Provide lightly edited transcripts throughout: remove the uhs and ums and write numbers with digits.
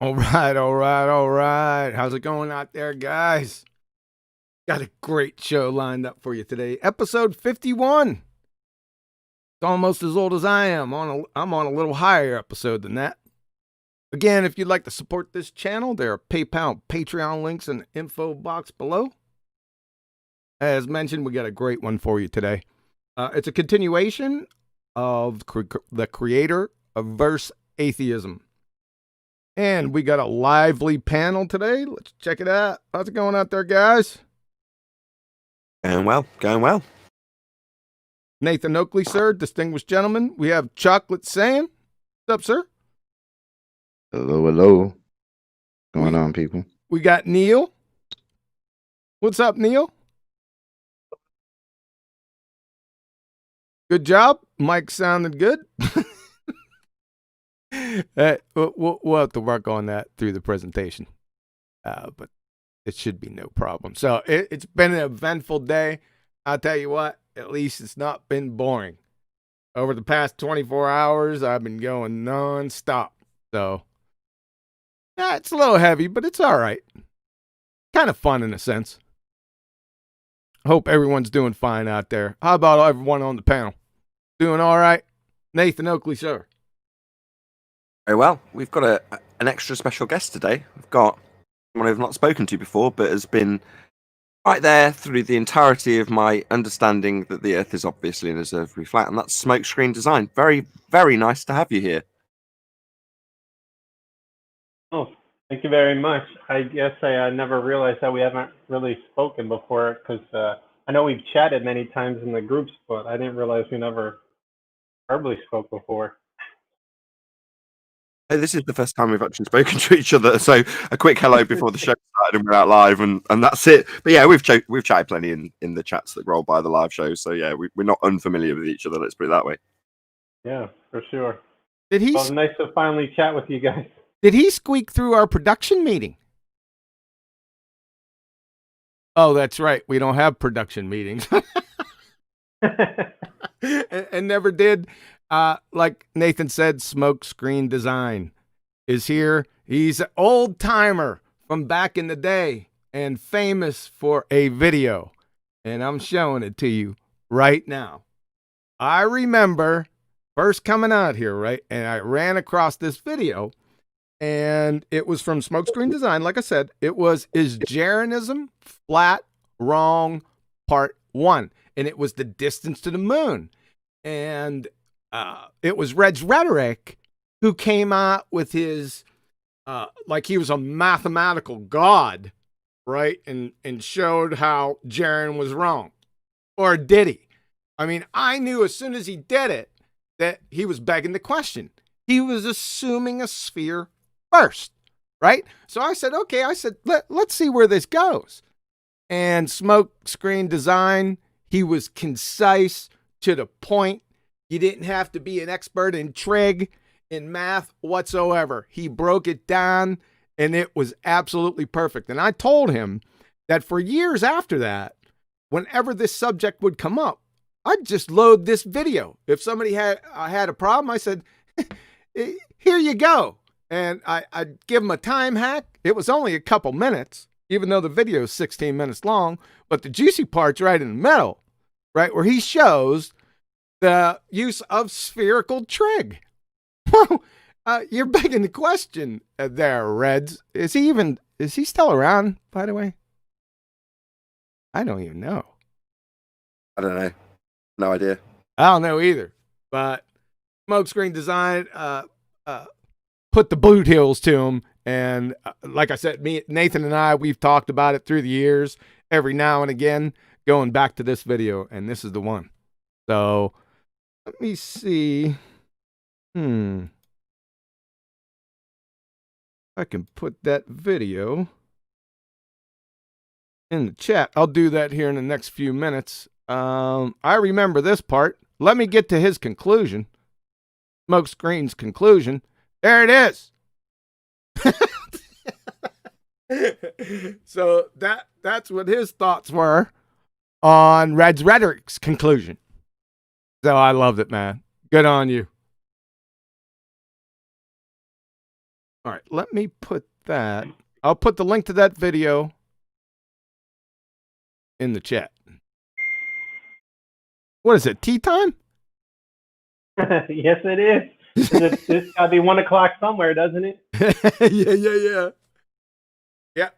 All right, all right, all right. How's it going out there, guys? Got a great show lined up for you today. Episode 51. It's almost as old as I am. I'm on a little higher episode than that. Again, if you'd like to support this channel, there are PayPal and Patreon links in the info box below. As mentioned, we got a great one for you today. It's a continuation of the creator of verse Atheism. And we got a lively panel today. Let's check it out. How's it going out there, guys? Going well, going well. Nathan Oakley, sir, distinguished gentleman. We have Chocolate Sam. What's up, sir? Hello, hello. What's going on, people? We got Neil. What's up, Neil? Good job. Mike sounded good. We'll have to work on that through the presentation. But it should be no problem. So it's been an eventful day. I'll tell you what, at least it's not been boring. Over the past 24 hours, I've been going nonstop. So it's a little heavy, but it's all right. Kind of fun in a sense. Hope everyone's doing fine out there. How about everyone on the panel? Doing all right? Nathan Oakley, sir. Very well. We've got an extra special guest today. We've got someone I've not spoken to before, but has been right there through the entirety of my understanding that the Earth is obviously an observatory flat, and that's Smokescreen Design. Very, very nice to have you here. Oh, thank you very much. I guess I never realized that we haven't really spoken before, because I know we've chatted many times in the groups, but I didn't realize we never verbally spoke before. Hey, this is the first time we've actually spoken to each other, so a quick hello before the show started and we're out live, and that's it. But yeah, we've chatted plenty in the chats that roll by the live shows, so yeah, we're not unfamiliar with each other, let's put it that way. Yeah, for sure. Did he? Well, nice to finally chat with you guys. Did he squeak through our production meeting? Oh, that's right. We don't have production meetings. and never did. Like Nathan said, Smokescreen Design is here. He's an old timer from back in the day and famous for a video. And I'm showing it to you right now. I remember first coming out here, right? And I ran across this video, and it was from Smokescreen Design. Like I said, it was Is Jeranism Flat Wrong Part 1. And it was the distance to the moon. And it was Red's Rhetoric who came out with his, like he was a mathematical god, right? And showed how Jaren was wrong. Or did he? I mean, I knew as soon as he did it that he was begging the question. He was assuming a sphere first, right? So I said, okay, let's see where this goes. And Smokescreen Design, he was concise, to the point. You didn't have to be an expert in trig, in math whatsoever. He broke it down, and it was absolutely perfect. And I told him that for years after that, whenever this subject would come up, I'd just load this video. If somebody had a problem, I said, here you go. And I'd give them a time hack. It was only a couple minutes, even though the video is 16 minutes long. But the juicy part's right in the middle, right, where he shows the use of spherical trig. You're begging the question there, Reds. Is he still around, by the way? I don't even know. I don't know. No idea. I don't know either. But Smokescreen Design put the boot heels to him. And like I said, Nathan and I, we've talked about it through the years, every now and again, going back to this video. And this is the one. So let me see. I can put that video in the chat. I'll do that here in the next few minutes. I remember this part. Let me get to his conclusion. Smokescreen's conclusion. There it is. So that's what his thoughts were on Red's Rhetoric's conclusion. So I loved it, man. Good on you. All right, let me put that. I'll put the link to that video in the chat. What is it? Tea time? Yes, it is. It's got to be 1 o'clock somewhere, doesn't it?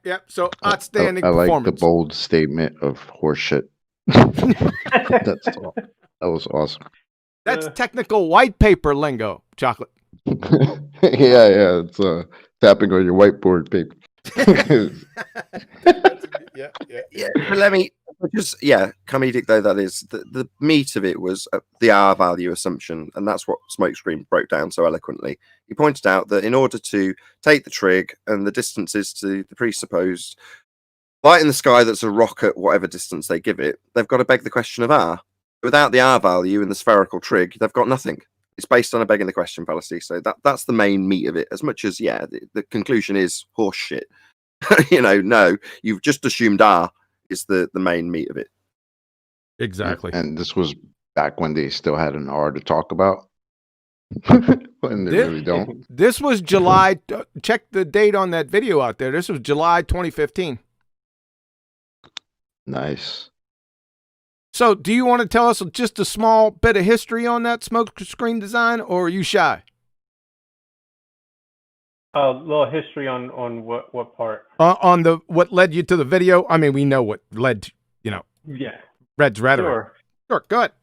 Yeah. So outstanding I like the performance. bold statement of horseshit. That's all. That was awesome. That's technical white paper lingo, Chocolate. Yeah. It's tapping on your whiteboard paper. Yeah, but let me just comedic though that is. The meat of it was the R value assumption, and that's what Smokescreen broke down so eloquently. He pointed out that in order to take the trig and the distances to the presupposed light in the sky that's a rocket, whatever distance they give it, they've got to beg the question of R. Without the R value in the spherical trig, they've got nothing. It's based on a begging the question fallacy. So that's the main meat of it. As much as the conclusion is horse shit. No, you've just assumed R is the main meat of it. Exactly. And this was back when they still had an R to talk about. When they really don't. This was July. Check the date on that video out there. This was July 2015. Nice. So, do you want to tell us just a small bit of history on that smoke screen design, or are you shy? A little history on what part? On what led you to the video. I mean, we know what led to, Yeah. Red's rhetoric. Sure, go ahead.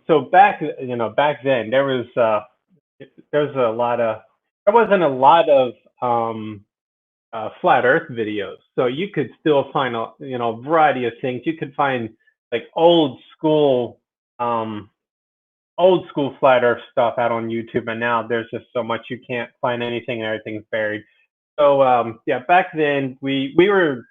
So back then there wasn't a lot of flat Earth videos, so you could still find a variety of things. You could find like old school flat Earth stuff out on YouTube, and now there's just so much you can't find anything, and everything's buried. So back then we were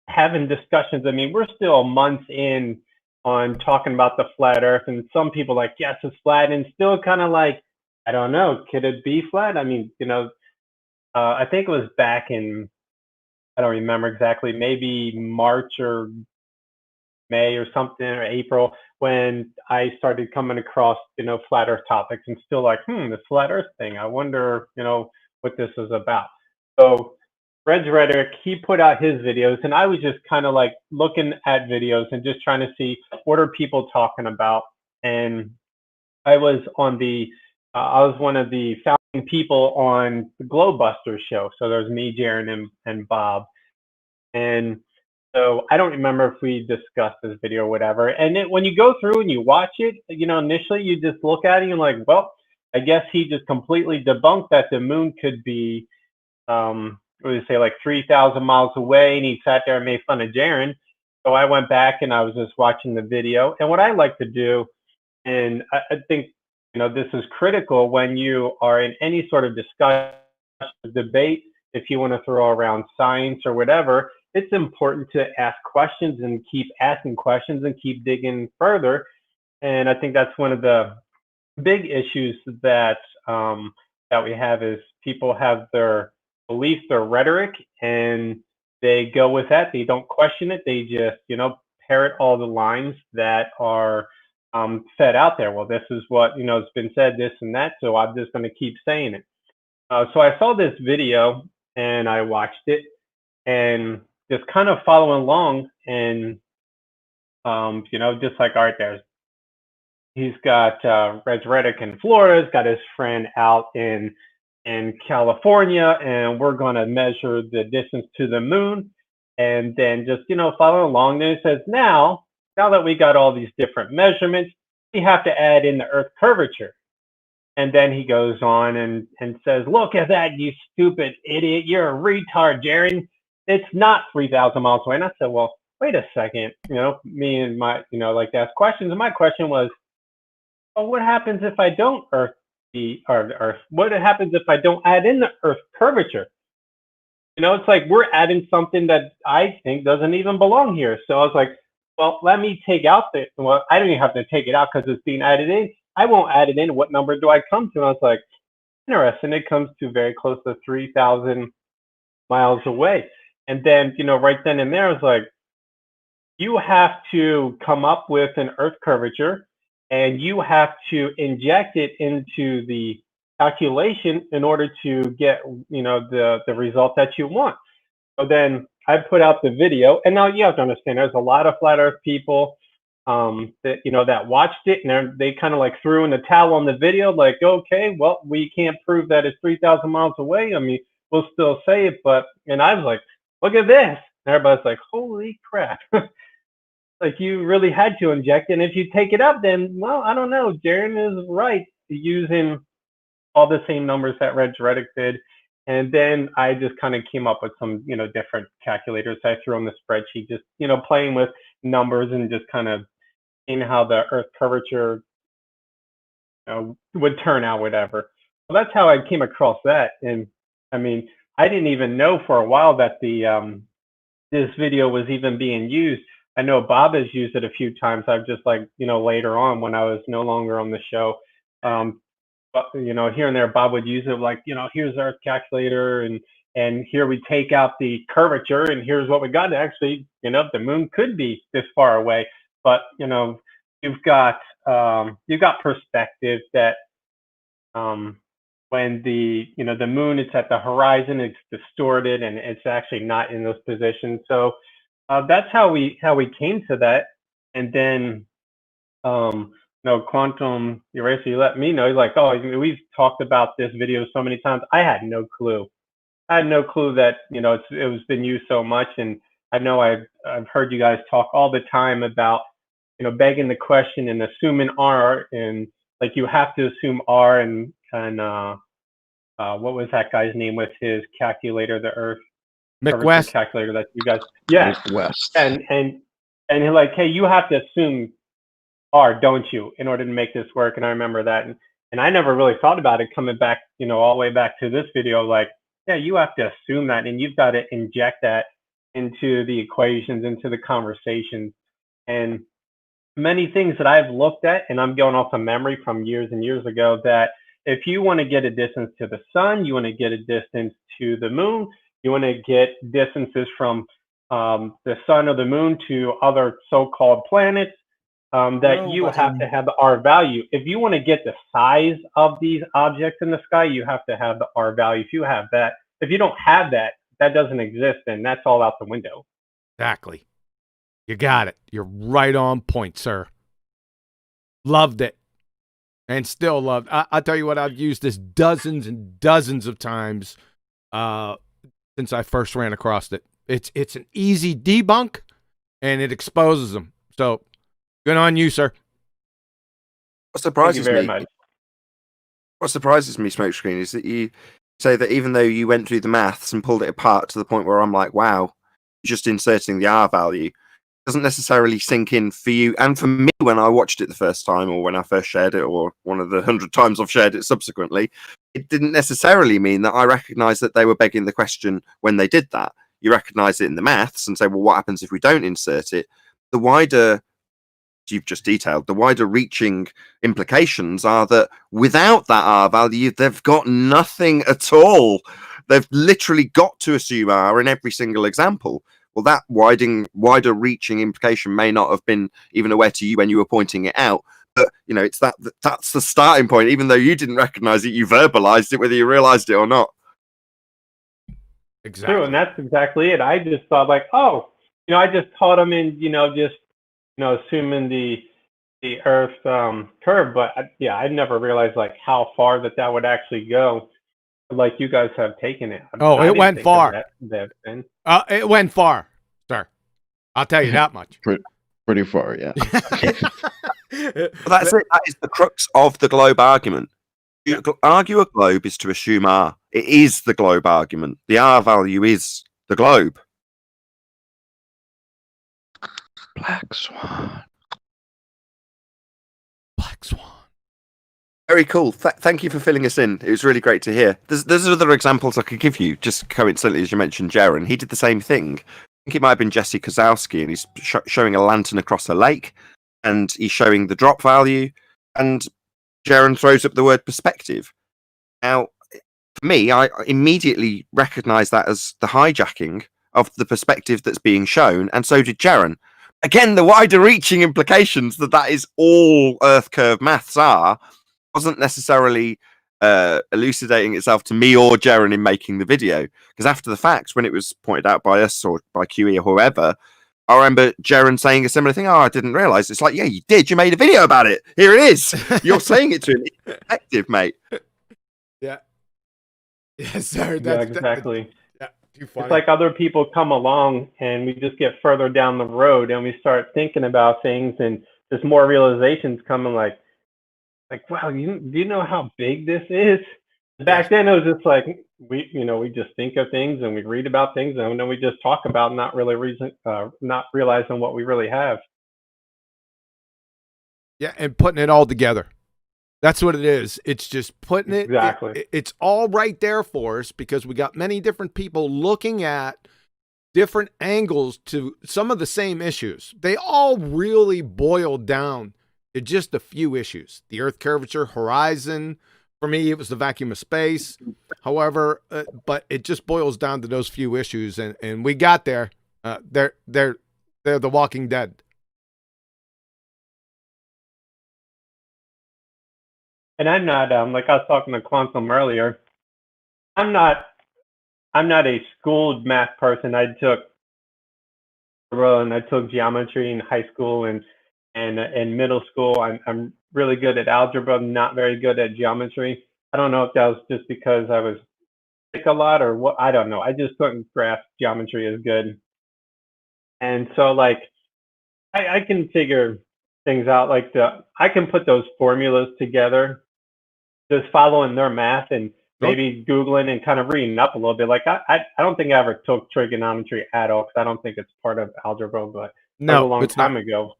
having discussions. I mean, we're still months in on talking about the flat Earth, and some people like, yes, it's flat, and still kind of like, I don't know, could it be flat? I mean, I think it was back in, I don't remember exactly, maybe March or May or something, or April, when I started coming across, flat Earth topics, and still like, this flat Earth thing, I wonder, what this is about. So Red's Rhetoric, he put out his videos, and I was just kind of like looking at videos and just trying to see what are people talking about. And I was on I was one of the founding people on the BALLBUSTERS show. So there's me, Jaron, and Bob. And so I don't remember if we discussed this video or whatever. And when you go through and you watch it, initially you just look at it and you're like, well, I guess he just completely debunked that the moon could be, what did he say, like 3,000 miles away, and he sat there and made fun of Jaron. So I went back and I was just watching the video. And what I like to do, and I think, this is critical when you are in any sort of discussion, debate, if you want to throw around science or whatever, it's important to ask questions and keep asking questions and keep digging further. And I think that's one of the big issues that we have is people have their beliefs, their rhetoric, and they go with that. They don't question it. They just, parrot all the lines that are fed out there. Well, this is what, it's been said, this and that, so I'm just going to keep saying it. So I saw this video and I watched it and just kind of following along, and just like, all right, he's got Red's Rhetoric in Florida, he's got his friend out in California, and we're going to measure the distance to the moon. And then just, following along, then it says, now that we got all these different measurements, we have to add in the Earth curvature. And then he goes on and says, look at that, you stupid idiot. You're a retard, Jaron. It's not 3,000 miles away. And I said, well, wait a second. Me and my, like to ask questions. And my question was, well, what happens if I don't Earth? What happens if I don't add in the Earth curvature? It's like we're adding something that I think doesn't even belong here. So I was like, well, let me take out I don't even have to take it out because it's being added in. I won't add it in. What number do I come to? And I was like, interesting. It comes to very close to 3,000 miles away. And then, right then and there, I was like, you have to come up with an Earth curvature, and you have to inject it into the calculation in order to get, the result that you want. So then I put out the video, and now you have to understand there's a lot of flat Earth people that watched it, and they kind of like threw in the towel on the video, like, okay, well, we can't prove that it's 3,000 miles away. I mean, we'll still say it, and I was like, look at this. And everybody's like, holy crap. Like, you really had to inject it. And if you take it up, then, well, I don't know. Jaron is right, using all the same numbers that Red Reddick did. And then I just kind of came up with some, different calculators I threw on the spreadsheet, just, playing with numbers and just kind of seeing how the Earth curvature would turn out, whatever. So that's how I came across that. And I mean, I didn't even know for a while that this video was even being used. I know Bob has used it a few times. I've just later on when I was no longer on the show, but, here and there, Bob would use it like, here's our calculator, and here we take out the curvature, and here's what we got. Actually, the moon could be this far away, but you've got perspective that when the moon is at the horizon, it's distorted and it's actually not in those positions. So that's how we came to that. And then Quantum Eraser, you let me know. He's like, oh, we've talked about this video so many times. I had no clue. I had no clue that it was been used so much. And I know I've heard you guys talk all the time about begging the question and assuming R, and like you have to assume R, and what was that guy's name with his calculator, the Earth McWest calculator that you guys, yeah, West. and he's like, hey, you have to assume R, don't you, in order to make this work? And I remember that, and I never really thought about it coming back, all the way back to this video. Like, yeah, you have to assume that, and you've got to inject that into the equations, into the conversations, and many things that I've looked at, and I'm going off of memory from years and years ago, that if you want to get a distance to the sun, you want to get a distance to the moon, you want to get distances from the sun or the moon to other so-called planets, that you have to have the R value. If you want to get the size of these objects in the sky, you have to have the R value. If you have that, if you don't have that, that doesn't exist, and that's all out the window. Exactly. You got it. You're right on point, sir. Loved it. And still loved. I'll tell you what, I've used this dozens and dozens of times since I first ran across it. It's an easy debunk, and it exposes them. So, good on you, sir. What surprises Thank you me? very much. What surprises me, Smokescreen, is that you say that even though you went through the maths and pulled it apart to the point where I'm like, wow, just inserting the R value doesn't necessarily sink in for you and for me when I watched it the first time, or when I first shared it, or one of the 100 times I've shared it subsequently. It didn't necessarily mean that I recognized that they were begging the question when they did that. You recognize it in the maths and say, well, what happens if we don't insert it? The wider, you've just detailed, the wider reaching implications are that without that R value, they've got nothing at all. They've literally got to assume R in every single example. Well, that wider reaching implication may not have been even aware to you when you were pointing it out. But, it's that's the starting point. Even though you didn't recognize it, you verbalized it, whether you realized it or not. Exactly. True, and that's exactly it. I just thought like, oh, I just taught them in, assuming the Earth curve. But I never realized like how far that would actually go. Like you guys have taken it. It went far. It went far, sir. I'll tell you that much. Pretty far, yeah. Well, that's it. That is the crux of the globe argument. You argue a globe is to assume R. It is the globe argument. The R value is the globe. Black Swan. Black Swan. Very cool. Thank you for filling us in. It was really great to hear. There's other examples I could give you. Just coincidentally, as you mentioned, Jaron, he did the same thing. I think it might have been Jesse Kozowski, and he's showing a lantern across a lake, and he's showing the drop value, and Jaron throws up the word perspective. Now, for me, I immediately recognise that as the hijacking of the perspective that's being shown, and so did Jaron. Again, the wider reaching implications that is all Earth curve maths wasn't necessarily elucidating itself to me or Jaren in making the video. Because after the fact, when it was pointed out by us or by QE or whoever, I remember Jaren saying a similar thing. Oh, I didn't realize. It's like, yeah, you did. You made a video about it. Here it is. You're saying it to him. It's effective, mate. Yeah. Yes, sir. Yeah, exactly. Too funny. It's like other people come along and we just get further down the road and we start thinking about things and there's more realizations coming like, wow, do you know how big this is? Back then it was just like, we just think of things and we read about things and then we just talk about not realizing what we really have. Yeah, and putting it all together. That's what it is. It's just putting it. Exactly. It's all right there for us because we got many different people looking at different angles to some of the same issues. They all really boil down to just a few issues. The Earth curvature, horizon. For me, it was the vacuum of space. However, but it just boils down to those few issues, and we got there. They're the Walking Dead. And I'm not like I was talking to Quantum earlier. I'm not a schooled math person. I took geometry in high school and middle school. I'm really good at algebra. I'm not very good at geometry. I don't know if that was just because I was sick a lot or what. I don't know. I just couldn't grasp geometry as good. And so like I can figure things out. Like I can put those formulas together, just following their math and maybe Googling and kind of reading up a little bit. Like I don't think I ever took trigonometry at all because I don't think it's part of algebra, but No, a long it's time not. ago.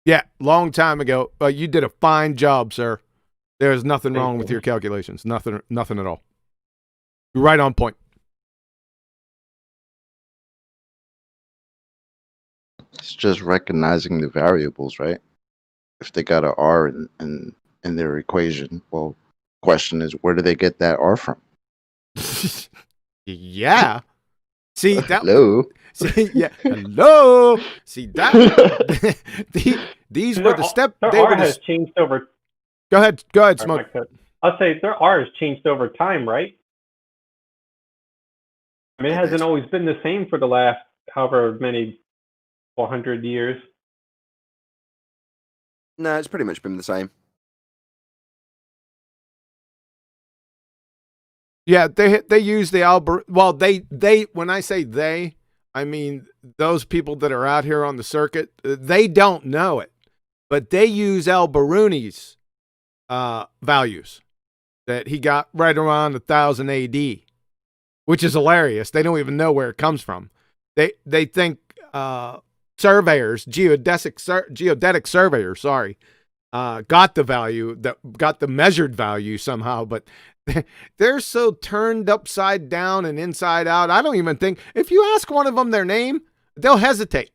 Yeah, long time ago. You did a fine job, sir. There's nothing wrong with your calculations. Nothing at all. You're right on point. It's just recognizing the variables, right? If they got an R in their equation, well, question is, where do they get that R from? Yeah. See that? Hello. See, yeah. Hello. See that? These were the step. Their R has changed over. Go ahead, Smoke. I'll say their R has changed over time, right? I mean, it hasn't always been the same for the last however many 400 years. No, it's pretty much been the same. Yeah, they use the algorithm. Well, they when I say they, I mean those people that are out here on the circuit. They don't know it, but they use Al-Biruni's values that he got right around 1000 AD, which is hilarious. They don't even know where it comes from. They think surveyors, geodetic surveyors, got the value, got the measured value somehow, but they're so turned upside down and inside out. I don't even think if you ask one of them their name, they'll hesitate.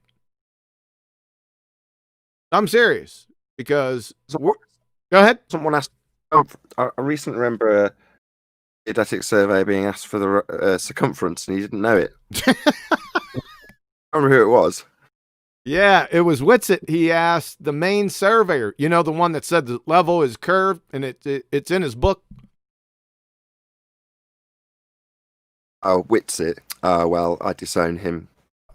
I'm serious because go ahead. Someone asked. I recently remember a geodetic survey being asked for the circumference, and he didn't know it. I don't remember who it was. Yeah, it was Whitsitt. He asked the main surveyor. You know, the one that said the level is curved, and it's in his book. Oh, Whitsitt. Well, I disown him.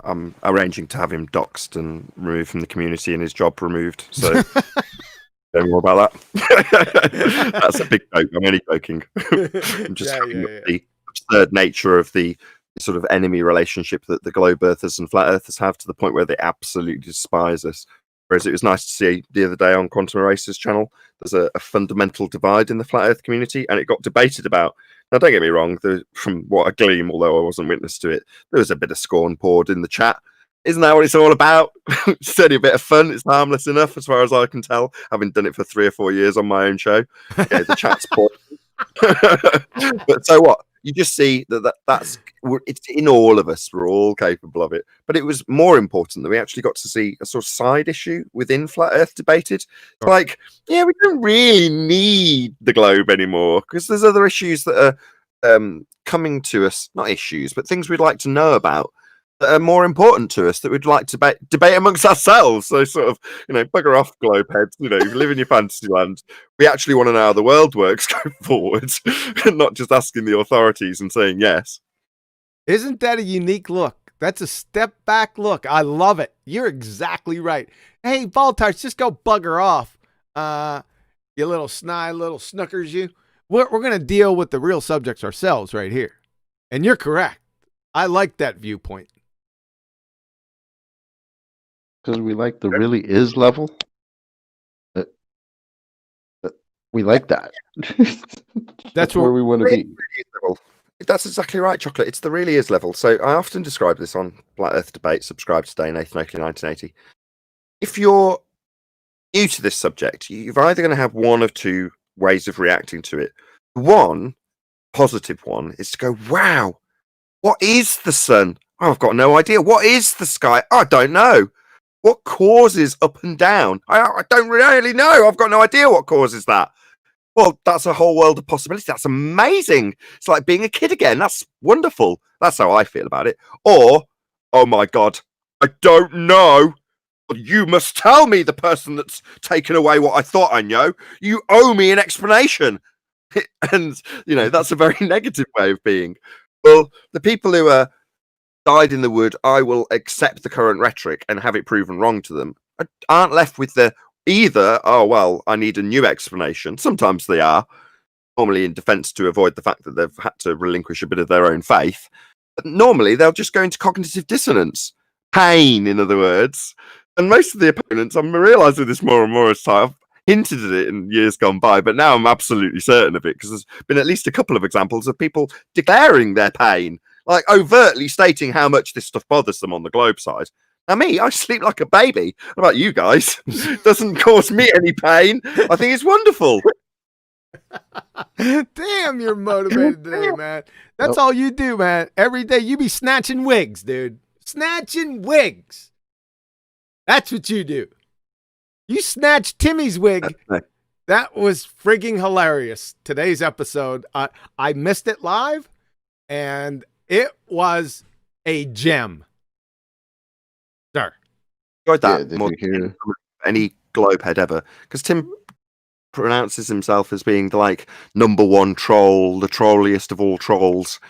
I'm arranging to have him doxxed and removed from the community and his job removed. So, don't more about that. That's a big joke. I'm only joking. I'm just the absurd nature of the sort of enemy relationship that the globe earthers and flat earthers have, to the point where they absolutely despise us. Whereas it was nice to see the other day on Quantum Erasers channel, there's a fundamental divide in the flat earth community, and it got debated about. Now, don't get me wrong, from what I glean, although I wasn't witness to it, there was a bit of scorn poured in the chat. Isn't that what it's all about? It's only a bit of fun. It's harmless enough, as far as I can tell, having done it for 3 or 4 years on my own show. Yeah, the chat's poor. But so what? You just see that's it's in all of us. We're all capable of it. But it was more important that we actually got to see a sort of side issue within Flat Earth debated. Like, yeah, we don't really need the globe anymore because there's other issues that are coming to us. Not issues, but things we'd like to know about that are more important to us that we'd like to debate amongst ourselves. So sort of, bugger off, globe heads. You live in your fantasy land. We actually want to know how the world works going forward, and not just asking the authorities and saying yes. Isn't that a unique look? That's a step back look. I love it. You're exactly right. Hey, Baltards, just go bugger off. You little snide little snookers, you. We're going to deal with the real subjects ourselves right here. And you're correct. I like that viewpoint. Because we like the really is level. We like that. That's where we want to be. That's exactly right, Chocolate. It's the really is level. So I often describe this on Flat Earth Debate. Subscribe today, Nathan Oakley, 1980. If you're new to this subject, you're either going to have one of two ways of reacting to it. One, positive one, is to go, wow, what is the sun? Oh, I've got no idea. What is the sky? I don't know. What causes up and down? I don't really know. I've got no idea what causes that. Well, that's a whole world of possibility. That's amazing. It's like being a kid again. That's wonderful. That's how I feel about it. Or, oh my God, I don't know. You must tell me, the person that's taken away what I thought I know. You owe me an explanation. And, that's a very negative way of being. Well, the people who are died in the wood, I will accept the current rhetoric and have it proven wrong to them, aren't left with the either, oh, well, I need a new explanation. Sometimes they are, normally in defense to avoid the fact that they've had to relinquish a bit of their own faith. But normally they'll just go into cognitive dissonance. Pain, in other words. And most of the opponents, I'm realizing this more and more as time. I've hinted at it in years gone by, but now I'm absolutely certain of it, because there's been at least a couple of examples of people declaring their pain, like overtly stating how much this stuff bothers them on the globe side. Now, me, I sleep like a baby. What about you guys? Doesn't cause me any pain. I think it's wonderful. Damn, you're motivated today, man. That's all you do, man. Every day you be snatching wigs, dude. Snatching wigs. That's what you do. You snatched Timmy's wig. That was frigging hilarious. Today's episode. I missed it live, and it was a gem. Sir. Enjoyed that more than any globehead ever. Because Tim pronounces himself as being the number one troll, the trolliest of all trolls.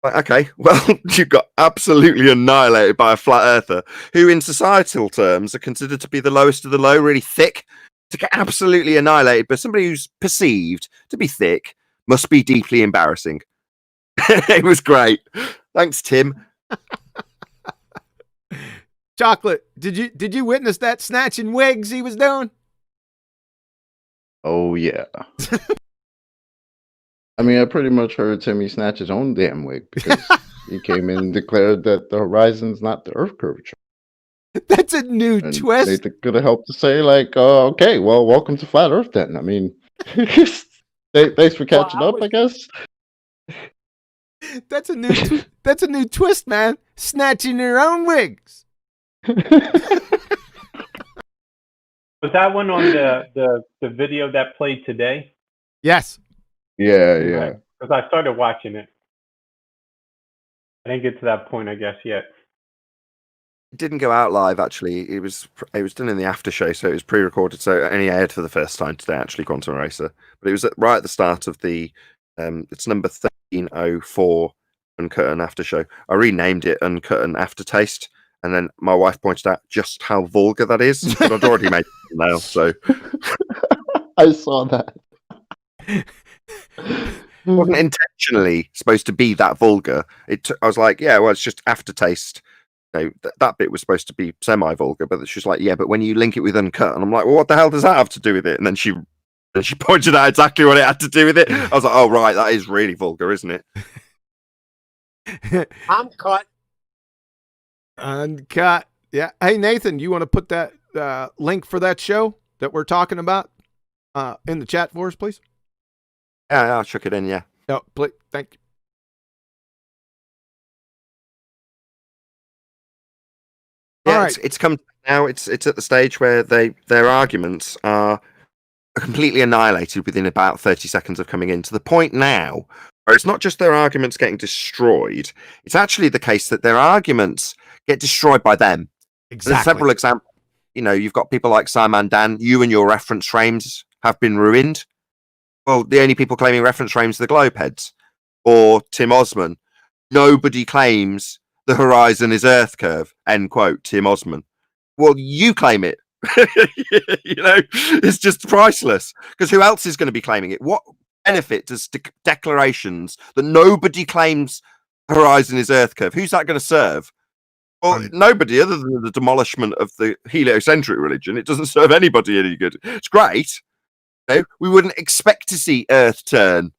Okay, well, you got absolutely annihilated by a flat earther who, in societal terms, are considered to be the lowest of the low, really thick. To get absolutely annihilated by somebody who's perceived to be thick must be deeply embarrassing. It was great. Thanks, Tim. Chocolate, did you witness that snatching wigs he was doing? Oh, yeah. I mean, I pretty much heard Timmy snatch his own damn wig, because he came in and declared that the horizon's not the Earth curvature. That's a new twist. They could have helped to say, okay, well, welcome to Flat Earth then. I mean, thanks for catching up, I guess. That's a new twist, man. Snatching your own wigs. Was that one on the video that played today? Yes. Yeah. Because I started watching it. I didn't get to that point, I guess, yet. It didn't go out live, actually. It was done in the after show, so it was pre-recorded, so it only aired for the first time today, actually, Quantum Racer. But it was right at the start of the it's number 1304 Uncut and After show. I renamed it Uncut and Aftertaste, and then my wife pointed out just how vulgar that is, but I'd already made it now, so I saw that. It wasn't intentionally supposed to be that vulgar. I was like, yeah, well, it's just aftertaste. That bit was supposed to be semi-vulgar, but she's like, yeah, but when you link it with Uncut, and I'm like, well, what the hell does that have to do with it? And then she pointed out exactly what it had to do with it. I was like, oh, right, that is really vulgar, isn't it? I'm cut. Uncut. Yeah. Hey, Nathan, you want to put that link for that show that we're talking about in the chat for us, please? Yeah, I'll chuck it in, yeah. Oh, please. Thank you. Yeah, all right. It's come now. It's at the stage where their arguments are completely annihilated within about 30 seconds of coming in, to the point now where it's not just their arguments getting destroyed, it's actually the case that their arguments get destroyed by them. Exactly. There's several examples. You know, you've got people like Simon Dan. You and your reference frames have been ruined. Well, the only people claiming reference frames are the globeheads. Or Tim Osman. Nobody claims the horizon is Earth curve. End quote. Tim Osman. Well, you claim it. You know, it's just priceless. Because who else is going to be claiming it? What benefit does declarations that nobody claims horizon is Earth curve? Who's that going to serve? Well, nobody other than the demolishment of the heliocentric religion. It doesn't serve anybody any good. It's great. You know, we wouldn't expect to see Earth turn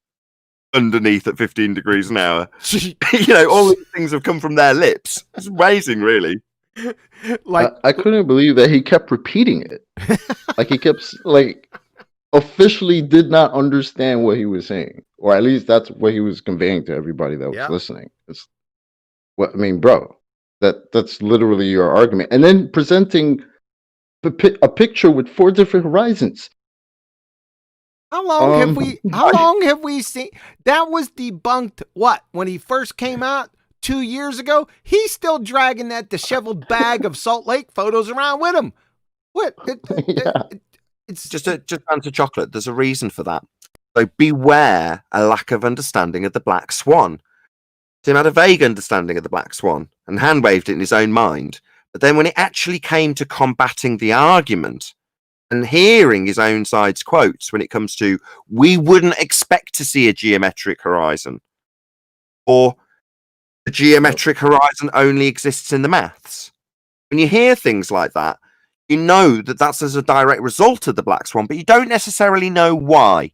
underneath at 15 degrees an hour. You know, all these things have come from their lips. It's amazing, really. Like I couldn't believe that he kept repeating it. Like he kept officially did not understand what he was saying, or at least that's what he was conveying to everybody that was listening. It's what I mean, bro. That's literally your argument, and then presenting a picture with 4 different horizons. How long have we seen that was debunked? What, when he first came out 2 years ago? He's still dragging that disheveled bag of Salt Lake photos around with him. What? It's just answer chocolate. There's a reason for that. So beware a lack of understanding of the black swan. Tim had a vague understanding of the black swan and hand waved it in his own mind. But then when it actually came to combating the argument and hearing his own side's quotes when it comes to, we wouldn't expect to see a geometric horizon, or the geometric horizon only exists in the maths. When you hear things like that, you know that that's as a direct result of the black swan, but you don't necessarily know why.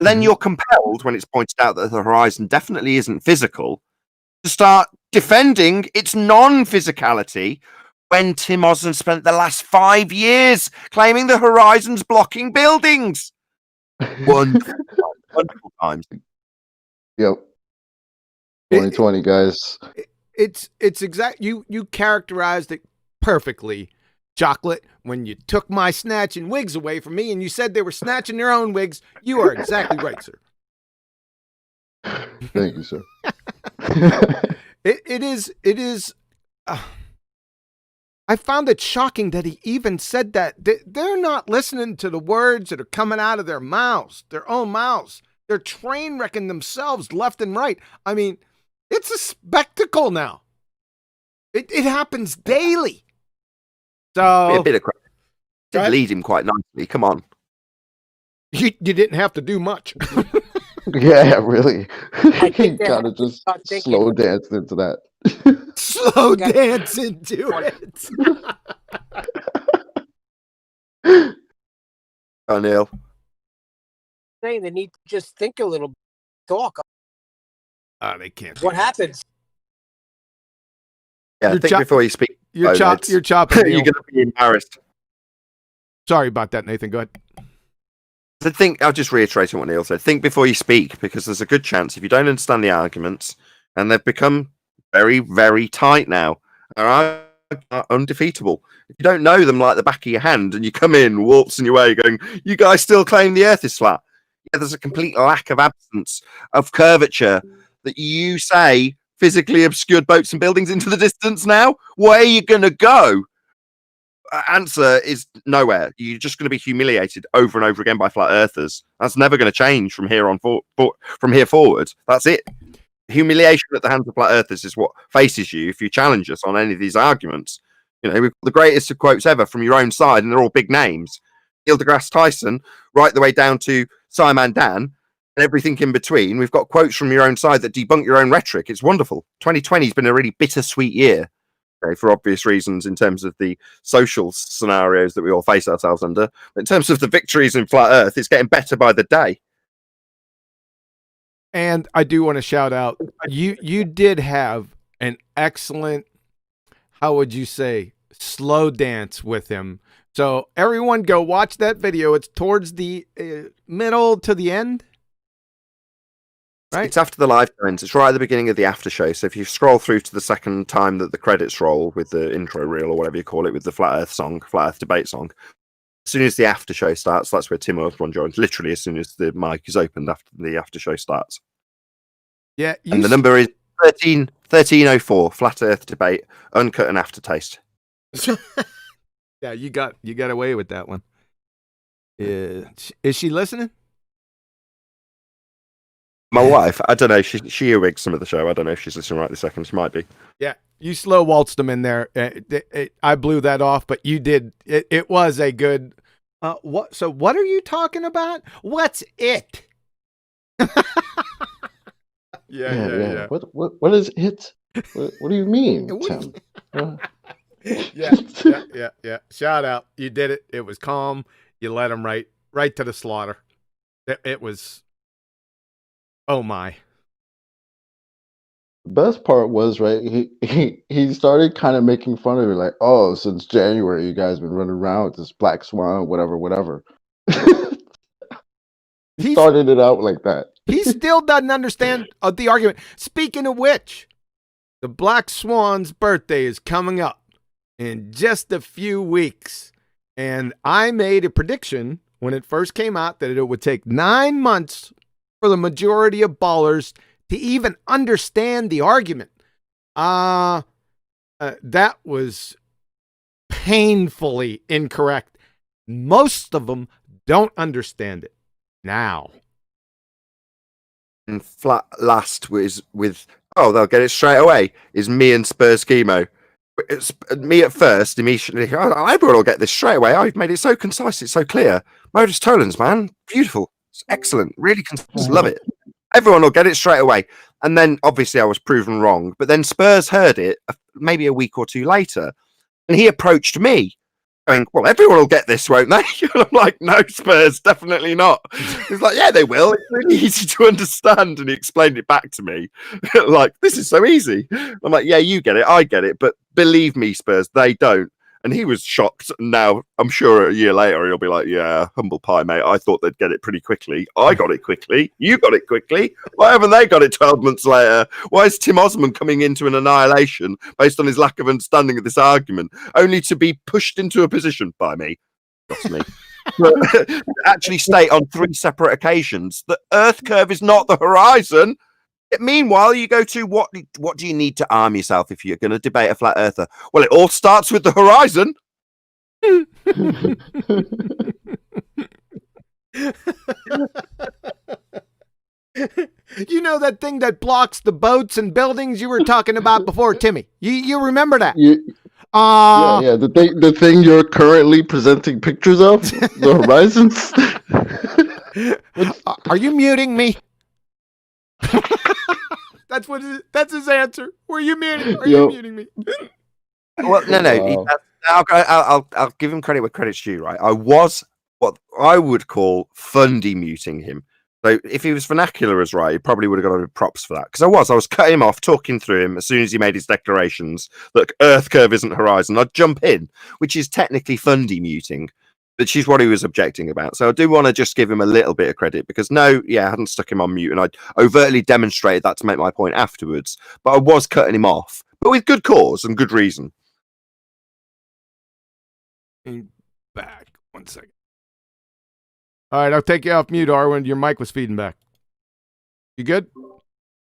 Then you're compelled, when it's pointed out that the horizon definitely isn't physical, to start defending its non-physicality when Tim Osman spent the last 5 years claiming the horizon's blocking buildings. Wonderful times. Yep. 2020, guys. It's exact. You characterized it perfectly, Chocolate. When you took my snatching wigs away from me and you said they were snatching their own wigs, you are exactly right, sir. Thank you, sir. It is. I found it shocking that he even said that. They're not listening to the words that are coming out of their mouths, their own mouths. They're train wrecking themselves left and right. I mean, it's a spectacle now. It happens daily. So a bit of crap. Did lead him quite nicely. Come on. You didn't have to do much. Yeah, really. He kind of just slow danced into that. Slow dance into it. Oh, Neil. Saying they need to just think a little, talk. They can't. What happens? Yeah, think before you speak. You're chopping. You're going to be embarrassed. Sorry about that, Nathan. Go ahead. I'll just reiterate what Neil said. Think before you speak, because there's a good chance if you don't understand the arguments, and they've become very, very tight now, are undefeatable. If you don't know them like the back of your hand, and you come in waltzing your way going, you guys still claim the earth is flat. Yeah, there's a complete lack of absence of curvature that you say physically obscured boats and buildings into the distance now. Where are you going to go? Answer is nowhere. You're just going to be humiliated over and over again by flat earthers. That's never going to change from here on from here forward. That's it. Humiliation at the hands of flat earthers is what faces you if you challenge us on any of these arguments. You know, we've got the greatest of quotes ever from your own side, and they're all big names. Neil deGrasse Tyson, right the way down to Simon Dan, and everything in between. We've got quotes from your own side that debunk your own rhetoric. It's wonderful. 2020 has been a really bittersweet year. Okay, for obvious reasons in terms of the social scenarios that we all face ourselves under. But in terms of the victories in flat earth, it's getting better by the day. And I do want to shout out, you did have an excellent, how would you say, slow dance with him. So everyone go watch that video. It's towards the middle to the end. Right. It's after the live ends. It's right at the beginning of the after show. So if you scroll through to the second time that the credits roll with the intro reel or whatever you call it, with the flat earth debate song, as soon as the after show starts, that's where Tim Osman joins. Literally as soon as the mic is opened after the after show starts. Yeah, and the number is 1304, Flat Earth debate, uncut and aftertaste. Yeah, you got away with that one. Is she listening? My wife, I don't know. She earwigs some of the show. I don't know if she's listening right this second. She might be. Yeah, you slow waltzed them in there. I blew that off, but you did. It was a good. What? So what are you talking about? What's it? Yeah. What is it? What do you mean, Tim? Yeah. Shout out. You did it. It was calm. You led them right to the slaughter. It was. Oh my. The best part was, right, he started kind of making fun of it, like, oh, since January you guys been running around with this black swan, whatever. He started it out like that. He still doesn't understand the argument. Speaking of which, the black swan's birthday is coming up in just a few weeks. And I made a prediction when it first came out that it would take 9 months for the majority of ballers to even understand the argument. That was painfully incorrect. Most of them don't understand it now. And flat last was with, they'll get it straight away, is me and Spurs Chemo. It's me at first, immediately, everyone will get this straight away. I've made it so concise, it's so clear. Modus tollens, man, beautiful. It's excellent, really concise, love it. Everyone will get it straight away. And then obviously I was proven wrong. But then Spurs heard it maybe a week or two later. And he approached me going, well, everyone will get this, won't they? And I'm like, no, Spurs, definitely not. He's like, yeah, they will. It's really easy to understand. And he explained it back to me. Like, this is so easy. I'm like, yeah, you get it. I get it. But believe me, Spurs, they don't. And he was shocked. Now, I'm sure a year later, he'll be like, yeah, humble pie, mate. I thought they'd get it pretty quickly. I got it quickly. You got it quickly. Why haven't they got it 12 months later? Why is Tim Osman coming into an annihilation based on his lack of understanding of this argument, only to be pushed into a position by me? That's me. Actually state on 3 separate occasions that Earth curve is not the horizon. Meanwhile, you go to what do you need to arm yourself if you're going to debate a flat earther? Well, it all starts with the horizon. You know that thing that blocks the boats and buildings you were talking about before, Timmy? You remember that? Yeah, the thing you're currently presenting pictures of, the horizons. Are you muting me? That's his answer. Were you muting? Are you muting me? Well, no. I'll give him credit where credit's due. Right, I was what I would call fundy muting him. So if he was vernacular as right, he probably would have got props for that. Because I was cutting him off, talking through him as soon as he made his declarations. Look, Earth curve isn't horizon. I'd jump in, which is technically fundy muting. But she's what he was objecting about. So I do want to just give him a little bit of credit because I hadn't stuck him on mute and I overtly demonstrated that to make my point afterwards. But I was cutting him off, but with good cause and good reason. Back 1 second. All right, I'll take you off mute, Arwen. Your mic was feeding back. You good?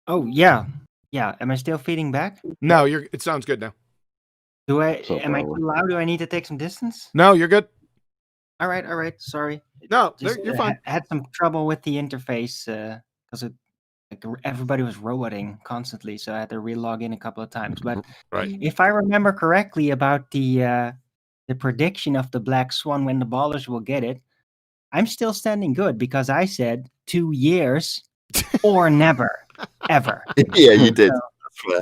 Oh, yeah. Yeah. Am I still feeding back? No, it sounds good now. Am I too loud? Do I need to take some distance? No, you're good. All right. Sorry. No, you're fine. I had some trouble with the interface because everybody was roboting constantly, so I had to re-log in a couple of times. But if I remember correctly about the prediction of the black swan when the ballers will get it, I'm still standing good because I said 2 years or never, ever. Yeah, you did. So,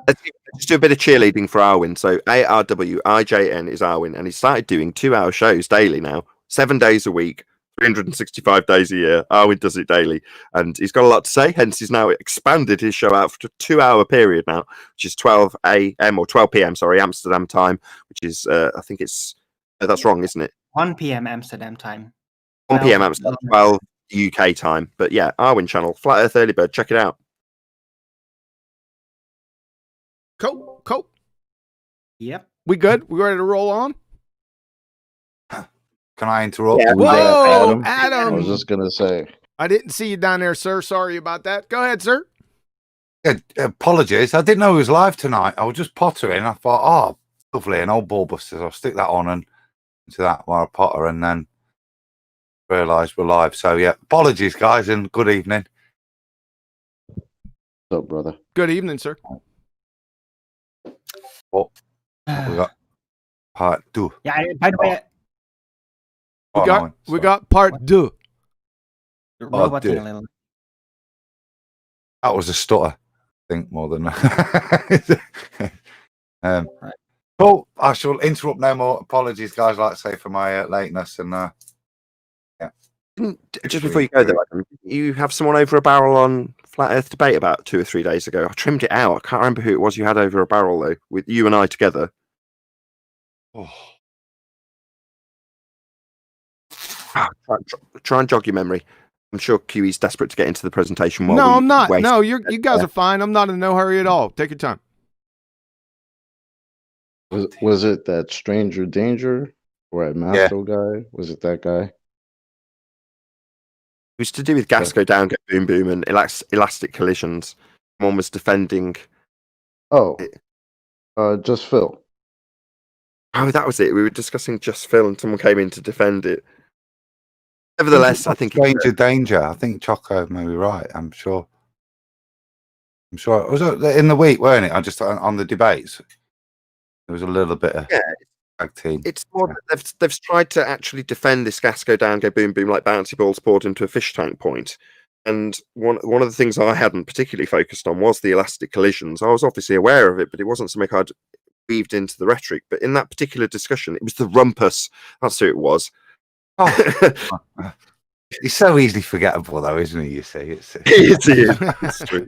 let's do a bit of cheerleading for Arwen. So ARWIJN is Arwen, and he started doing 2-hour shows daily now, 7 days a week, 365 days a year. Arwen does it daily, and he's got a lot to say. Hence, he's now expanded his show out for a 2-hour period now, which is 12 a.m. or 12 p.m. Sorry, Amsterdam time, which is I think it's that's wrong, isn't it? 1 p.m. Amsterdam time. 1 p.m. Amsterdam, 12 UK time. But yeah, Arwen channel, Flat Earth Early Bird, check it out. Cool. Yep. We good? We ready to roll on? Can I interrupt? Yeah. Whoa, Adam. I was just gonna say. I didn't see you down there, sir. Sorry about that. Go ahead, sir. apologies. I didn't know he was live tonight. I was just pottering. I thought, oh, lovely, an old Ballbusters. I'll stick that on and into that while I potter, and then realised we're live. So yeah, apologies, guys, and good evening. What's up, brother? Good evening, sir. What we got? Part 2. Yeah, by the way, We got part 2. roboting a little. That was a stutter, I think, more than Cool. I shall interrupt no more. Apologies, guys, like I say, for my lateness. And yeah. Just before you go there, Adam, you have someone over a barrel on Flat Earth Debate about 2 or 3 days ago. I trimmed it out. I can't remember who it was you had over a barrel, though, with you and I together. Oh. Try and jog your memory. I'm sure QE's desperate to get into the presentation. No, I'm not. No, you guys are fine. I'm not in no hurry at all. Take your time. Was it that Stranger Danger or that Masto guy? Was it that guy? It was to do with gas go down, go boom boom, and elastic collisions. One was defending. Just Phil. Oh, that was it. We were discussing Just Phil, and someone came in to defend it. Nevertheless, I think Stranger Danger. I think Choco may be right. I'm sure. It was in the week, weren't it? I just on the debates. There was a little bit of tag team. It's more they've tried to actually defend this gas go down, go boom boom like bouncy balls poured into a fish tank point. And one of the things I hadn't particularly focused on was the elastic collisions. I was obviously aware of it, but it wasn't something I'd weaved into the rhetoric. But in that particular discussion, it was the rumpus. That's who it was. Oh. He's so easily forgettable, though, isn't he? You see, it's true.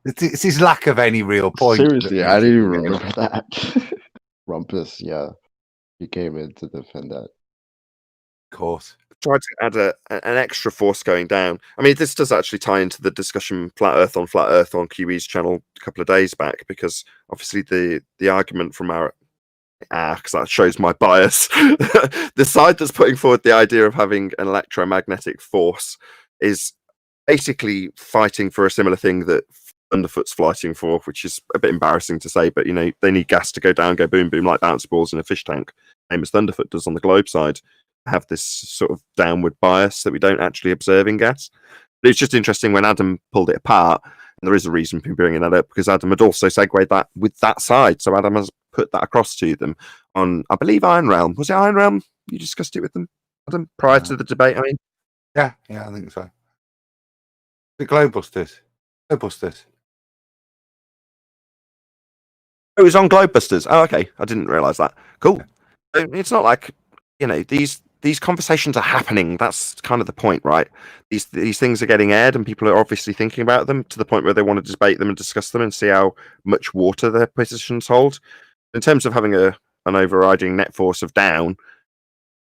It's his lack of any real point. Seriously, I didn't even remember that. Rumpus, yeah, he came in to defend that. Of course, tried to add an extra force going down. I mean, this does actually tie into the discussion Flat Earth on QE's channel a couple of days back, because obviously the argument from our because that shows my bias. The side that's putting forward the idea of having an electromagnetic force is basically fighting for a similar thing that Thunderfoot's fighting for, which is a bit embarrassing to say, but they need gas to go down, go boom boom like bouncy balls in a fish tank, same as Thunderfoot does on the globe side. Have this sort of downward bias that we don't actually observe in gas. But it's just interesting when Adam pulled it apart, and there is a reason for bringing that up, because Adam had also segued that with that side. So Adam has put that across to them on, I believe, Iron Realm. Was it Iron Realm? You discussed it with them, Adam, prior to the debate, I mean? Yeah, I think so. The Globebusters. Globebusters. Oh, it was on Globebusters. Oh, okay. I didn't realise that. Cool. So it's not like, these conversations are happening. That's kind of the point, right? These things are getting aired, and people are obviously thinking about them to the point where they want to debate them and discuss them and see how much water their positions hold. In terms of having an overriding net force of down,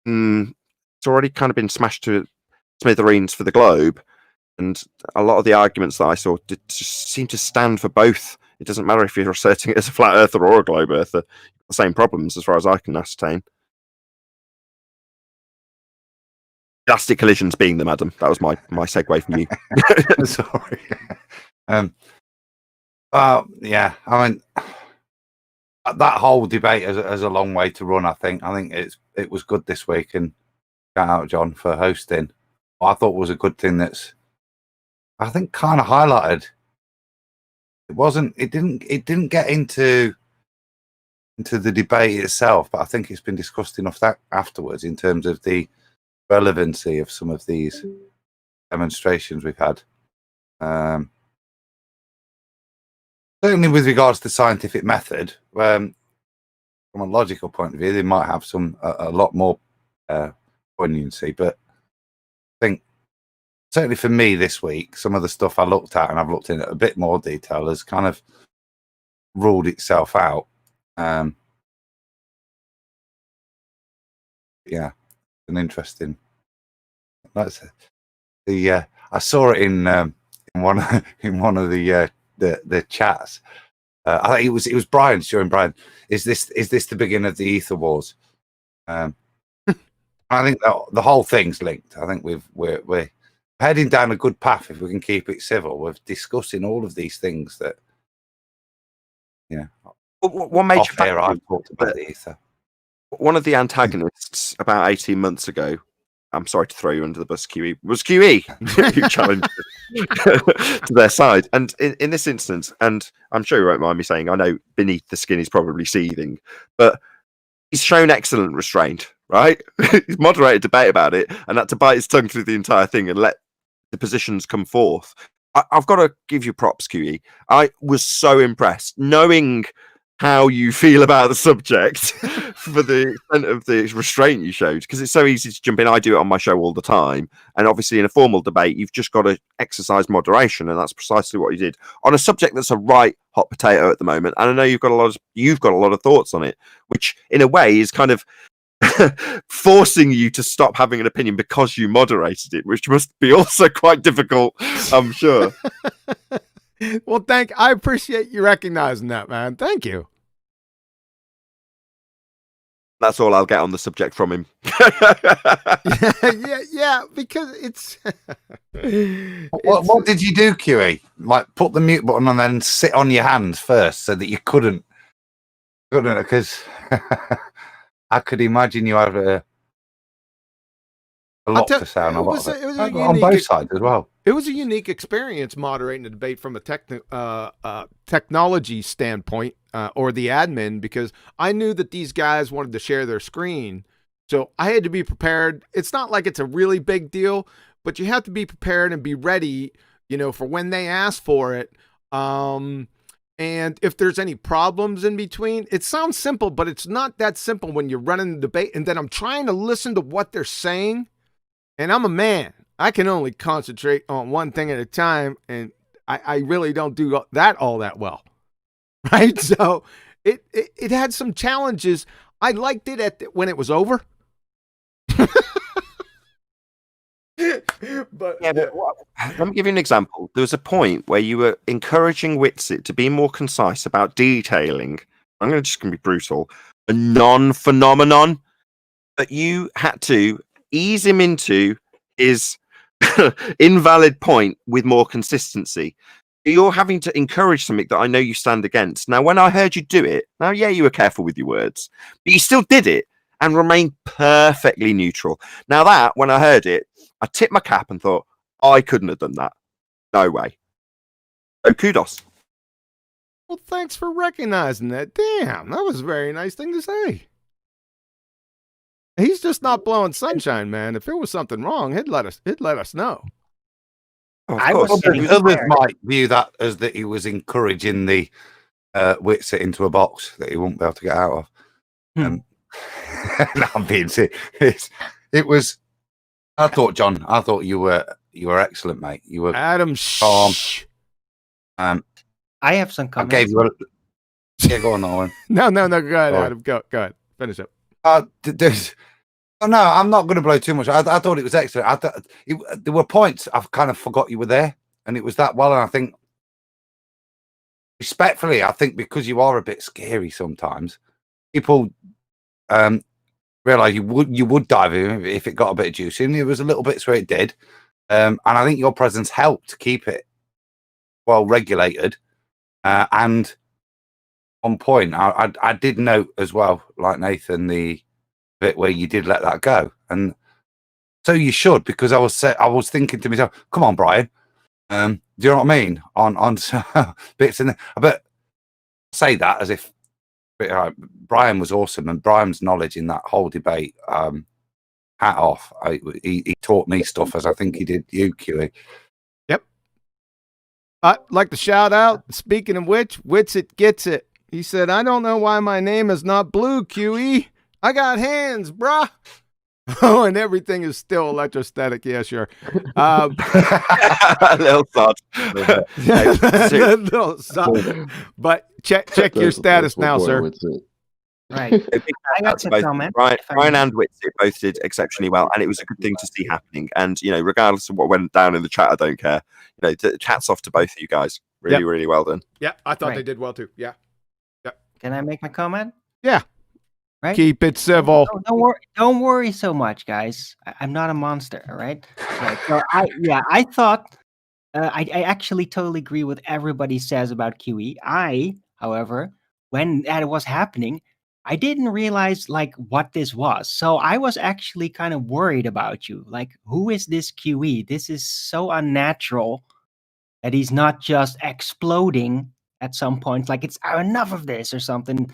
it's already kind of been smashed to smithereens for the globe, and a lot of the arguments that I saw just seem to stand for both. It doesn't matter if you're asserting it as a flat earther or a globe earther; the same problems as far as I can ascertain. Elastic collisions being them, Adam. That was my segue from you. Sorry. Yeah, I mean, that whole debate has a long way to run. I think it was good this week, and shout out John for hosting. What I thought was a good thing that's, I think, kind of highlighted. It didn't get into the debate itself, but I think it's been discussed enough that afterwards in terms of the relevancy of some of these demonstrations we've had. Certainly with regards to scientific method, from a logical point of view, they might have a lot more poignancy, but I think certainly for me this week, some of the stuff I looked at, and I've looked in at a bit more detail, has kind of ruled itself out. Yeah, an interesting. That's I saw it in one of the chats. I think it was Brian showing Brian. Is this the beginning of the Ether Wars? I think the whole thing's linked. I think we're heading down a good path if we can keep it civil. We're discussing all of these things that One major Off air, factor I've talked about the ether. one of the antagonists about 18 months ago, I'm sorry to throw you under the bus, QE, was QE who challenged to their side. And in this instance, and I'm sure you won't mind me saying, I know beneath the skin he's probably seething, but he's shown excellent restraint, right? He's moderated debate about it and had to bite his tongue through the entire thing and let the positions come forth. I've got to give you props, QE. I was so impressed knowing how you feel about the subject for the extent of the restraint you showed, because it's so easy to jump in. I do it on my show all the time, and obviously in a formal debate you've just got to exercise moderation, and that's precisely what you did on a subject that's a right hot potato at the moment. And I know you've got a lot of thoughts on it, which in a way is kind of forcing you to stop having an opinion because you moderated it, which must be also quite difficult, I'm sure. Well, I appreciate you recognizing that, man. Thank you. That's all I'll get on the subject from him. yeah, because it's. What did you do, QE? Like put the mute button and then sit on your hands first so that you couldn't, because I could imagine you had a lot to say on a lot of it. On both sides as well. It was a unique experience moderating the debate from a technology standpoint, or the admin, because I knew that these guys wanted to share their screen. So I had to be prepared. It's not like it's a really big deal, but you have to be prepared and be ready, for when they ask for it. And if there's any problems in between, it sounds simple, but it's not that simple when you're running the debate. And then I'm trying to listen to what they're saying. And I'm a man. I can only concentrate on one thing at a time, and I really don't do that all that well, right? So it had some challenges. I liked it when it was over. But let me give you an example. There was a point where you were encouraging Witsit to be more concise about detailing. I'm just going to be brutal. A non-phenomenon, but you had to ease him into his invalid point with more consistency. You're having to encourage something that I know you stand against. Now, when I heard you do it, you were careful with your words, but you still did it and remained perfectly neutral. Now that, when I heard it, I tipped my cap and thought, I couldn't have done that. No way. So kudos. Well, thanks for recognizing that. Damn, that was a very nice thing to say. He's just not blowing sunshine, man. If there was something wrong, he'd let us know. Others might view that as that he was encouraging the Witsit into a box that he wouldn't be able to get out of. No, I'm being serious. It was. I thought you were excellent, mate. You were Adam. Calm. I have some comments. I gave you yeah, go on, Owen. No. Go ahead, Adam. Go ahead. Finish up. No, I'm not going to blow too much. I thought it was excellent. There were points I've kind of forgot you were there, and it was that well. And I think, respectfully, because you are a bit scary sometimes, people realize you would dive in if it got a bit juicy, and there was a little bit where it did. And I think your presence helped keep it well regulated and on point. I did note as well, like Nathan, the bit where you did let that go, and so you should, because I was thinking to myself, come on, Brian, do you know what I mean on bits in there? But say that as if Brian was awesome, and Brian's knowledge in that whole debate, hat off. He taught me stuff, as I think he did you, QE. Yep. I'd like to shout out, speaking of which, Witsit gets it. He said, I don't know why my name is not Blue, QE. I got hands, brah. Oh, and everything is still electrostatic. Yeah, sure. A little thought. Little sod. But check your status now, sir. Right. I got some comments. Brian and Witsit both did exceptionally well, and it was a good thing to see happening. And regardless of what went down in the chat, I don't care. Hats off to both of you guys. Really, really well done. Yeah, I thought they did well too. Yeah. Can I make my comment? Yeah. Right? Keep it civil. Don't worry so much, guys. I'm not a monster, all right? So I thought I actually totally agree with everybody says about QE. I, however, when that was happening, I didn't realize like what this was. So I was actually kind of worried about you. Like, who is this QE? This is so unnatural that he's not just exploding at some point, like it's enough of this or something.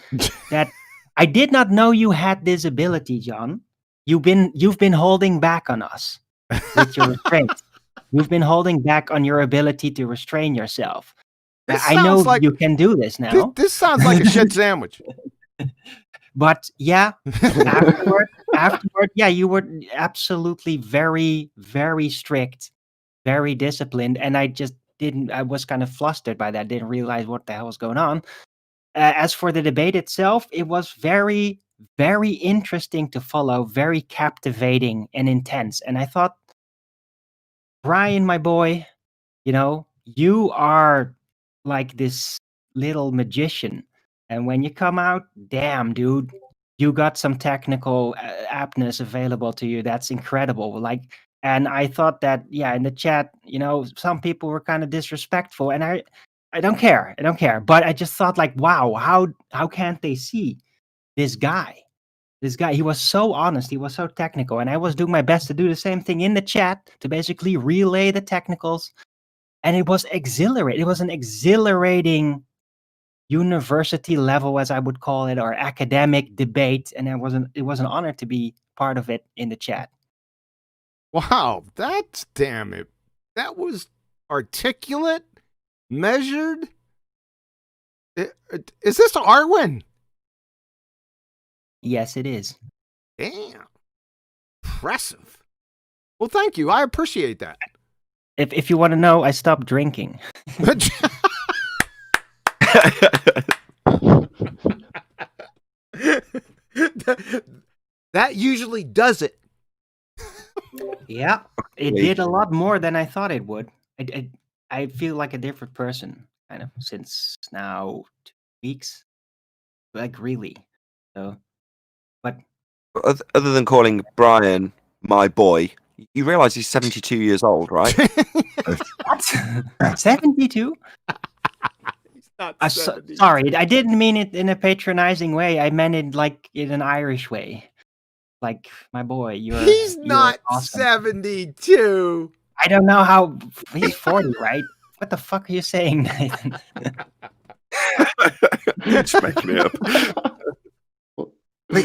That I did not know you had this ability, John. You've been holding back on us with your restraint. You've been holding back on your ability to restrain yourself. I know like, you can do this now. This sounds like a shit sandwich. But yeah, afterward, yeah, you were absolutely very, very strict, very disciplined, and I was kind of flustered by that. Didn't realize what the hell was going on. As for the debate itself, it was very, very interesting to follow, very captivating and intense. And I thought, Brian, my boy, you are like this little magician. And when you come out, damn, dude, you got some technical aptness available to you. That's incredible. Like, and I thought that, yeah, in the chat, some people were kind of disrespectful, and I don't care. I don't care. But I just thought, like, wow, how can't they see this guy? This guy, he was so honest. He was so technical. And I was doing my best to do the same thing in the chat to basically relay the technicals. And it was exhilarating. It was an exhilarating university level, as I would call it, or academic debate. And it was an honor to be part of it in the chat. Wow, that's damn it. That was articulate, measured. Is this Arwen? Yes, it is. Damn. Impressive. Well, thank you. I appreciate that. If you want to know, I stopped drinking. That usually does it. Yeah, it did a lot more than I thought it would. I feel like a different person, kind of, since now 2 weeks. Like, really. So, but other than calling Brian my boy, you realize he's 72 years old, right? What? 72? Sorry, I didn't mean it in a patronizing way. I meant it like in an Irish way. Like, my boy, he's not awesome. 72. I don't know how he's 40, right? What the fuck are you saying, Nathan? Just making it up.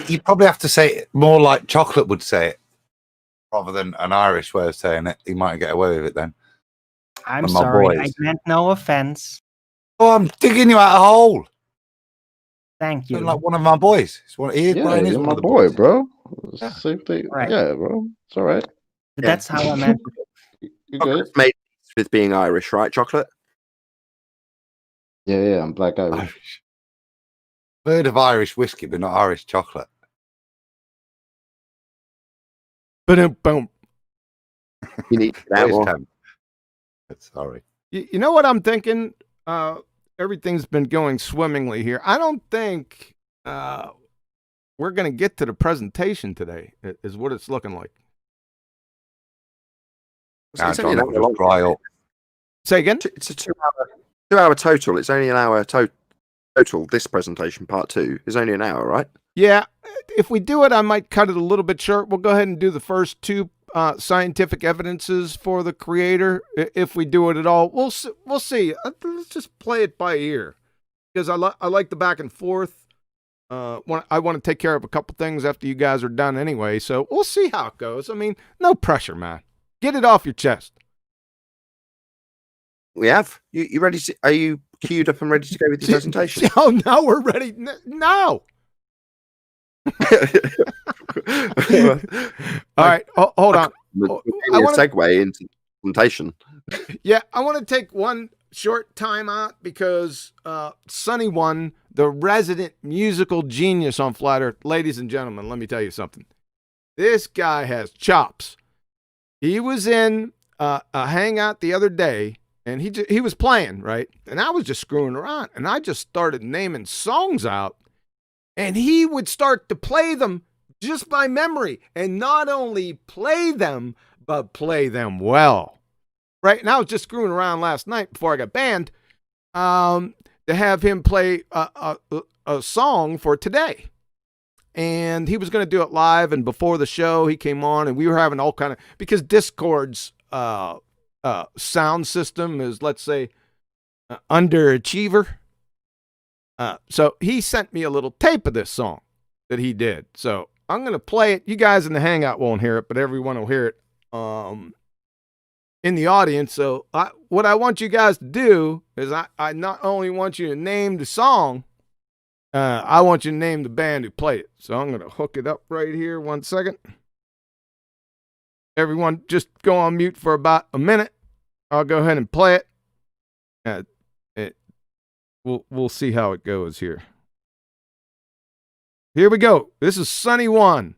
You probably have to say it more like Chocolate would say it, rather than an Irish way of saying it. He might get away with it then. I'm sorry, I meant no offense. Oh, I'm digging you out a hole. Thank you. You're like one of my boys. You're my boy, bro. Yeah. Same thing. Right. Yeah, bro. It's all right. That's how I meant it. You good? Made with being Irish, right, Chocolate? Yeah, I'm black Irish. Heard of Irish whiskey, but not Irish chocolate. Boom. You need that. Sorry. You know what I'm thinking? Everything's been going swimmingly here. I don't think we're going to get to the presentation today, is what it's looking like. It's only an hour long. Dry up. Say again? It's a 2-hour total. It's only an hour total. This presentation, part 2, is only an hour, right? Yeah. If we do it, I might cut it a little bit short. We'll go ahead and do the first 2 scientific evidences for the creator. If we do it at all, we'll see. Let's just play it by ear, because I like the back and forth. I want to take care of a couple things after you guys are done anyway, so we'll see how it goes. I mean, no pressure, man. Get it off your chest. We have. You ready? Are you queued up and ready to go with the presentation? Oh no, we're ready. No. All right, hold on. I want to segue into the presentation. Yeah, I want to take one short time out because Sonny One, the resident musical genius on Flat Earth, ladies and gentlemen, let me tell you something. This guy has chops. He was in a hangout the other day, and he was playing, right? And I was just screwing around, and I just started naming songs out, and he would start to play them just by memory, and not only play them, but play them well, right? And I was just screwing around last night before I got banned to have him play a song for today. And he was going to do it live. And before the show, he came on and we were having all kind of, because Discord's sound system is, let's say, underachiever. So he sent me a little tape of this song that he did. So I'm going to play it. You guys in the Hangout won't hear it, but everyone will hear it in the audience. So what I want you guys to do is I not only want you to name the song, I want you to name the band who played it. So I'm going to hook it up right here. 1 second. Everyone just go on mute for about a minute. I'll go ahead and play it. We'll see how it goes here. Here we go. This is Sunny One.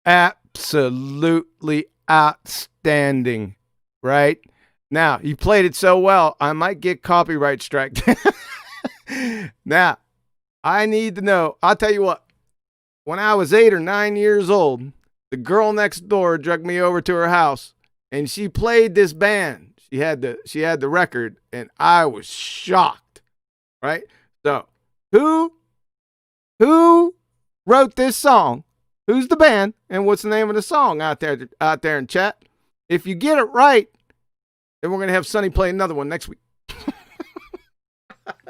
Absolutely outstanding, right? Now, you played it so well, I might get copyright strike. Now, I need to know, I'll tell you what, when I was 8 or 9 years old, the girl next door dragged me over to her house and she played this band. She had the record and I was shocked, right? So, who wrote this song? Who's the band, and what's the name of the song out there in chat? If you get it right, then we're going to have Sonny play another one next week.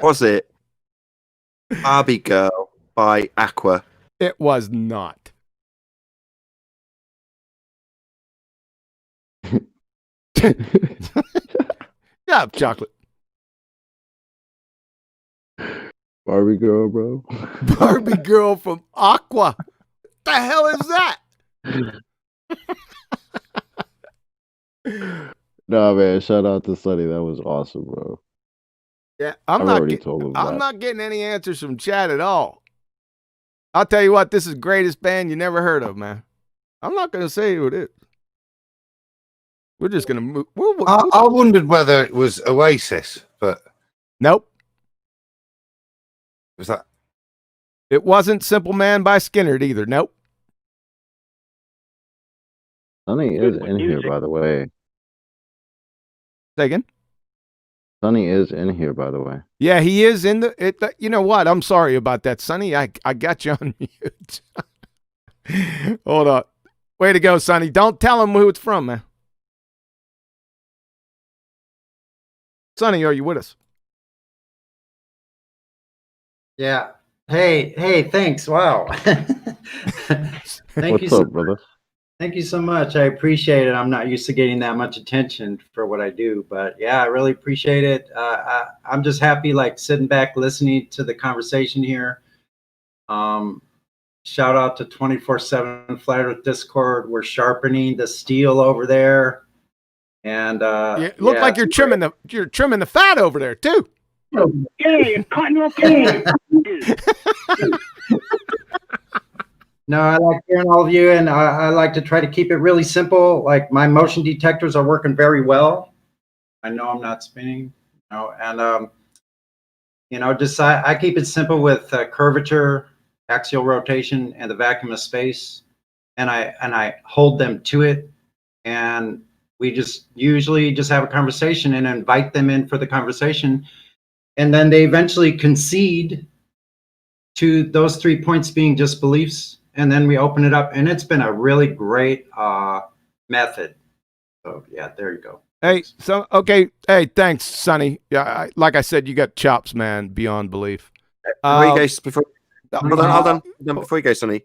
Was it Barbie Girl by Aqua? It was not. Yeah, chocolate. Barbie Girl, bro. Barbie Girl from Aqua. The hell is that? Nah, man. Shout out to Sonny. That was awesome, bro. Yeah, I've already told him I'm that. not getting any answers from chat at all. I'll tell you what, this is the greatest band you never heard of, man. I'm not going to say who it is. We're just going to move. I wondered whether it was Oasis, but nope. Was that? It wasn't Simple Man by Skinner either. Nope. Sonny is in here, by the way. Say again? Sonny is in here, by the way. Yeah, he is in the. You know what? I'm sorry about that, Sonny. I got you on mute. Hold on. Way to go, Sonny. Don't tell him who it's from, man. Sonny, are you with us? Yeah. Hey, thanks. Wow. What's up, brother? Thank you so much. I appreciate it. I'm not used to getting that much attention for what I do, but yeah, I really appreciate it. I'm just happy, like sitting back, listening to the conversation here. Shout out to 24/7 Flat Earth Discord. We're sharpening the steel over there, and it looked like you're trimming the fat over there too. Hey, cutting okay. No, I like hearing all of you, and I like to try to keep it really simple. Like my motion detectors are working very well. I know I'm not spinning, and just I keep it simple with curvature, axial rotation, and the vacuum of space. and I hold them to it, and we just usually just have a conversation and invite them in for the conversation, and then they eventually concede to those 3 points being just beliefs, and then we open it up, and it's been a really great method. So yeah, there you go. Hey, so okay. Hey, thanks, Sonny. Yeah, like I said, you got chops, man, beyond belief. Before you go, hold on. Before you go, Sonny,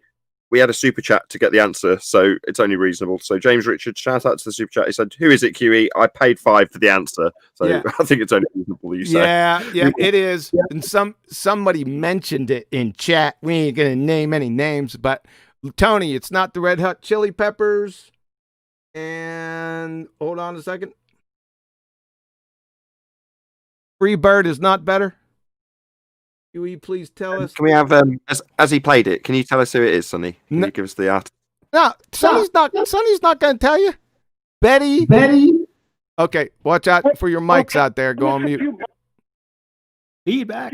we had a super chat to get the answer, so it's only reasonable. So James Richard, shout out to the super chat. He said, "Who is it, QE? I paid $5 for the answer." So Yeah. I think it's only reasonable. You say, yeah, it is. And somebody mentioned it in chat. We ain't gonna name any names, but Tony, it's not the Red Hot Chili Peppers. And hold on a second. Free Bird is not better. Can you please tell us? Can we have as he played it? Can you tell us who it is, Sonny? Can you give us the art? No, Sonny's not going to tell you. Betty. Okay, watch out for your mics out there. Go on mute. Feedback.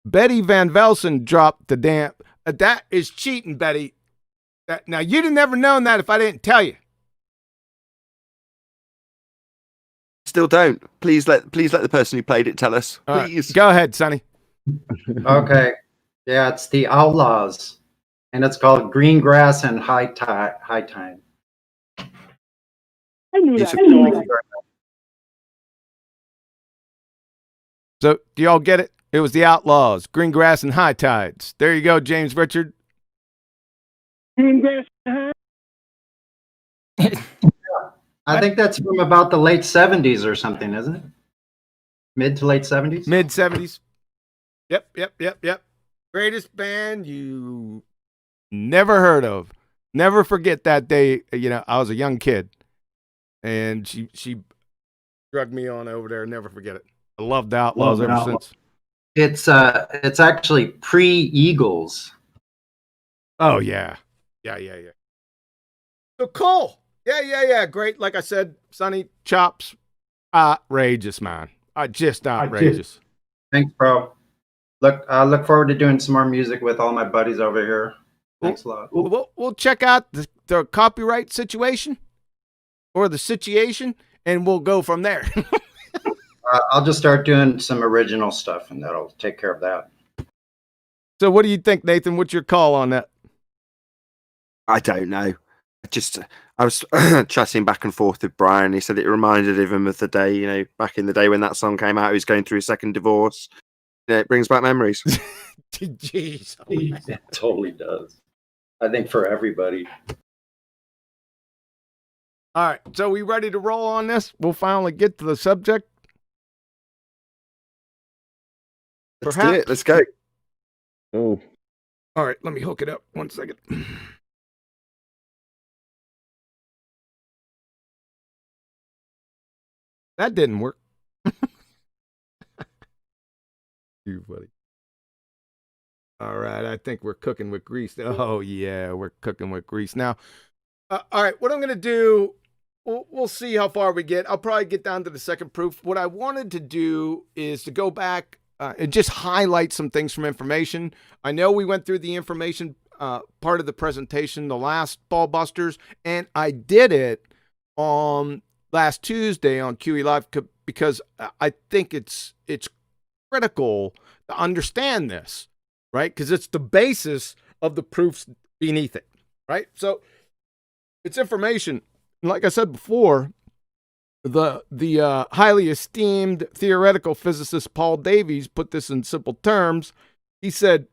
Betty Van Velsen dropped the damn. That is cheating, Betty. Now you'd have never known that if I didn't tell you. Still don't. Please let the person who played it tell us. Please. Right, go ahead, Sonny. Okay. Yeah, it's the Outlaws, and it's called Green Grass and High Tide. I knew that. So, do y'all get it? It was the Outlaws, Green Grass and High Tides. There you go, James Richard. Green Grass. I think that's from about the late 70s or something, isn't it? Mid to late 70s? Mid 70s. Yep. Greatest band you never heard of. Never forget that day. You know, I was a young kid, and she drugged me on over there. Never forget it. I loved the Outlaws ever since. It's actually pre-Eagles. Oh yeah. So cool. Yeah. Great. Like I said, Sonny, chops, outrageous, man. Just outrageous. Thanks, bro. I look forward to doing some more music with all my buddies over here. Thanks a lot. We'll check out the copyright situation or the situation, and we'll go from there. I'll just start doing some original stuff, and that'll take care of that. So what do you think, Nathan? What's your call on that? I don't know. I was chatting back and forth with Brian. He said it reminded him of the day, you know, back in the day when that song came out. He was going through his second divorce. Yeah, it brings back memories. Jeez. It totally does. I think for everybody. All right. So we ready to roll on this? We'll finally get to the subject. Let's do it. Let's go. Oh. All right. Let me hook it up. 1 second. That didn't work. You buddy. All right, I think we're cooking with grease. Oh yeah, we're cooking with grease now. All right, what I'm gonna do, we'll see how far we get. I'll probably get down to the second proof. What I wanted to do is to go back and just highlight some things from information. I know we went through the information part of the presentation, the last Ballbusters, and I did it on last Tuesday on QE Live because I think it's critical to understand this, right? Because it's the basis of the proofs beneath it, right? So it's information. Like I said before, the highly esteemed theoretical physicist Paul Davies put this in simple terms. He said,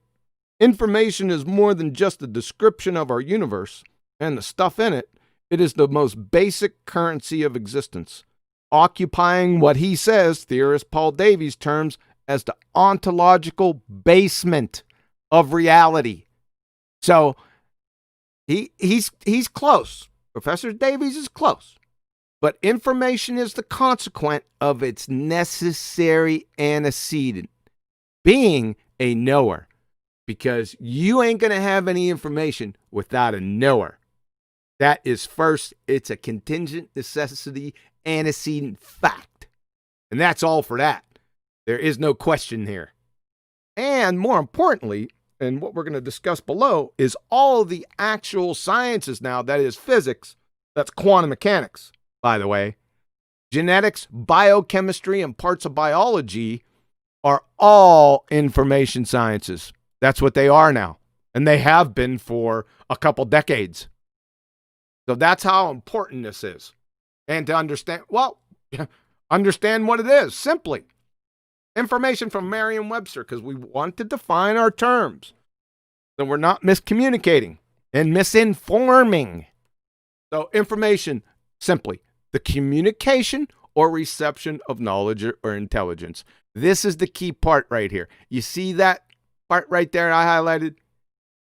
information is more than just a description of our universe and the stuff in it. It is the most basic currency of existence, occupying what he says, theorist Paul Davies terms, as the ontological basement of reality. So he's close. Professor Davies is close. But information is the consequent of its necessary antecedent, being a knower, because you ain't going to have any information without a knower. That is first, it's a contingent necessity antecedent fact. And that's all for that. There is no question here. And more importantly, and what we're going to discuss below is all the actual sciences now, that is physics, that's quantum mechanics, by the way. Genetics, biochemistry, and parts of biology are all information sciences. That's what they are now, and they have been for a couple decades. So that's how important this is. And to understand, well, understand what it is, simply. Information from Merriam-Webster, because we want to define our terms, so we're not miscommunicating and misinforming. So information, simply, the communication or reception of knowledge or intelligence. This is the key part right here. You see that part right there I highlighted?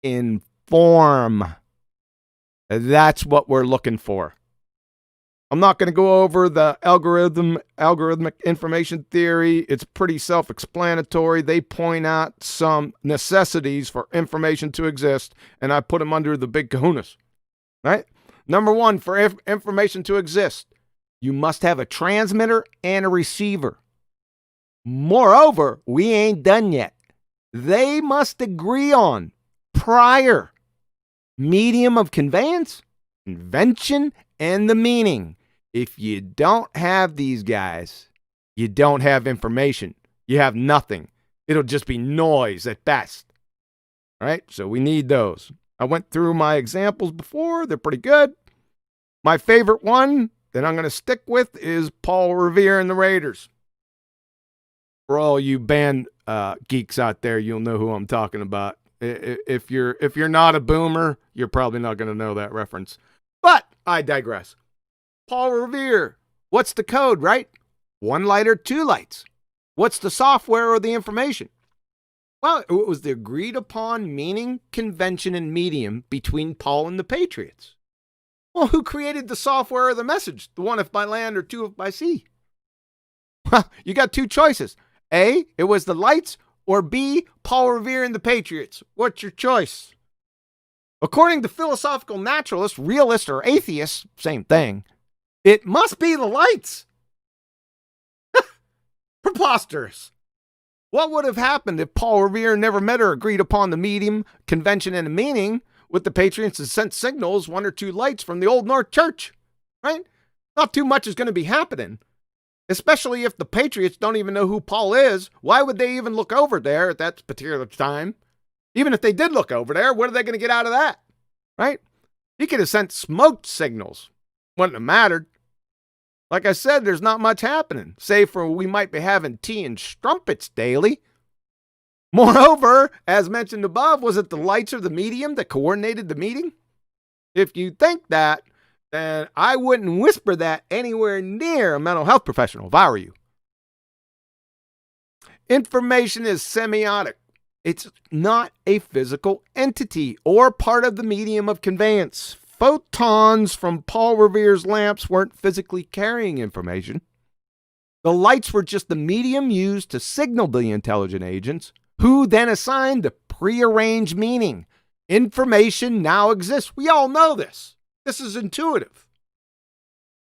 Inform. That's what we're looking for. I'm not going to go over the algorithmic information theory. It's pretty self-explanatory. They point out some necessities for information to exist, and I put them under the big kahunas. Right? Number one, for information to exist, you must have a transmitter and a receiver. Moreover, we ain't done yet. They must agree on prior medium of conveyance, convention, and the meaning. If you don't have these guys, you don't have information. You have nothing. It'll just be noise at best. All right, so we need those. I went through my examples before. They're pretty good. My favorite one that I'm going to stick with is Paul Revere and the Raiders. For all you band geeks out there, you'll know who I'm talking about. If you're not a boomer, you're probably not going to know that reference. But I digress. Paul Revere, what's the code, right? 1 light or 2 lights. What's the software or the information? Well, it was the agreed upon meaning, convention, and medium between Paul and the Patriots. Well, who created the software or the message? The 1 if by land or 2 if by sea? You got 2 choices. A, it was the lights, or B, Paul Revere and the Patriots. What's your choice? According to philosophical naturalists, realists, or atheists, same thing, it must be the lights. Preposterous. What would have happened if Paul Revere never met or agreed upon the medium, convention, and the meaning with the Patriots and sent signals, 1 or 2 lights from the Old North Church? Right? Not too much is going to be happening. Especially if the Patriots don't even know who Paul is. Why would they even look over there at that particular time? Even if they did look over there, what are they going to get out of that? Right? He could have sent smoke signals. Wouldn't have mattered. Like I said, there's not much happening, save for we might be having tea and strumpets daily. Moreover, as mentioned above, was it the lights or the medium that coordinated the meeting? If you think that, then I wouldn't whisper that anywhere near a mental health professional if I were you. Information is semiotic. It's not a physical entity or part of the medium of conveyance. Photons from Paul Revere's lamps weren't physically carrying information. The lights were just the medium used to signal the intelligent agents, who then assigned the prearranged meaning. Information now exists. We all know this. This is intuitive.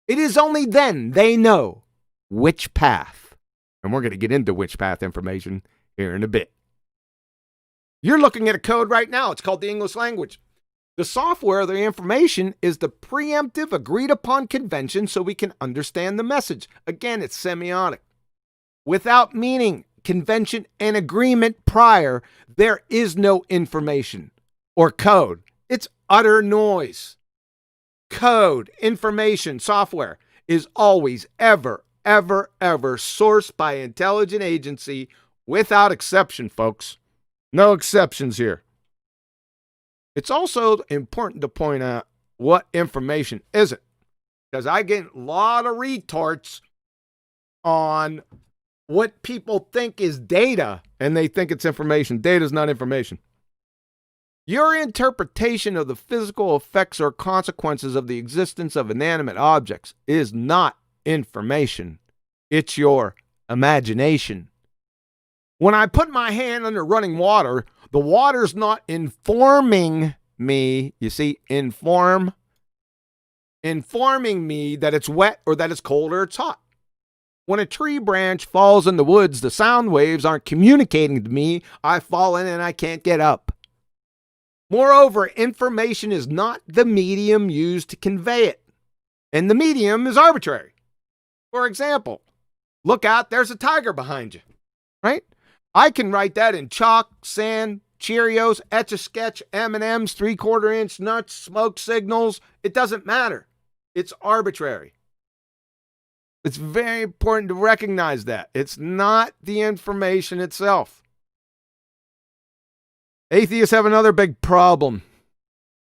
It is only then they know which path. And we're going to get into which path information here in a bit. You're looking at a code right now. It's called the English language. The software, the information, is the preemptive agreed upon convention so we can understand the message. Again, it's semiotic. Without meaning, convention, and agreement prior, there is no information or code. It's utter noise. Code, information, software is always, ever sourced by intelligent agency without exception, folks. No exceptions here. It's also important to point out what information isn't, because I get a lot of retorts on what people think is data, and they think it's information. Data is not information. Your interpretation of the physical effects or consequences of the existence of inanimate objects is not information. It's your imagination. When I put my hand under running water, the water's not informing me, you see, informing me that it's wet or that it's cold or it's hot. When a tree branch falls in the woods, the sound waves aren't communicating to me. I've fallen and I can't get up. Moreover, information is not the medium used to convey it, and the medium is arbitrary. For example, look out, there's a tiger behind you, right? I can write that in chalk, sand, Cheerios, Etch-a-Sketch, M&Ms, 3/4-inch nuts, smoke signals. It doesn't matter. It's arbitrary. It's very important to recognize that. It's not the information itself. Atheists have another big problem.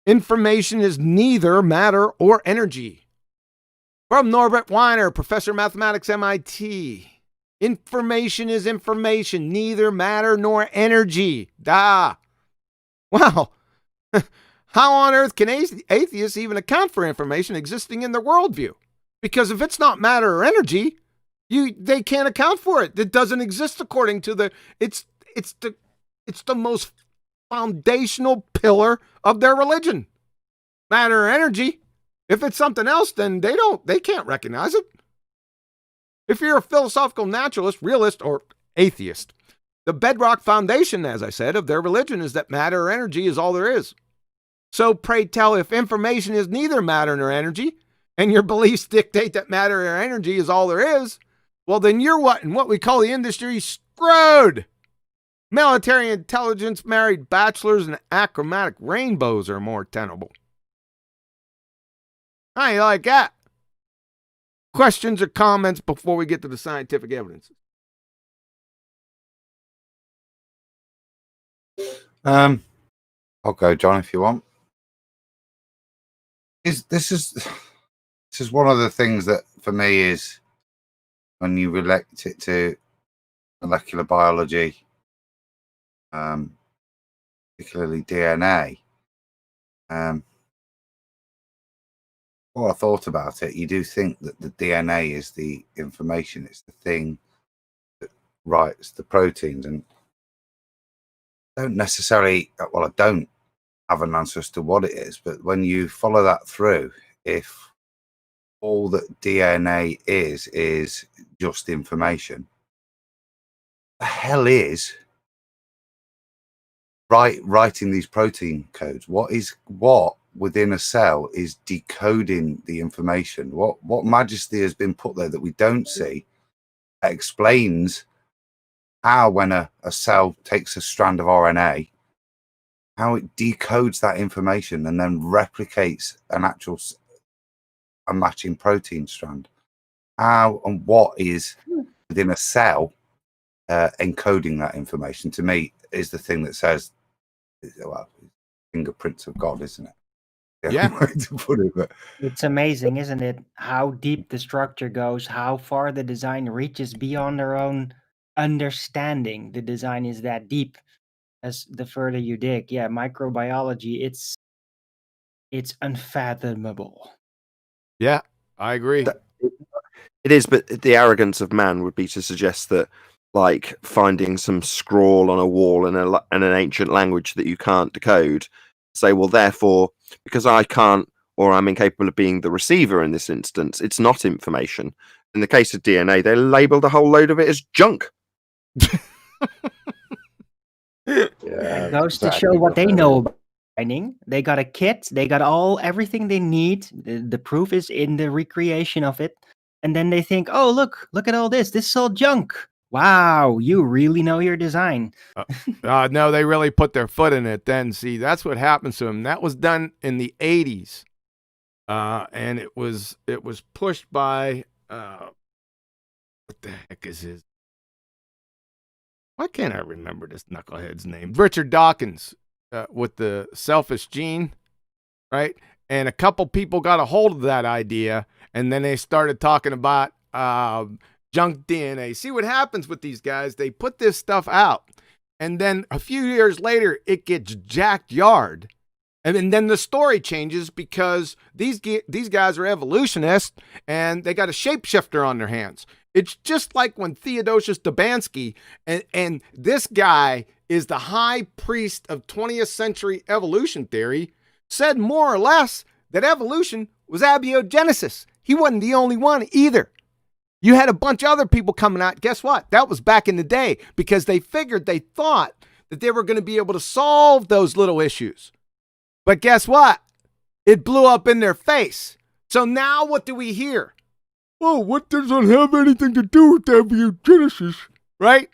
Information is neither matter or energy. From Norbert Weiner, Professor of Mathematics, MIT. Information is information, neither matter nor energy. Wow. How on earth can atheists even account for information existing in their worldview? Because if it's not matter or energy, they can't account for it. It doesn't exist according to the it's the most foundational pillar of their religion. Matter or energy. If it's something else, then they can't recognize it. If you're a philosophical naturalist, realist, or atheist, the bedrock foundation, as I said, of their religion is that matter or energy is all there is. So pray tell, if information is neither matter nor energy, and your beliefs dictate that matter or energy is all there is, well, then you're in what we call the industry screwed. Military intelligence, married bachelors, and achromatic rainbows are more tenable. How you like that? Questions or comments before we get to the scientific evidence? I'll go, John, if you want. This is one of the things that for me is when you relate it to molecular biology, particularly DNA. Well, I thought about it. You do think that the DNA is the information. It's the thing that writes the proteins, and I don't necessarily. Well, I don't have an answer as to what it is. But when you follow that through, if all that DNA is just information, the hell is writing these protein codes? What within a cell is decoding the information? What majesty has been put there that we don't see that explains how, when a cell takes a strand of RNA, how it decodes that information and then replicates a matching protein strand? How and what is within a cell encoding that information, to me, is the thing that says, well, fingerprints of God, isn't it? Yeah. Way to put it, but It's amazing, isn't it? How deep the structure goes, how far the design reaches beyond their own understanding. The design is that deep. As the further you dig, yeah, microbiology, it's unfathomable. Yeah, I agree. It is, but the arrogance of man would be to suggest that, like, finding some scrawl on a wall in an ancient language that you can't decode, say, well, therefore, because I can't, or I'm incapable of being the receiver in this instance, it's not information. In the case of DNA, they labeled a whole load of it as junk. Yeah, It goes to show what they know about mining. They got a kit, they got everything they need. The proof is in the recreation of it. And then they think, oh, look at all this. This is all junk. Wow, you really know your design. No, they really put their foot in it then. See, that's what happens to them. That was done in the 80s. And it was pushed by, what the heck is his? Why can't I remember this knucklehead's name? Richard Dawkins, with the selfish gene, right? And a couple people got a hold of that idea, and then they started talking about junk DNA. See what happens with these guys? They put this stuff out, and then a few years later, it gets jacked yard. And then the story changes because these guys are evolutionists, and they got a shapeshifter on their hands. It's just like when Theodosius Dabansky, and this guy is the high priest of 20th century evolution theory, said more or less that evolution was abiogenesis. He wasn't the only one either. You had a bunch of other people coming out. Guess what? That was back in the day because they thought that they were going to be able to solve those little issues. But guess what? It blew up in their face. So now what do we hear? Oh, what doesn't have anything to do with abiogenesis, right?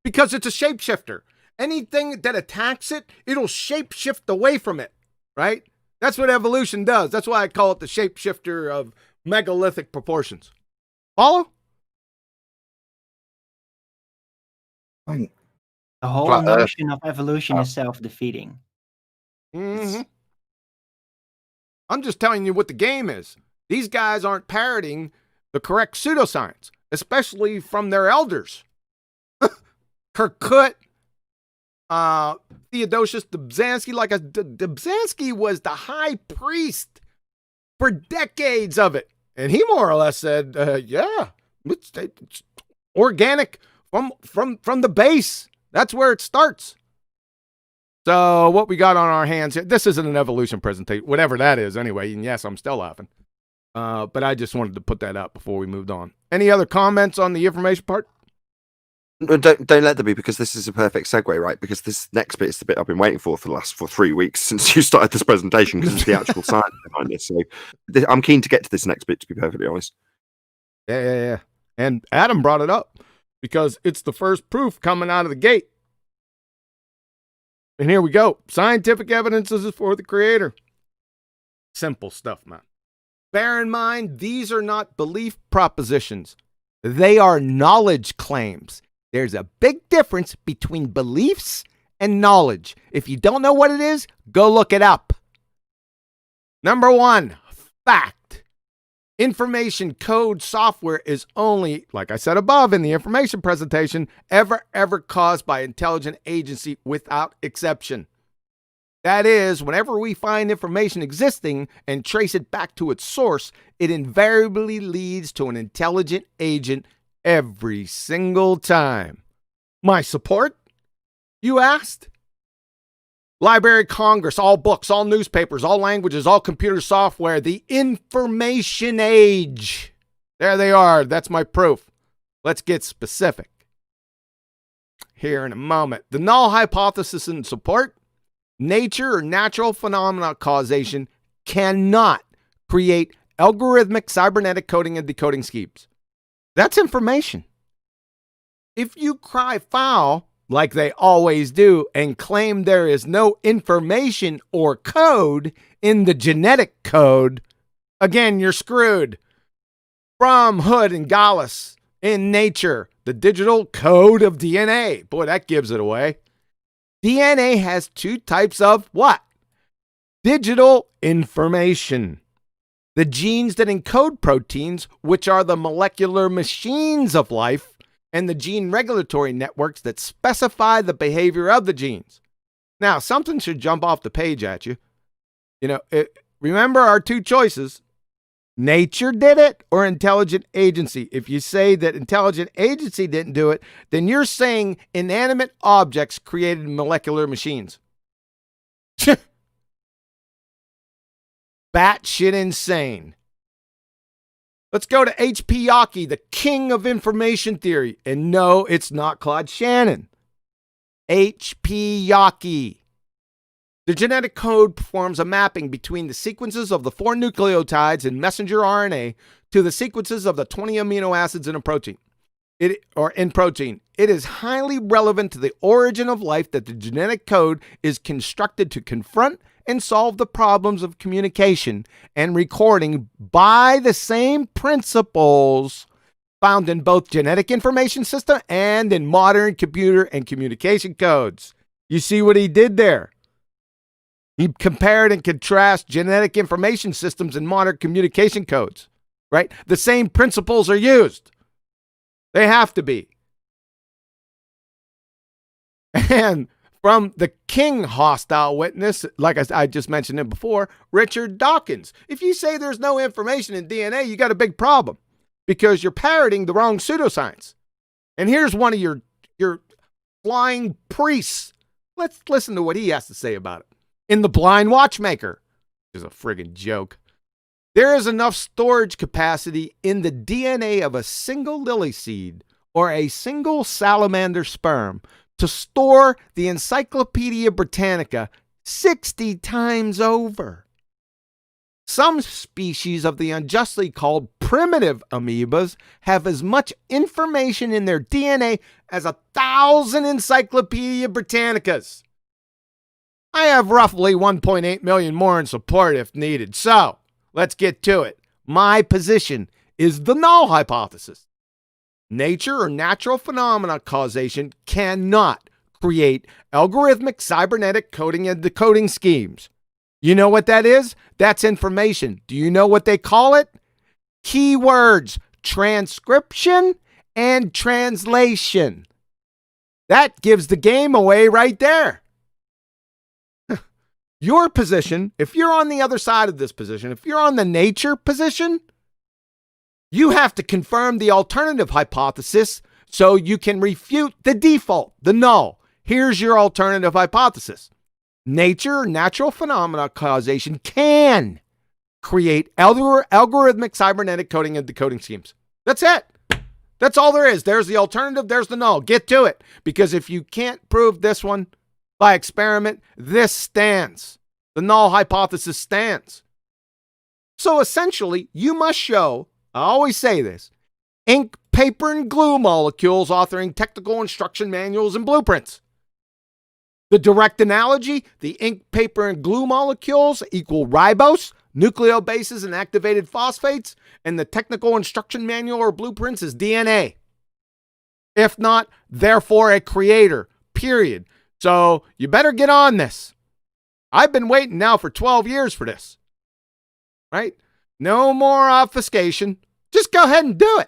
Because it's a shapeshifter. Anything that attacks it, it'll shapeshift away from it, right? That's what evolution does. That's why I call it the shapeshifter of megalithic proportions. Follow? The whole notion of evolution is self-defeating. Mm-hmm. I'm just telling you what the game is. These guys aren't parroting the correct pseudoscience, especially from their elders. Kirkut, Theodosius Dobzhansky. Dobzhansky was the high priest for decades of it. And he more or less said, yeah, it's organic from the base. That's where it starts. So what we got on our hands here, this isn't an evolution presentation, whatever that is anyway. And yes, I'm still laughing. But I just wanted to put that up before we moved on. Any other comments on the information part? Don't let there be, because this is a perfect segue, right? Because this next bit is the bit I've been waiting for the last 3 weeks since you started this presentation, because it's the actual science behind it. So I'm keen to get to this next bit, to be perfectly honest. Yeah. And Adam brought it up because it's the first proof coming out of the gate. And here we go. Scientific evidence is for the creator. Simple stuff, man. Bear in mind, these are not belief propositions. They are knowledge claims. There's a big difference between beliefs and knowledge. If you don't know what it is, go look it up. Number 1, fact. Information code software is only, like I said above in the information presentation, ever caused by intelligent agency without exception. That is, whenever we find information existing and trace it back to its source, it invariably leads to an intelligent agent every single time. My support? You asked? Library of Congress, all books, all newspapers, all languages, all computer software, the information age. There they are. That's my proof. Let's get specific here in a moment. The null hypothesis and support. Nature or natural phenomena causation cannot create algorithmic cybernetic coding and decoding schemes. That's information. If you cry foul, like they always do, and claim there is no information or code in the genetic code, again, you're screwed. From Hood and Gallus, in Nature, the digital code of DNA. Boy, that gives it away. DNA has 2 types of what? Digital information. The genes that encode proteins, which are the molecular machines of life, and the gene regulatory networks that specify the behavior of the genes. Now, something should jump off the page at you. Remember our 2 choices. Nature did it or intelligent agency. If you say that intelligent agency didn't do it, then you're saying inanimate objects created molecular machines. Batshit insane. Let's go to H.P. Yockey, the king of information theory. And no, it's not Claude Shannon. H.P. Yockey. The genetic code performs a mapping between the sequences of the 4 nucleotides in messenger RNA to the sequences of the 20 amino acids in a protein. It is highly relevant to the origin of life that the genetic code is constructed to confront and solve the problems of communication and recording by the same principles found in both genetic information system and in modern computer and communication codes. You see what he did there? He compared and contrasted genetic information systems and modern communication codes, right? The same principles are used. They have to be. And from the king hostile witness, like I just mentioned it before, Richard Dawkins. If you say there's no information in DNA, you got a big problem because you're parroting the wrong pseudoscience. And here's one of your flying priests. Let's listen to what he has to say about it. In The Blind Watchmaker, which is a friggin' joke. There is enough storage capacity in the DNA of a single lily seed or a single salamander sperm to store the Encyclopedia Britannica 60 times over. Some species of the unjustly called primitive amoebas have as much information in their DNA as 1,000 Encyclopedia Britannicas. I have roughly 1.8 million more in support if needed. So, let's get to it. My position is the null hypothesis. Nature or natural phenomena causation cannot create algorithmic cybernetic coding and decoding schemes. You know what that is? That's information. Do you know what they call it? Keywords, transcription, and translation. That gives the game away right there. Your position, if you're on the other side of this position, if you're on the nature position, you have to confirm the alternative hypothesis so you can refute the default, the null. Here's your alternative hypothesis. Nature, natural phenomena causation can create algorithmic cybernetic coding and decoding schemes. That's it. That's all there is. There's the alternative. There's the null. Get to it. Because if you can't prove this one by experiment, this stands. The null hypothesis stands. So essentially, you must show, I always say this, ink, paper, and glue molecules authoring technical instruction manuals and blueprints. The direct analogy, the ink, paper, and glue molecules equal ribose, nucleobases, and activated phosphates, and the technical instruction manual or blueprints is DNA. If not, therefore a creator, period. So you better get on this. I've been waiting now for 12 years for this. Right? No more obfuscation. Just go ahead and do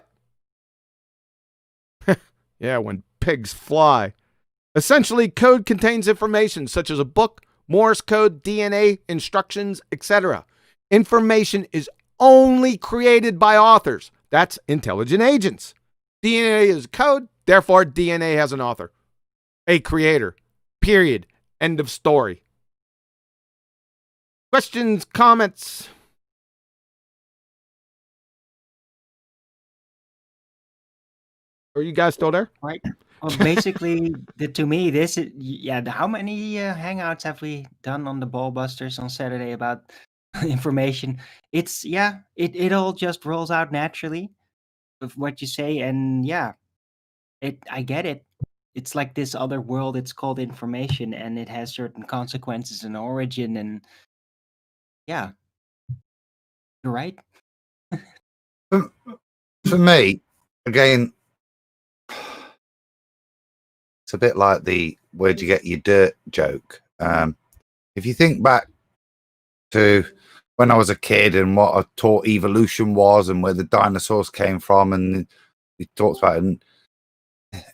it. Yeah, when pigs fly. Essentially, code contains information such as a book, Morse code, DNA, instructions, etc. Information is only created by authors. That's intelligent agents. DNA is code, therefore DNA has an author. A creator. Period. End of story. Questions, comments? Are you guys still there? Right. Well, basically, to me, this is, how many hangouts have we done on the Ballbusters on Saturday about information? It's, it all just rolls out naturally with what you say. And I get it. It's like this other world. It's called information, and it has certain consequences and origin. And you're right. For me, again, it's a bit like the where'd you get your dirt joke. If you think back to when I was a kid and what I taught evolution was and where the dinosaurs came from, and we talked about it, and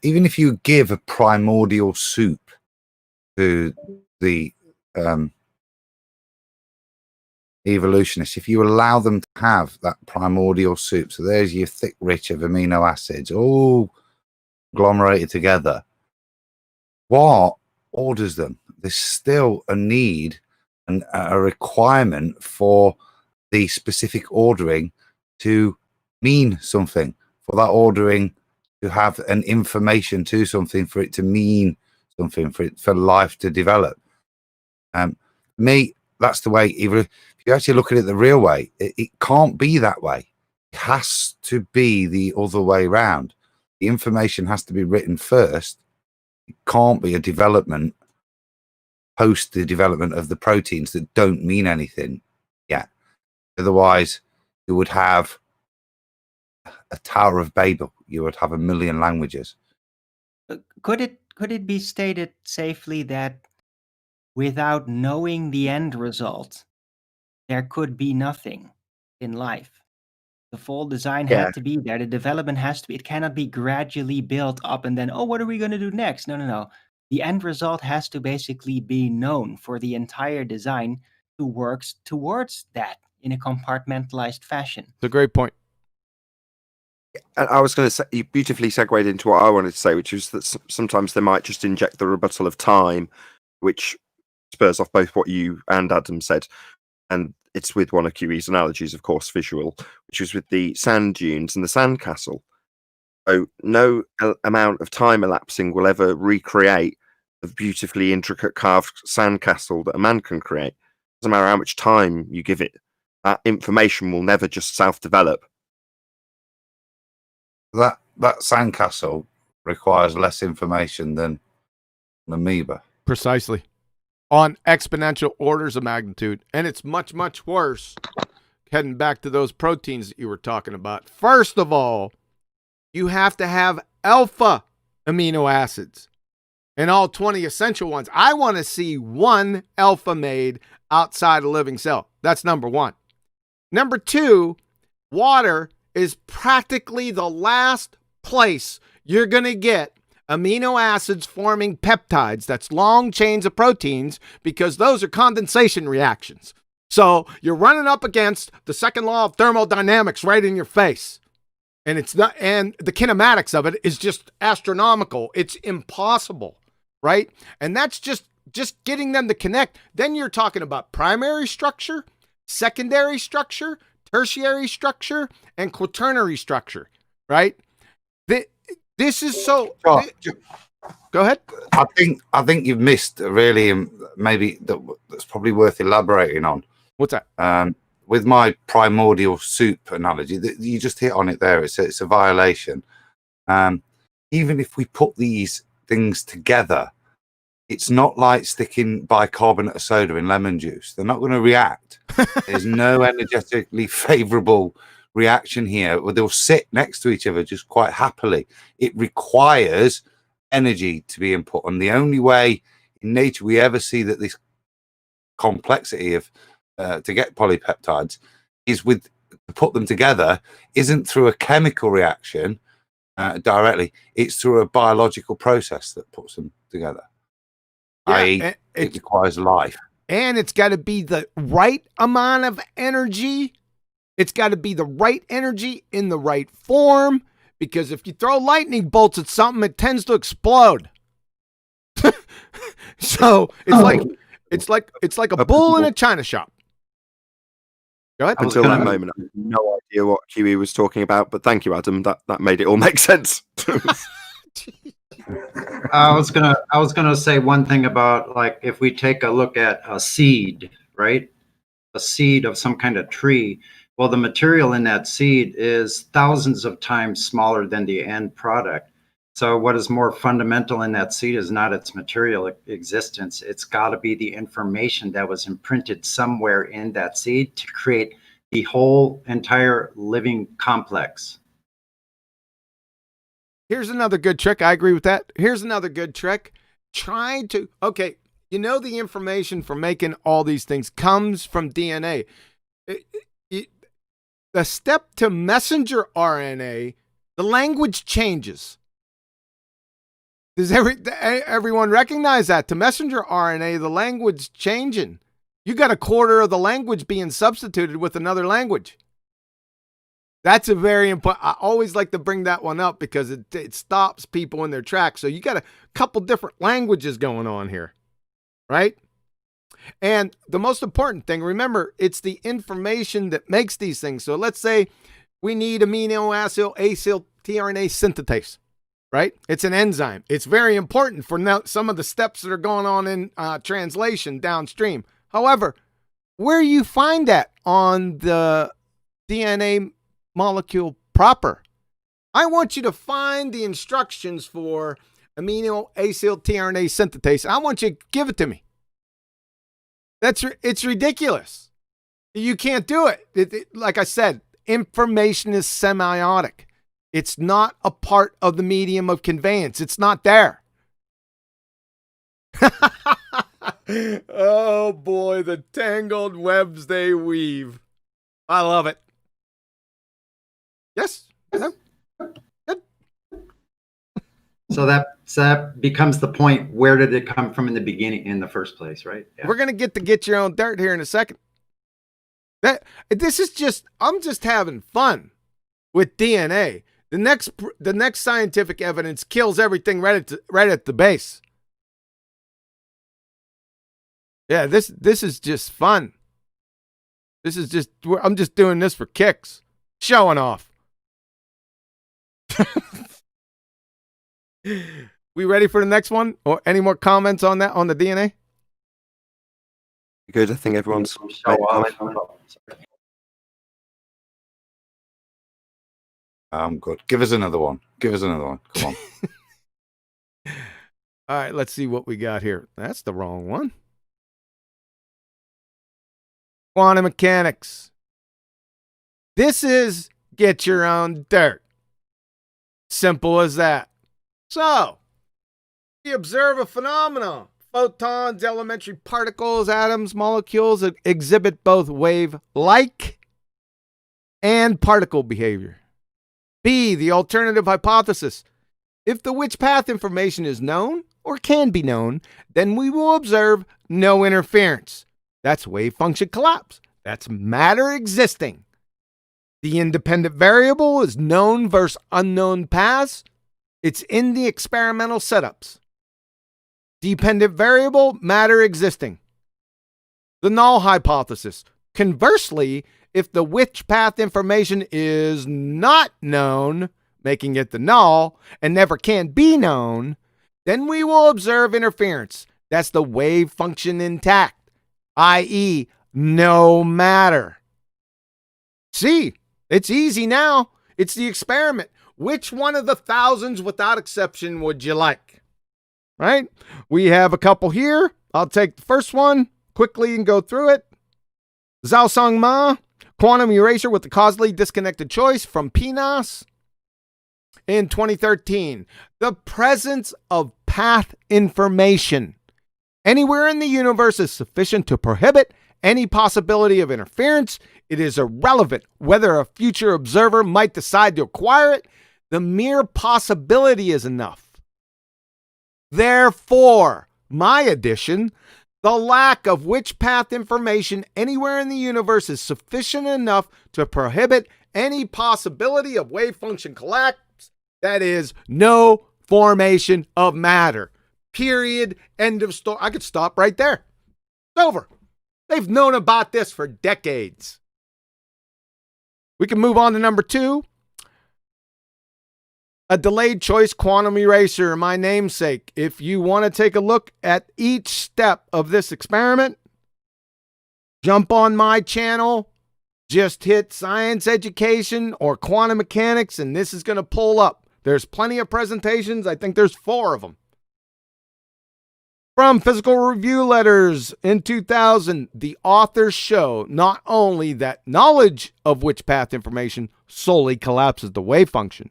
even if you give a primordial soup to the evolutionists, if you allow them to have that primordial soup, so there's your thick rich of amino acids all agglomerated together, what orders them? There's still a need and a requirement for the specific ordering to mean something, for that ordering to have an information to something, for it to mean something, for life to develop. Me, that's the way. Even if you actually look at it the real way, it can't be that way. It has to be the other way around. The information has to be written first. It can't be a development post the development of the proteins that don't mean anything yet. Otherwise, you would have a Tower of Babel. You would have a million languages. Could it be stated safely that without knowing the end result, there could be nothing in life? The full design had to be there. The development has to be. It cannot be gradually built up and then, what are we going to do next? No. The end result has to basically be known for the entire design to work towards that in a compartmentalized fashion. It's a great point. And I was going to say, you beautifully segued into what I wanted to say, which is that sometimes they might just inject the rebuttal of time, which spurs off both what you and Adam said. and it's with one of QE's analogies, of course, visual, which was with the sand dunes and the sandcastle. So no amount of time elapsing will ever recreate the beautifully intricate carved sandcastle that a man can create. Doesn't matter how much time you give it. That information will never just self-develop. That sandcastle requires less information than an amoeba. Precisely. On exponential orders of magnitude. And it's much, much worse. Heading back to those proteins that you were talking about. First of all, you have to have alpha amino acids in all 20 essential ones. I want to see one alpha made outside a living cell. That's number one. Number two, water is practically the last place you're going to get amino acids forming peptides. That's long chains of proteins, because those are condensation reactions. So you're running up against the second law of thermodynamics right in your face. And it's not, and the kinematics of it is just astronomical. It's impossible, right? And that's just getting them to connect. Then you're talking about primary structure, secondary structure, tertiary structure, and quaternary structure, right? This is so. Go ahead. I think you've missed really, maybe that's probably worth elaborating on. What's that? With my primordial soup analogy, you just hit on it there. It's a violation. Even if we put these things together, it's not like sticking bicarbonate of soda in lemon juice. They're not going to react. There's no energetically favorable reaction here. They'll sit next to each other just quite happily. It requires energy to be input. And the only way in nature we ever see that this complexity of to get polypeptides is to put them together, isn't through a chemical reaction directly. It's through a biological process that puts them together. Yeah, it requires life. And it's got to be the right amount of energy. It's got to be the right energy in the right form, because if you throw lightning bolts at something, it tends to explode. So it's like a bull in a china shop. Go ahead. Until that moment, I had no idea what QE was talking about, but thank you, Adam. That made it all make sense. I was gonna say one thing about, like, if we take a look at a seed, right? A seed of some kind of tree. Well, the material in that seed is thousands of times smaller than the end product. So what is more fundamental in that seed is not its material existence. It's got to be the information that was imprinted somewhere in that seed to create the whole entire living complex. Here's another good trick. I agree with that. Here's another good trick. The information for making all these things comes from DNA. The step to messenger RNA, the language changes. Does everyone recognize that? To messenger RNA, the language changing. You got a quarter of the language being substituted with another language. That's a very important. I always like to bring that one up because it stops people in their tracks. So you got a couple different languages going on here, right? And the most important thing, remember, it's the information that makes these things. So let's say we need amino acid acyl tRNA synthetase, right? It's an enzyme. It's very important for some of the steps that are going on in translation downstream. However, where you find that on the DNA molecule proper, I want you to find the instructions for amino acyl tRNA synthetase. I want you to give it to me. It's ridiculous. You can't do it. Like I said, information is semiotic. It's not a part of the medium of conveyance. It's not there. Oh boy, the tangled webs they weave. I love it. Yes. No? Good. So that becomes the point. Where did it come from in the beginning, in the first place, right? Yeah. We're gonna get your own dirt here in a second. I'm just having fun with DNA. The next scientific evidence kills everything right at the base. Yeah, this is just fun. This is just, I'm just doing this for kicks. Showing off. We ready for the next one? Or any more comments on that, on the DNA? Good. I think everyone's. Good. Give us another one. Give us another one. Come on. All right, let's see what we got here. That's the wrong one. Quantum mechanics. This is get your own dirt. Simple as that. So, we observe a phenomenon. Photons, elementary particles, atoms, molecules exhibit both wave-like and particle behavior. B, the alternative hypothesis. If the witch path information is known or can be known, then we will observe no interference. That's wave function collapse. That's matter existing. The independent variable is known versus unknown paths. It's in the experimental setups. Dependent variable, matter existing. The null hypothesis. Conversely, if the witch path information is not known, making it the null, and never can be known, then we will observe interference. That's the wave function intact, i.e., no matter. See, it's easy now. It's the experiment. Which one of the thousands without exception would you like? Right? We have a couple here. I'll take the first one quickly and go through it. Zhao Song Ma, quantum erasure with the causally disconnected choice from PNAS. In 2013, the presence of path information anywhere in the universe is sufficient to prohibit any possibility of interference. It is irrelevant whether a future observer might decide to acquire it. The mere possibility is enough. Therefore, my addition, the lack of witch path information anywhere in the universe is sufficient enough to prohibit any possibility of wave function collapse. That is, no formation of matter. Period. End of story. I could stop right there. It's over. They've known about this for decades. We can move on to number 2. A delayed choice quantum eraser, my namesake. If you want to take a look at each step of this experiment, jump on my channel, just hit science education or quantum mechanics, and this is going to pull up. There's plenty of presentations. I think there's 4 of them. From Physical Review Letters in 2000, the authors show not only that knowledge of witch path information solely collapses the wave function,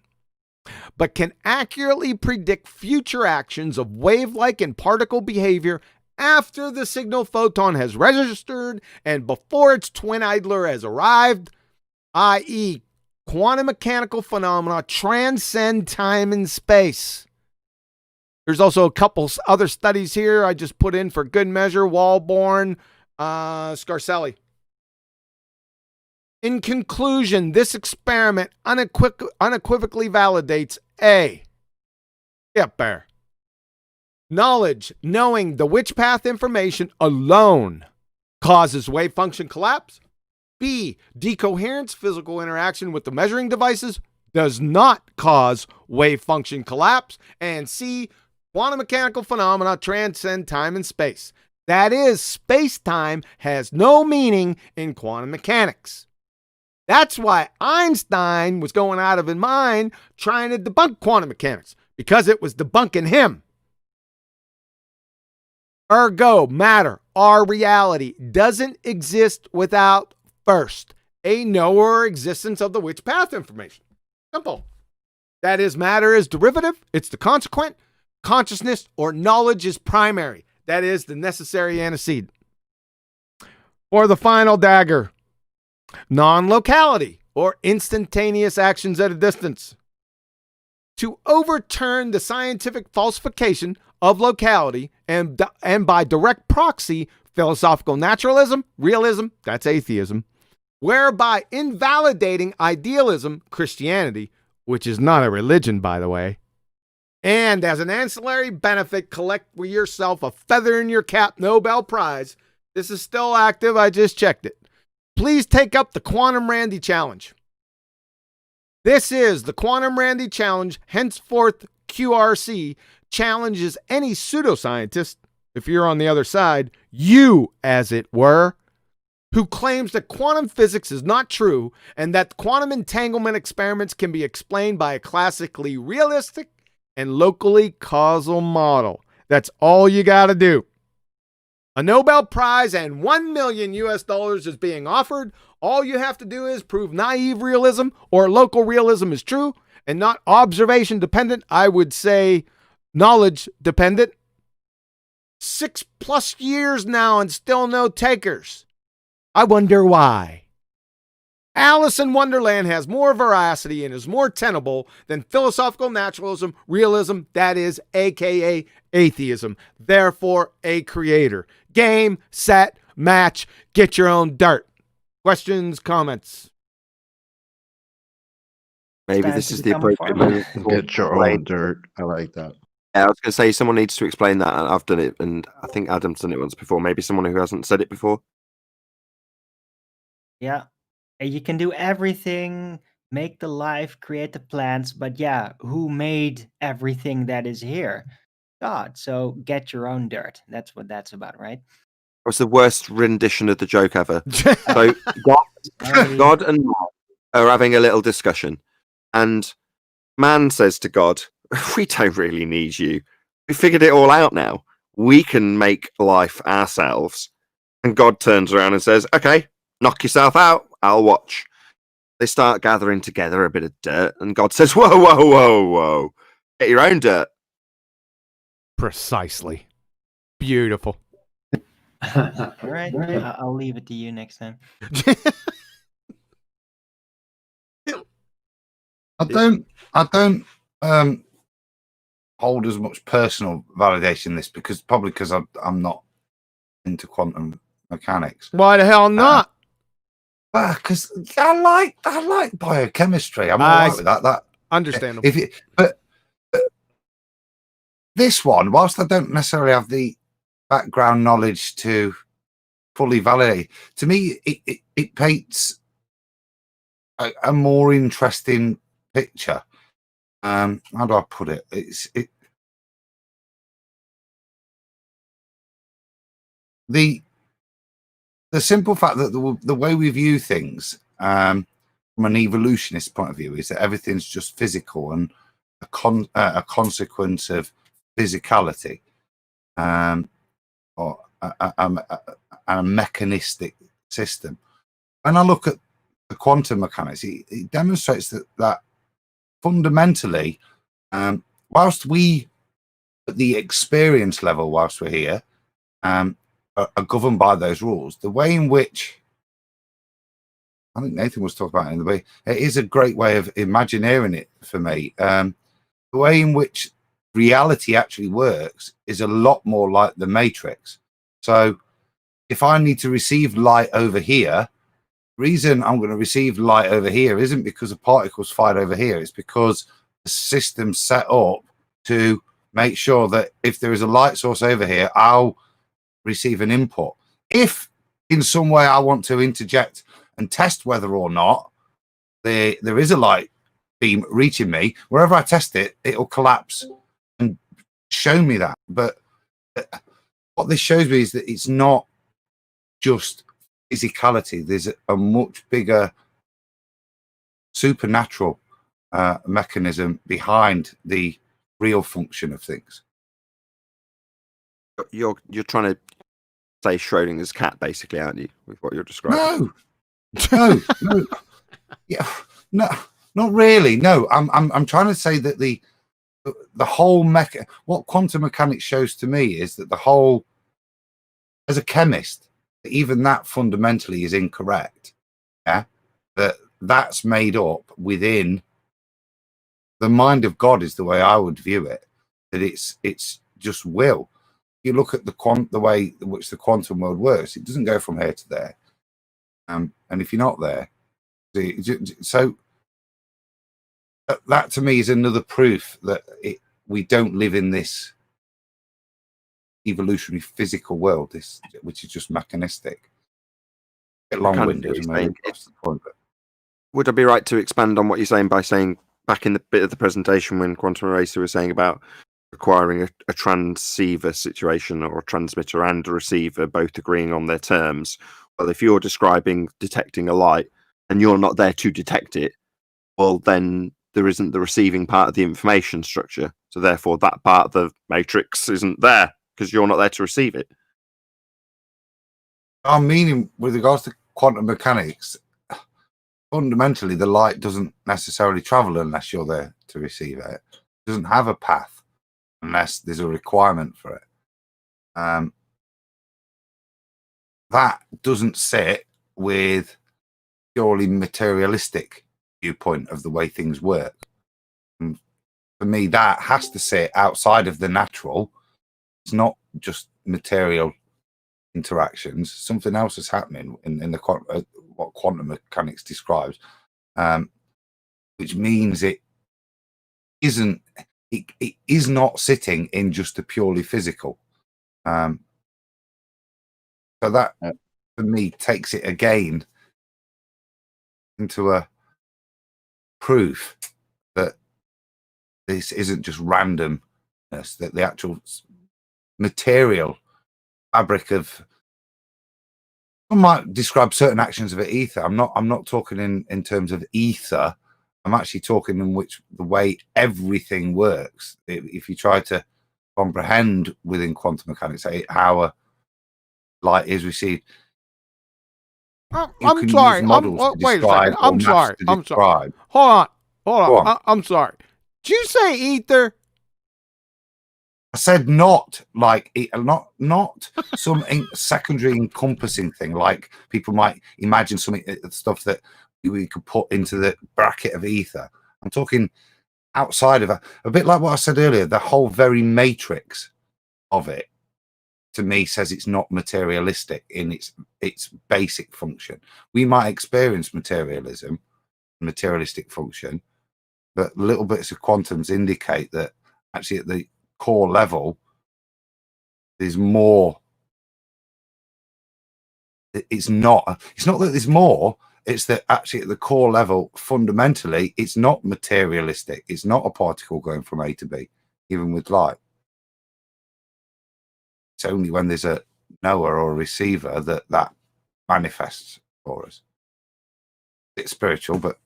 but can accurately predict future actions of wave-like and particle behavior after the signal photon has registered and before its twin idler has arrived, i.e., quantum mechanical phenomena transcend time and space. There's also a couple other studies here I just put in for good measure. Walborn, Scarcelli. In conclusion, this experiment unequivocally validates A. Yep, there. Knowledge, knowing the witch path information alone causes wave function collapse. B. Decoherence, physical interaction with the measuring devices, does not cause wave function collapse. And C. Quantum mechanical phenomena transcend time and space. That is, space-time has no meaning in quantum mechanics. That's why Einstein was going out of his mind trying to debunk quantum mechanics, because it was debunking him. Ergo, matter, our reality, doesn't exist without, first, a knower or existence of the witch path information. Simple. That is, matter is derivative, it's the consequent. Consciousness or knowledge is primary. That is, the necessary antecedent. Or the final dagger. Non-locality, or instantaneous actions at a distance. To overturn the scientific falsification of locality and by direct proxy, philosophical naturalism, realism, that's atheism, whereby invalidating idealism, Christianity, which is not a religion, by the way, and as an ancillary benefit, collect for yourself a feather in your cap Nobel Prize. This is still active. I just checked it. please take up the Quantum Randy Challenge. This is the Quantum Randy Challenge. Henceforth, QRC challenges any pseudoscientist, if you're on the other side, you as it were, who claims that quantum physics is not true and that quantum entanglement experiments can be explained by a classically realistic and locally causal model. That's all you got to do. A Nobel Prize and $1 million is being offered. All you have to do is prove naive realism or local realism is true and not observation dependent. I would say knowledge dependent. 6+ years now and still no takers. I wonder why. Alice in Wonderland has more veracity and is more tenable than philosophical naturalism, realism, that is, aka atheism. Therefore, a creator. Game, set, match, get your own dirt. Questions, comments? Maybe this is the appropriate moment. Get your own dirt. I like that. Yeah, I was going to say someone needs to explain that, and I've done it, and I think Adam's done it once before. Maybe someone who hasn't said it before. Yeah. You can do everything, make the life, create the plants, but yeah, who made everything that is here? God. So get your own dirt. That's what that's about, right? It's the worst rendition of the joke ever. So God and man are having a little discussion, and man says to God, "We don't really need you. We figured it all out now. We can make life ourselves." And God turns around and says, "Okay, knock yourself out. I'll watch." They start gathering together a bit of dirt, and God says, "Whoa, whoa, whoa, whoa. Get your own dirt." Precisely. Beautiful. All right. I'll leave it to you next time. I don't hold as much personal validation in this because I'm not into quantum mechanics. Why the hell not? Because I like biochemistry. I'm all right with that. Understandable. But this one, whilst I don't necessarily have the background knowledge to fully validate, to me it paints a more interesting picture. How do I put it? The simple fact that the way we view things from an evolutionist point of view is that everything's just physical and a consequence of physicality, or a mechanistic system. When I look at the quantum mechanics, it demonstrates that fundamentally, whilst we at the experience level, whilst we're here, are governed by those rules, the way in which I think Nathan was talking about it, in the way it is a great way of imagineering it for me. The way in which reality actually works is a lot more like the Matrix. So if I need to receive light over here, the reason I'm going to receive light over here isn't because a particle's fired over here. It's because the system's set up to make sure that if there is a light source over here, I'll receive an input. If in some way I want to interject and test whether or not there is a light beam reaching me, wherever I test it, it'll collapse and show me that. But what this shows me is that it's not just physicality. There's a much bigger supernatural mechanism behind the real function of things. You're trying to say Schrodinger's cat, basically, aren't you, with what you're describing? No, yeah, no, not really. No, I'm trying to say that the whole what quantum mechanics shows to me is that the whole, as a chemist, even that fundamentally is incorrect. Yeah, that's made up within the mind of God is the way I would view it. That it's just will. You look at the way in which the quantum world works, it doesn't go from here to there. And if you're not there, so that to me is another proof that we don't live in this evolutionary physical world, which is just mechanistic. long-winded. Would I be right to expand on what you're saying by saying back in the bit of the presentation when Quantum Eraser was saying about requiring a transceiver situation or a transmitter and a receiver both agreeing on their terms? Well, if you're describing detecting a light and you're not there to detect it, well, then there isn't the receiving part of the information structure. So therefore, that part of the matrix isn't there because you're not there to receive it. Our meaning with regards to quantum mechanics, fundamentally, the light doesn't necessarily travel unless you're there to receive it. It doesn't have a path unless there's a requirement for it. That doesn't sit with purely materialistic viewpoint of the way things work. And for me, that has to sit outside of the natural. It's not just material interactions. Something else is happening in the what quantum mechanics describes, which means it isn't. It is not sitting in just a purely physical. So that for me takes it again into a proof that this isn't just randomness, that the actual material fabric of, I might describe certain actions of an ether. I'm not talking in terms of ether. I'm actually talking in the way everything works. If you try to comprehend within quantum mechanics how a light is received, I'm sorry. Wait a second. I'm sorry. Hold on. I'm sorry. Did you say ether? I said not like not some secondary encompassing thing like people might imagine something stuff that we could put into the bracket of ether. I'm talking outside of a bit like what I said earlier. The whole very matrix of it, to me, says it's not materialistic in its basic function. We might experience materialistic function, but little bits of quantums indicate that actually at the core level there's more. It's not that there's more, it's that actually at the core level, fundamentally, it's not materialistic. It's not a particle going from A to B, even with light. It's only when there's a knower or a receiver that manifests for us. It's spiritual, but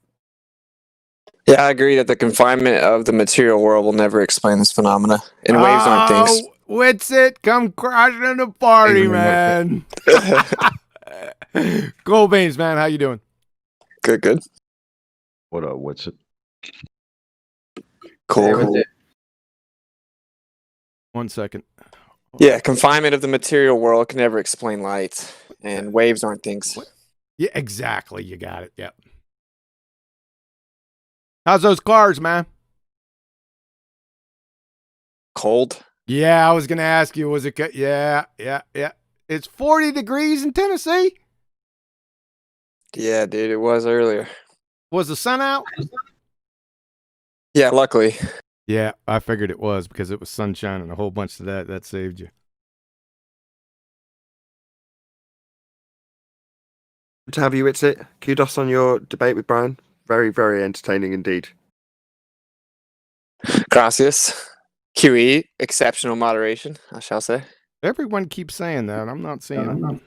yeah, I agree that the confinement of the material world will never explain this phenomena. And waves aren't things. Witsit, come crashing the party, man. Gold Beans, man, how you doing? Good. What up, Witsit? Cool. 1 second. Yeah, confinement of the material world can never explain light, and waves aren't things. What? Yeah, exactly. You got it. Yep. How's those cars, man? Cold? Yeah, I was going to ask you, was it good? Yeah. It's 40 degrees in Tennessee? Yeah, dude, it was earlier. Was the sun out? Yeah, luckily. Yeah, I figured it was because it was sunshine and a whole bunch of that. That saved you. Good to have you, It's It. Kudos on your debate with Brian. Very, very entertaining indeed. Gracias. QE, exceptional moderation, I shall say. Everyone keeps saying that. I'm not seeing it.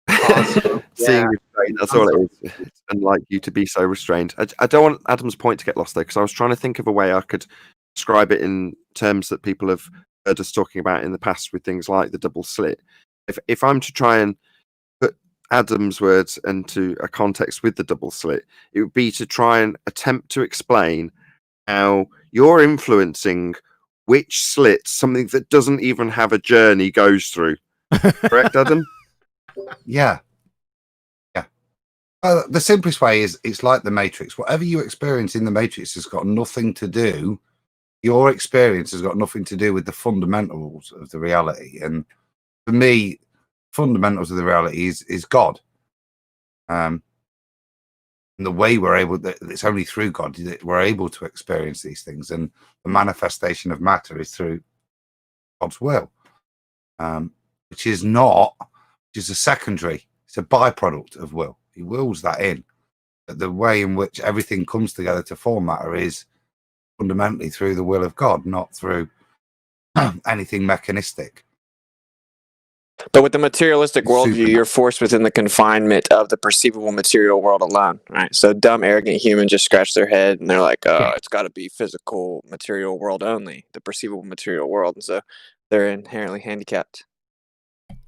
Awesome. Seeing restraint, that's all it is. It's unlike you to be so restrained. I don't want Adam's point to get lost, though, because I was trying to think of a way I could describe it in terms that people have heard us talking about in the past with things like the double slit. If I'm to try and put Adam's words into a context with the double slit, it would be to try and attempt to explain how you're influencing which slit something that doesn't even have a journey goes through. Correct, Adam? Yeah. The simplest way is it's like the Matrix. Whatever you experience in the Matrix has got nothing to do. Your experience has got nothing to do with the fundamentals of the reality. And for me, fundamentals of the reality is God. And the way it's only through God that we're able to experience these things. And the manifestation of matter is through God's will, which is a secondary It's a byproduct of will. He wills that in. But the way in which everything comes together to form matter is fundamentally through the will of God, not through anything mechanistic. But with the materialistic worldview, Super. you're forced within the confinement of the perceivable material world alone, right? So dumb, arrogant humans just scratch their head and they're like, it's got to be physical material world only, the perceivable material world. And so they're inherently handicapped.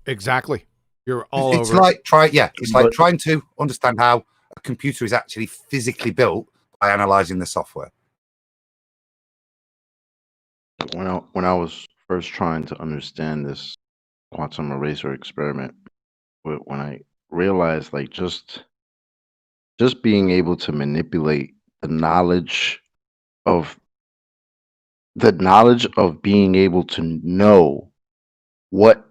Exactly. You're all It's over. like trying to understand how a computer is actually physically built by analyzing the software. When I was first trying to understand this quantum eraser experiment, when I realized like just being able to manipulate the knowledge of being able to know what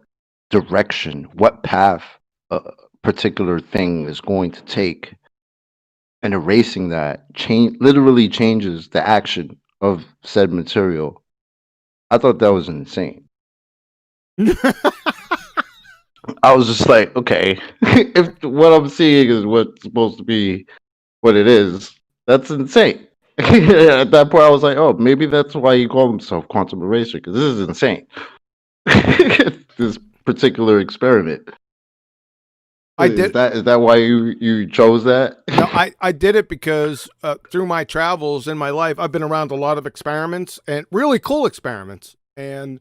direction, what path a particular thing is going to take, and erasing that literally changes the action of said material. I thought that was insane. I was just like, okay, if what I'm seeing is what's supposed to be what it is, that's insane. At that point, I was like, oh, maybe that's why he called himself Quantum Eraser, because this is insane. This particular experiment. Is that why you chose that? No, I did it because through my travels in my life, I've been around a lot of experiments and really cool experiments. And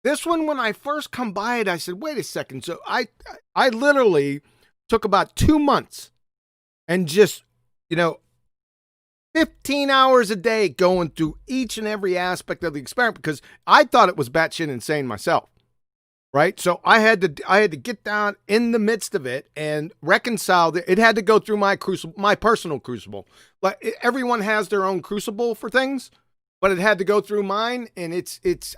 this one, when I first come by it, I said, wait a second. So I literally took about 2 months and just, 15 hours a day going through each and every aspect of the experiment because I thought it was batshit insane myself. Right. So I had to get down in the midst of it and reconcile it. It had to go through my crucible, my personal crucible. Like everyone has their own crucible for things, but it had to go through mine, and it's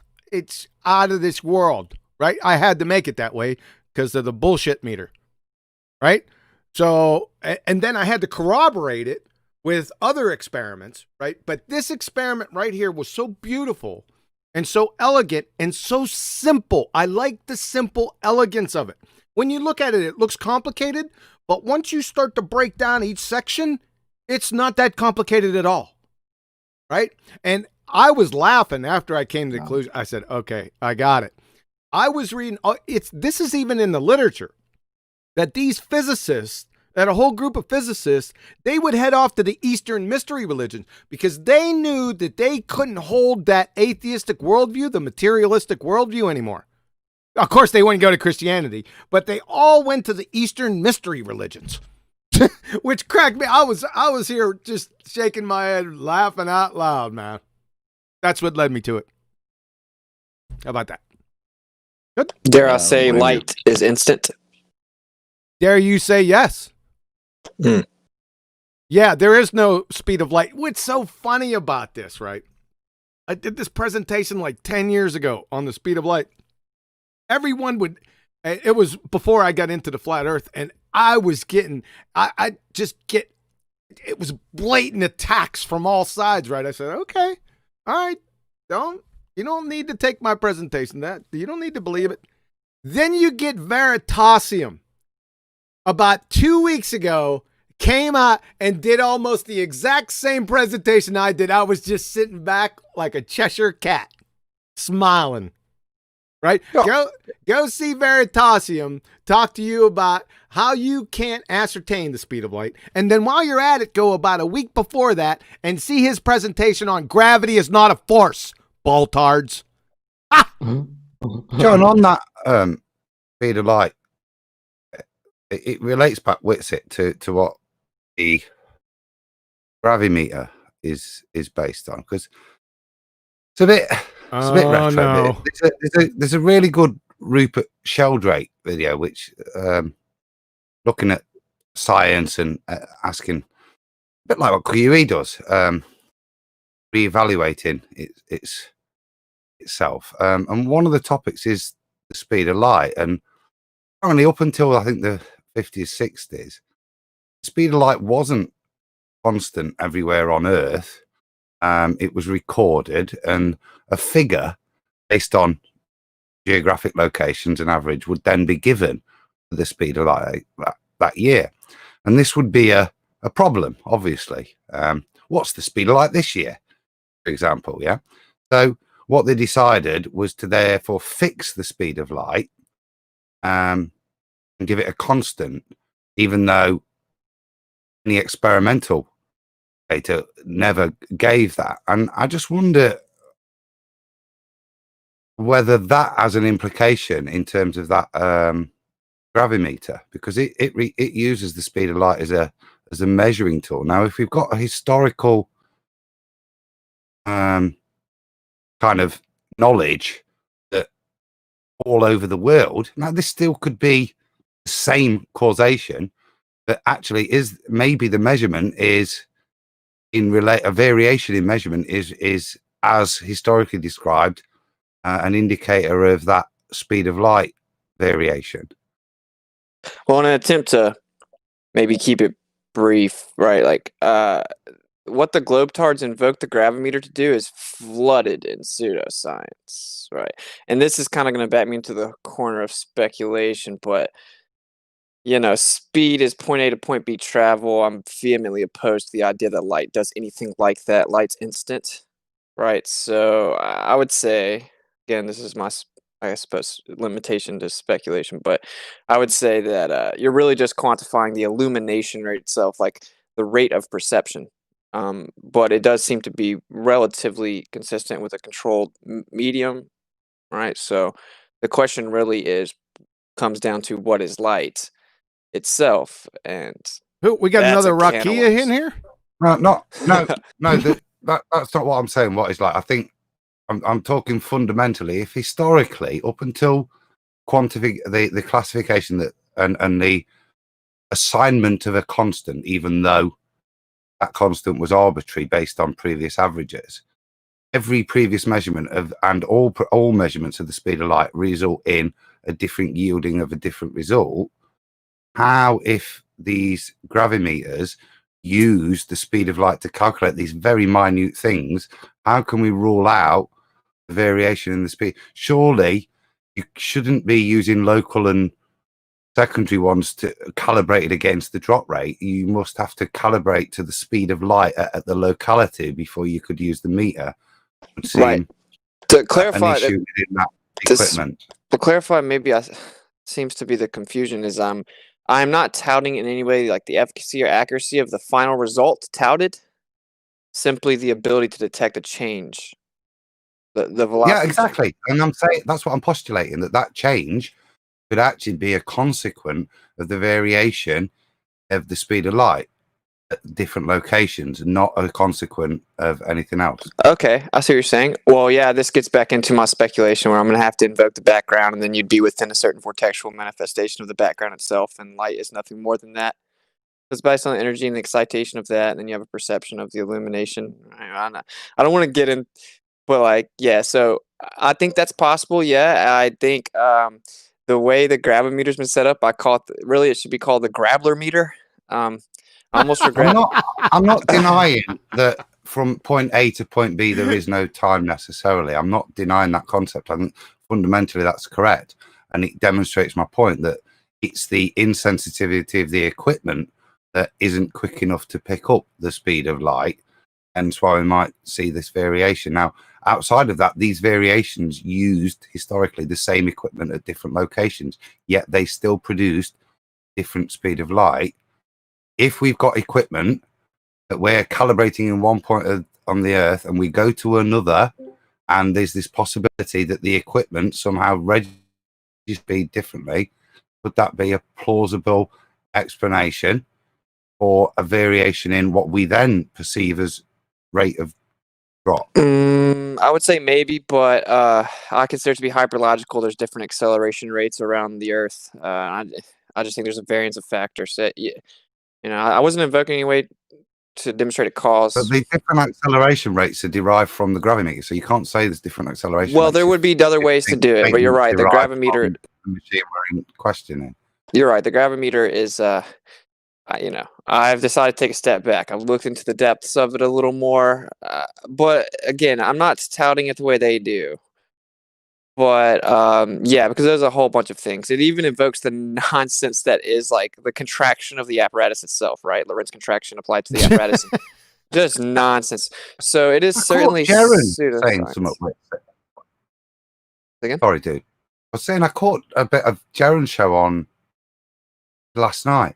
out of this world. Right. I had to make it that way because of the bullshit meter. Right. So, and then I had to corroborate it with other experiments. Right. But this experiment right here was so beautiful and so elegant and so simple. I like the simple elegance of it. When you look at it, it looks complicated, but once you start to break down each section, it's not that complicated at all, right? And I was laughing after I came to the conclusion. I said, okay, I got it. I was reading, this is even in the literature, that these physicists, that a whole group of physicists, they would head off to the Eastern mystery religions because they knew that they couldn't hold that atheistic worldview, the materialistic worldview anymore. Of course, they wouldn't go to Christianity, but they all went to the Eastern mystery religions, which cracked me. I was here just shaking my head, laughing out loud, man. That's what led me to it. How about that? Good. Dare I say light is instant? Dare you say yes? Yeah, there is no speed of light. What's so funny about this, right? I did this presentation like 10 years ago on the speed of light. Everyone would, it was before I got into the flat earth, and I was getting, I just get, it was blatant attacks from all sides, right? I said, okay, all right, you don't need to take my presentation. You don't need to believe it. Then you get Veritasium. About 2 weeks ago, came out and did almost the exact same presentation I did. I was just sitting back like a Cheshire cat, smiling, right? Oh. Go see Veritasium, talk to you about how you can't ascertain the speed of light. And then while you're at it, go about a week before that and see his presentation on gravity is not a force, baltards. Ah! John, on that speed of light, it relates back Whitsitt to what the gravimeter is based on, because it's a bit retro. No. There's a really good Rupert Sheldrake video which looking at science and asking a bit like what QE does, reevaluating itself, and one of the topics is the speed of light. And apparently up until I think the 50s, 60s, speed of light wasn't constant everywhere on Earth. It was recorded, and a figure based on geographic locations and average would then be given. the speed of light that year. And this would be a problem, obviously. What's the speed of light this year, for example? Yeah. So what they decided was to therefore fix the speed of light and give it a constant, even though any experimental data never gave that. And I just wonder whether that has an implication in terms of that gravimeter, because it uses the speed of light as a measuring tool. Now, if we've got a historical kind of knowledge that all over the world, now this still could be the same causation, but actually is maybe the measurement is a variation in measurement is as historically described an indicator of that speed of light variation. Well, in an attempt to maybe keep it brief, right? Like what the globetards invoke the gravimeter to do is flooded in pseudoscience, right? And this is kind of going to back me into the corner of speculation, but you know, speed is point A to point B travel. I'm vehemently opposed to the idea that light does anything like that. Light's instant, right? So I would say, again, this is my, I suppose, limitation to speculation, but I would say that you're really just quantifying the illumination rate itself, like the rate of perception. But it does seem to be relatively consistent with a controlled medium, right? So the question really comes down to what is light itself, and we got another Rakia in here. No, that's not what I'm saying. What is light? I think I'm talking fundamentally. If historically, up until the classification that and the assignment of a constant, even though that constant was arbitrary based on previous averages, every previous measurement of and all measurements of the speed of light result in a different yielding of a different result. How, if these gravimeters use the speed of light to calculate these very minute things, how can we rule out the variation in the speed? Surely you shouldn't be using local and secondary ones to calibrate it against the drop rate. You must have to calibrate to the speed of light at the locality before you could use the meter. Right. To clarify, an issue in that equipment. To clarify, maybe seems to be the confusion is I'm not touting in any way like the efficacy or accuracy of the final result touted, simply the ability to detect a change. The velocity. Yeah, exactly. And I'm saying that's what I'm postulating, that change could actually be a consequence of the variation of the speed of light at different locations, not a consequence of anything else. Okay, I see what you're saying. Well, yeah, this gets back into my speculation where I'm going to have to invoke the background, and then you'd be within a certain vortexual manifestation of the background itself, and light is nothing more than that. It's based on the energy and the excitation of that, and then you have a perception of the illumination. I don't want to get in, but like, yeah, so I think that's possible. Yeah, I think the way the gravimeter's been set up, I call it, really it should be called the Grabler meter. I almost regret. I'm not denying that from point A to point B there is no time necessarily. I'm not denying that concept. I think fundamentally that's correct, and it demonstrates my point that it's the insensitivity of the equipment that isn't quick enough to pick up the speed of light, and that's why we might see this variation. Now, outside of that, these variations used historically the same equipment at different locations, yet they still produced different speed of light. If we've got equipment that we're calibrating in one point on the Earth and we go to another, and there's this possibility that the equipment somehow registers speed differently, would that be a plausible explanation for a variation in what we then perceive as rate of drop? I would say maybe, but I consider it to be hyperlogical. There's different acceleration rates around the Earth. I just think there's a variance of factors. I wasn't invoking any way to demonstrate a cause. But the different acceleration rates are derived from the gravimeter, so you can't say there's different acceleration well, rates. there would be other ways to do it, but you're right. The gravimeter. The machine we're in questioning. You're right. The gravimeter is, I've decided to take a step back. I've looked into the depths of it a little more, but again, I'm not touting it the way they do. But yeah, because there's a whole bunch of things. It even invokes the nonsense that is like the contraction of the apparatus itself, right? Lorentz contraction applied to the apparatus. Just nonsense. So it is certainly pseudoscience. Sorry, dude. I was saying I caught a bit of Jaron's show on last night,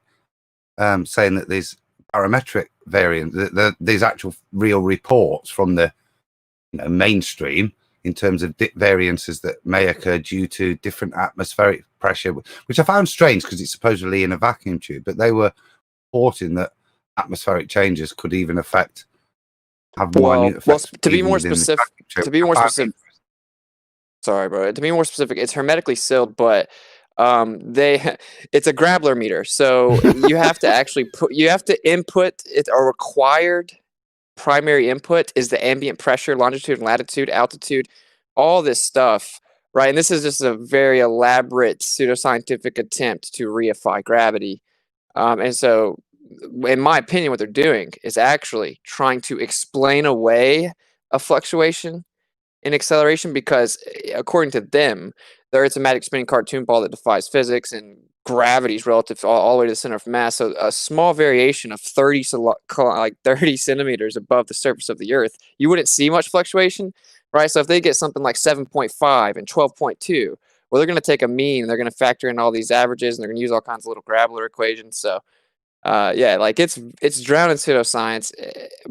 saying that there's parametric variant, there's actual real reports from the mainstream in terms of variances that may occur due to different atmospheric pressure, which I found strange because it's supposedly in a vacuum tube, but they were reporting that atmospheric changes could even have minute effects. To be more specific, sorry, bro. To be more specific, it's hermetically sealed, but it's a Grabler meter, so you have to actually input it. A required primary input is the ambient pressure, longitude and latitude, altitude, all this stuff, right? And this is just a very elaborate pseudoscientific attempt to reify gravity. And so, in my opinion, what they're doing is actually trying to explain away a fluctuation in acceleration, because according to them, the Earth's a magic spinning cartoon ball that defies physics, and gravity is relative all the way to the center of mass. So a small variation of 30 centimeters above the surface of the Earth, you wouldn't see much fluctuation, right? So if they get something like 7.5 and 12.2, well, they're going to take a mean and they're going to factor in all these averages, and they're going to use all kinds of little Grabler equations. So yeah, like it's drowned in pseudoscience.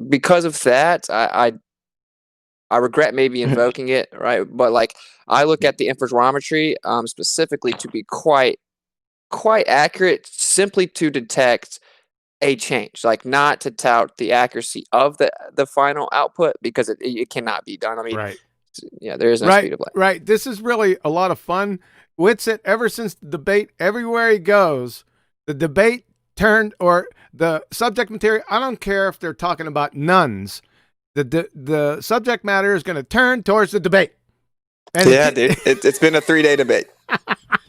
Because of that, I regret maybe invoking it, right? But like I look at the interferometry specifically to be quite accurate, simply to detect a change, like not to tout the accuracy of the final output, because it cannot be done. I mean, right. Yeah, there is no speed of light. Right. This is really a lot of fun. Witsit, ever since the debate, everywhere he goes, the debate turned, or the subject material, I don't care if they're talking about nuns, the subject matter is going to turn towards the debate. And yeah, dude, it's been a 3-day debate.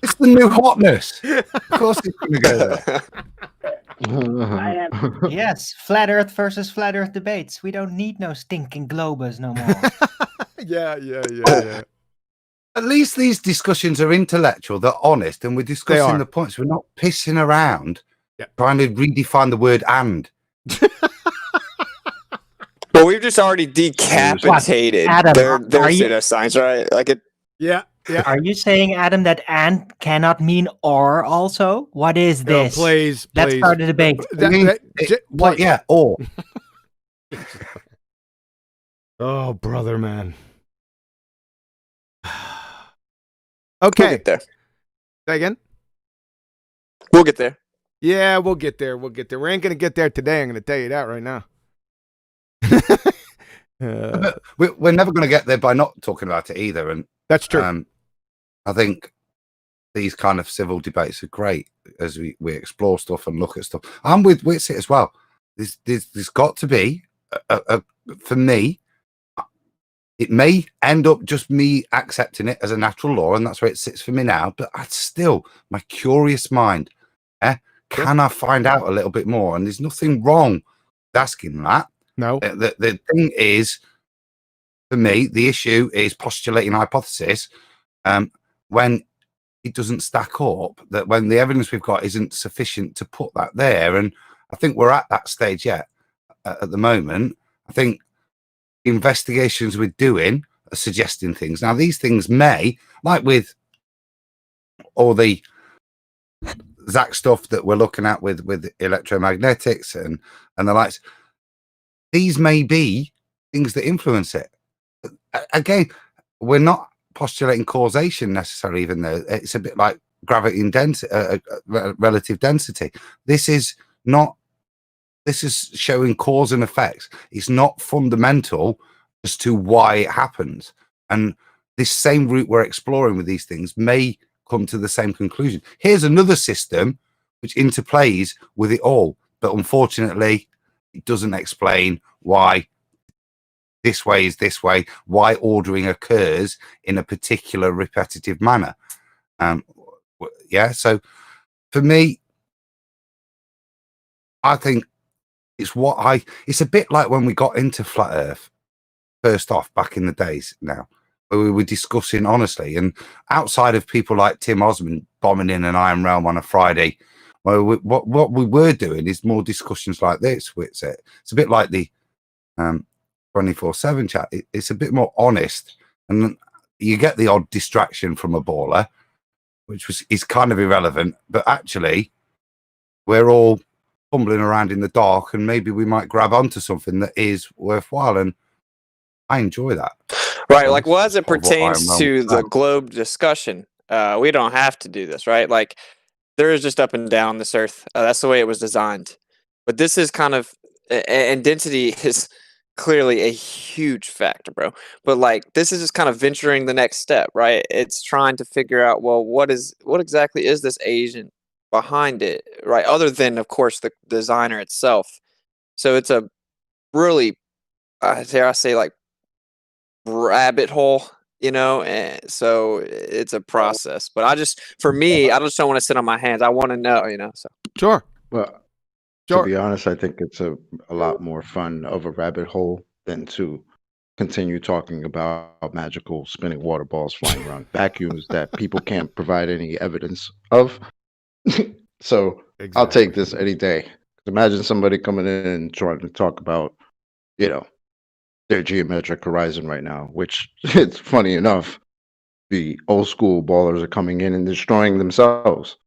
It's the new hotness. Of course it's going to go there. Yes, flat Earth versus flat Earth debates. We don't need no stinking globus no more. Yeah. At least these discussions are intellectual, they're honest, and we're discussing the points. We're not pissing around trying to redefine the word "and." Well, we've just already decapitated their pseudoscience, right? Like it. Yeah. Are you saying, Adam, that "and" cannot mean "or" also? What is this? No, please. Let's start a debate. Yeah, or. Oh, brother, man. Okay. We'll get there. Say again? We'll get there. Yeah, we'll get there. We ain't going to get there today. I'm going to tell you that right now. We're never going to get there by not talking about it either. And that's true. I think these kind of civil debates are great as we explore stuff and look at stuff. I'm with Witsit as well. There's got to be, for me, it may end up just me accepting it as a natural law, and that's where it sits for me now. But my curious mind, can I find out a little bit more? And there's nothing wrong with asking that. No. The thing is, for me, the issue is postulating hypothesis when it doesn't stack up, that when the evidence we've got isn't sufficient to put that there. And I think we're at that stage yet at the moment. I think investigations we're doing are suggesting things. Now, these things may, like with all the Zach stuff that we're looking at with electromagnetics and the likes, these may be things that influence it. Again, we're not postulating causation necessarily, even though it's a bit like gravity and relative density. This is showing cause and effects. It's not fundamental as to why it happens. And this same route we're exploring with these things may come to the same conclusion. Here's another system which interplays with it all, but unfortunately, it doesn't explain why this way is this way, why ordering occurs in a particular repetitive manner. So for me, I think it's a bit like when we got into flat Earth first off back in the days. Now we were discussing honestly. And outside of people like Tim Osmond bombing in an Iron Realm on a Friday, well, what we were doing is more discussions like this. It's a bit like the 24/7 chat. It's a bit more honest, and you get the odd distraction from a baller, which is kind of irrelevant. But actually, we're all fumbling around in the dark, and maybe we might grab onto something that is worthwhile. And I enjoy that. Right, like well, as it pertains to the globe discussion, we don't have to do this, right? Like there is just up and down on this earth. That's the way it was designed. But this is kind of, and density is clearly a huge factor, bro. But like this is just kind of venturing the next step, right? It's trying to figure out, well, what exactly is this agent behind it, right? Other than, of course, the designer itself. So it's a really, dare I say, like rabbit hole, you know, and so it's a process. But for me, I just don't want to sit on my hands. I want to know, you know. So sure. Well, to be honest, I think it's a lot more fun of a rabbit hole than to continue talking about magical spinning water balls flying around vacuums that people can't provide any evidence of. So I'll take this any day. Imagine somebody coming in and trying to talk about, you know, their geometric horizon right now, which it's funny enough, the old school ballers are coming in and destroying themselves.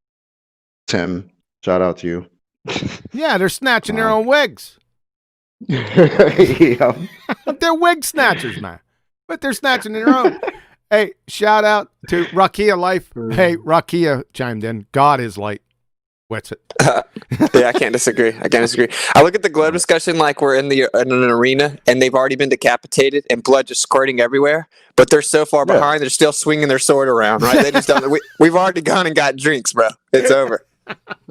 Tim, shout out to you. Yeah, they're snatching their own wigs. Yeah. They're wig snatchers, man. But they're snatching their own. Hey, shout out to Rakia Life. Hey, Rakia chimed in. God is light. What's it? Yeah, I can't disagree. I look at the globe discussion like we're in an arena and they've already been decapitated and blood just squirting everywhere. But they're so far behind, they're still swinging their sword around, right? They just don't. We've already gone and got drinks, bro. It's over.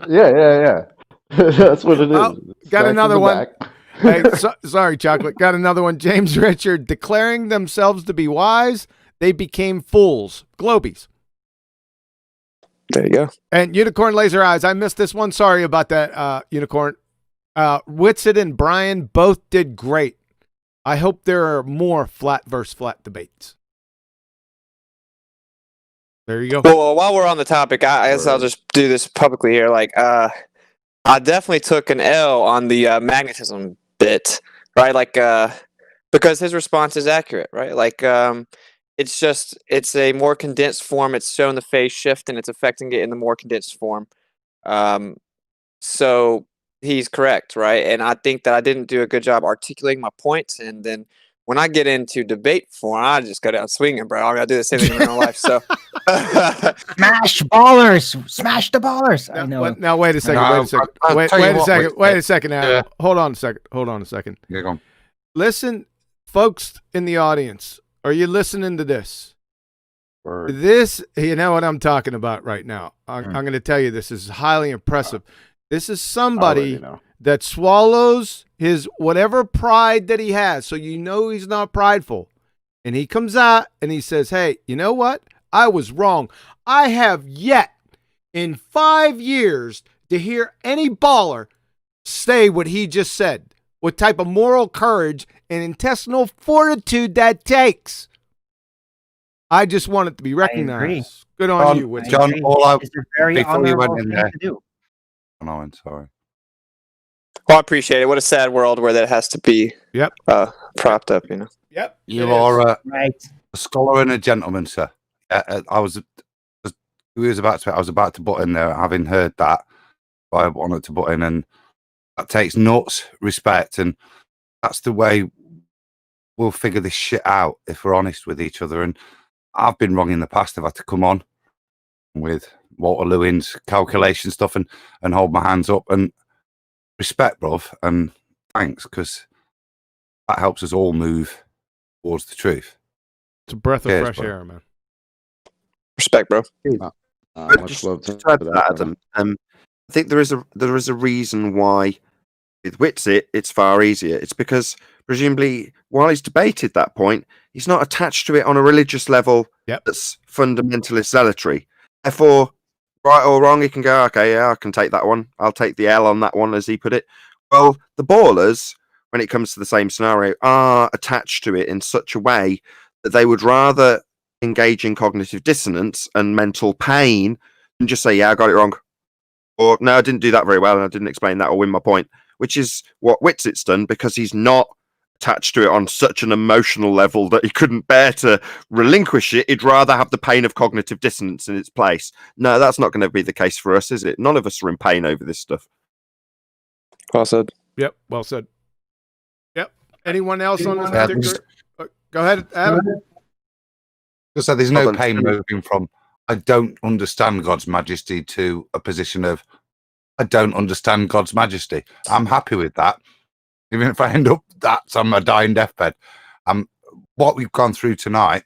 Yeah. That's what it is. Oh, got another one. Hey, sorry, Chocolate. Got another one. James Richard, declaring themselves to be wise, they became fools. Globies. There you go. And Unicorn Laser Eyes. I missed this one. Sorry about that, Unicorn. Whitsett and Brian both did great. I hope there are more flat versus flat debates. There you go. Well, while we're on the topic, I guess I'll just do this publicly here. Like, I definitely took an L on the magnetism bit, right? Like, because his response is accurate, right? Like, it's a more condensed form. It's showing the phase shift and it's affecting it in the more condensed form. So he's correct, right? And I think that I didn't do a good job articulating my points. And then when I get into debate form, I just go down swinging, bro. I gotta do the same thing in real life. So smash ballers, smash the ballers. I know. Now wait a second. Wait a second. Now, yeah. Hold on a second. Yeah, go on. Listen, folks in the audience. Are you listening to this? Word. This, you know what I'm talking about right now. I'm going to tell you this is highly impressive. This is somebody that swallows his whatever pride that he has, so you know he's not prideful. And he comes out and he says, hey, you know what? I was wrong. I have yet in 5 years to hear any baller say what he just said. What type of moral courage and intestinal fortitude that takes. I just want it to be recognized. Good on you, Whitney. John, before you went in there. I'm sorry. Well, I appreciate it. What a sad world where that has to be propped up, you know. Yep. You are right. A scholar and a gentleman, sir. I was about to butt in there, having heard that. I wanted to butt in, and that takes nuts respect, and that's the way we'll figure this shit out if we're honest with each other. And I've been wrong in the past. I've had to come on with Walter Lewin's calculation stuff and hold my hands up and respect, bruv, and thanks, because that helps us all move towards the truth. It's a breath of fresh air, man. Respect, bro. Much love to that, Adam. I think there is a reason why with Whitsett it's far easier. It's because presumably while he's debated that point, he's not attached to it on a religious level that's fundamentalist zealotry. Therefore, right or wrong, he can go, okay, yeah, I can take that one. I'll take the L on that one, as he put it. Well, the ballers, when it comes to the same scenario, are attached to it in such a way that they would rather engage in cognitive dissonance and mental pain than just say, yeah, I got it wrong. Or, no, I didn't do that very well and I didn't explain that or win my point, which is what Whitsit's done because he's not attached to it on such an emotional level that he couldn't bear to relinquish it. He'd rather have the pain of cognitive dissonance in its place. No, that's not going to be the case for us, is it? None of us are in pain over this stuff. Well said. Yep, well said. Yep. Anyone else on this particular? Go ahead, Adam. So there's no pain moving from I don't understand God's majesty to a position of I don't understand God's majesty. I'm happy with that. Even if I end up that's on my dying deathbed. What we've gone through tonight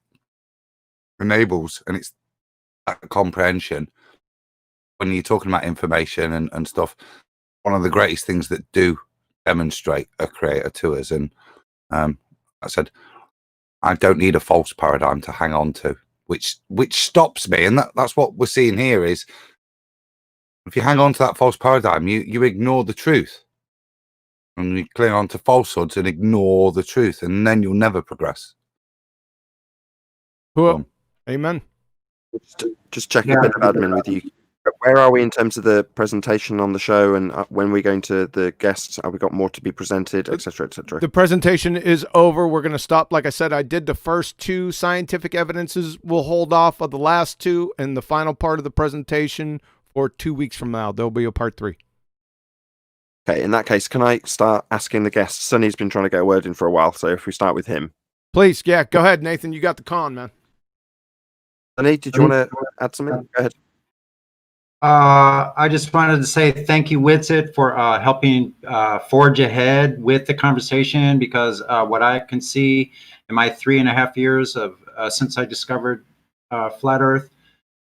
enables, and it's that comprehension. When you're talking about information and stuff, one of the greatest things that do demonstrate a creator to us. And I said, I don't need a false paradigm to hang on to, which stops me. And that's what we're seeing here is if you hang on to that false paradigm, you ignore the truth. And you cling on to falsehoods and ignore the truth, and then you'll never progress. Cool. Amen. Just checking a bit of admin with you. Where are we in terms of the presentation on the show, and when we're going to the guests? Have we got more to be presented, etc., etc.? The presentation is over. We're going to stop. Like I said, I did the first 2 scientific evidences. We'll hold off of the last 2 and the final part of the presentation for 2 weeks from now. There'll be a part 3. Okay, in that case, can I start asking the guests? Sonny's been trying to get a word in for a while, so if we start with him. Please, yeah, go ahead, Nathan. You got the con, man. Sonny, did you want to add something? Go ahead. I just wanted to say thank you, Whitsit, for helping forge ahead with the conversation, because what I can see in my 3.5 years of since I discovered flat Earth,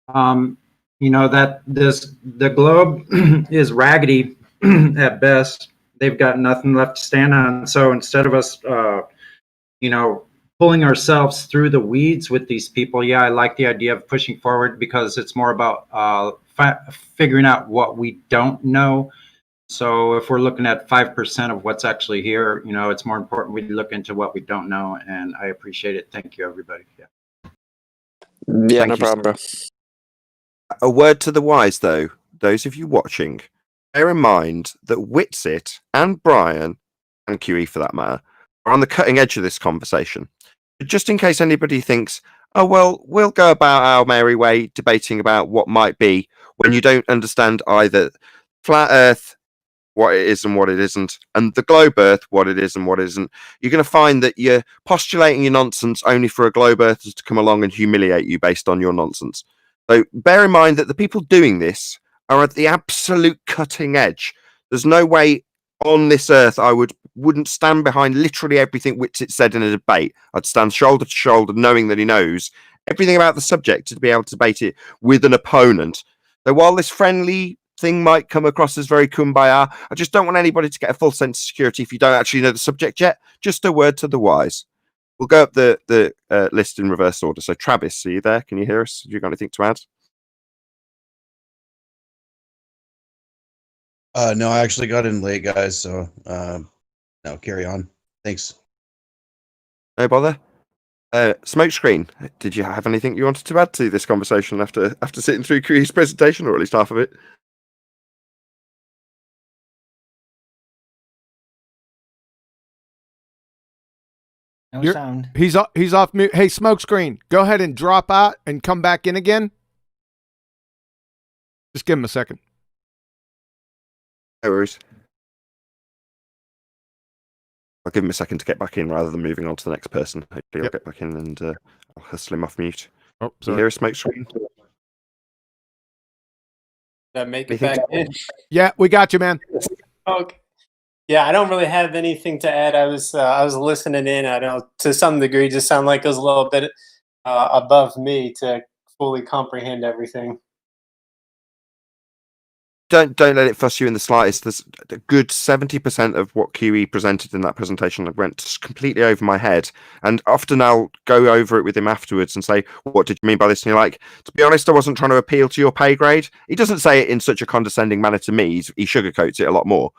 that the globe is raggedy at best. They've got nothing left to stand on. So instead of us, pulling ourselves through the weeds with these people, yeah, I like the idea of pushing forward because it's more about figuring out what we don't know. So if we're looking at 5% of what's actually here, it's more important we look into what we don't know. And I appreciate it. Thank you, everybody. Yeah, no problem, bro. A word to the wise, though, those of you watching, bear in mind that Whitsit and Brian, and QE for that matter, are on the cutting edge of this conversation. But just in case anybody thinks, oh, well, we'll go about our merry way debating about what might be, when you don't understand either flat Earth, what it is and what it isn't, and the globe Earth, what it is and what it isn't, you're going to find that you're postulating your nonsense only for a globe Earthers to come along and humiliate you based on your nonsense. So bear in mind that the people doing this are at the absolute cutting edge. There's no way on this earth I wouldn't stand behind literally everything Whitsit said in a debate. I'd stand shoulder to shoulder knowing that he knows everything about the subject to be able to debate it with an opponent. So while this friendly thing might come across as very kumbaya, I just don't want anybody to get a full sense of security if you don't actually know the subject yet. Just a word to the wise. We'll go up the list in reverse order. So Travis, are you there? Can you hear us? Have you got anything to add? No, I actually got in late, guys. So no, carry on. Thanks. No bother. Smokescreen, did you have anything you wanted to add to this conversation after sitting through QE's presentation, or at least half of it? No sound. He's off mute. Hey, Smokescreen, go ahead and drop out and come back in again. Just give him a second. No worries. I'll give him a second to get back in rather than moving on to the next person. Hopefully, I'll get back in and I'll hustle him off mute. Oh, sorry. You hear a Smokescreen? That make it back in. Yeah, we got you, man. Okay. Yeah, I don't really have anything to add. I was listening in. I know to some degree, just sound like it was a little bit above me to fully comprehend everything. Don't let it fuss you in the slightest. There's a good 70% of what QE presented in that presentation went completely over my head. And often I'll go over it with him afterwards and say, what did you mean by this? And you're like, to be honest, I wasn't trying to appeal to your pay grade. He doesn't say it in such a condescending manner to me. He sugarcoats it a lot more.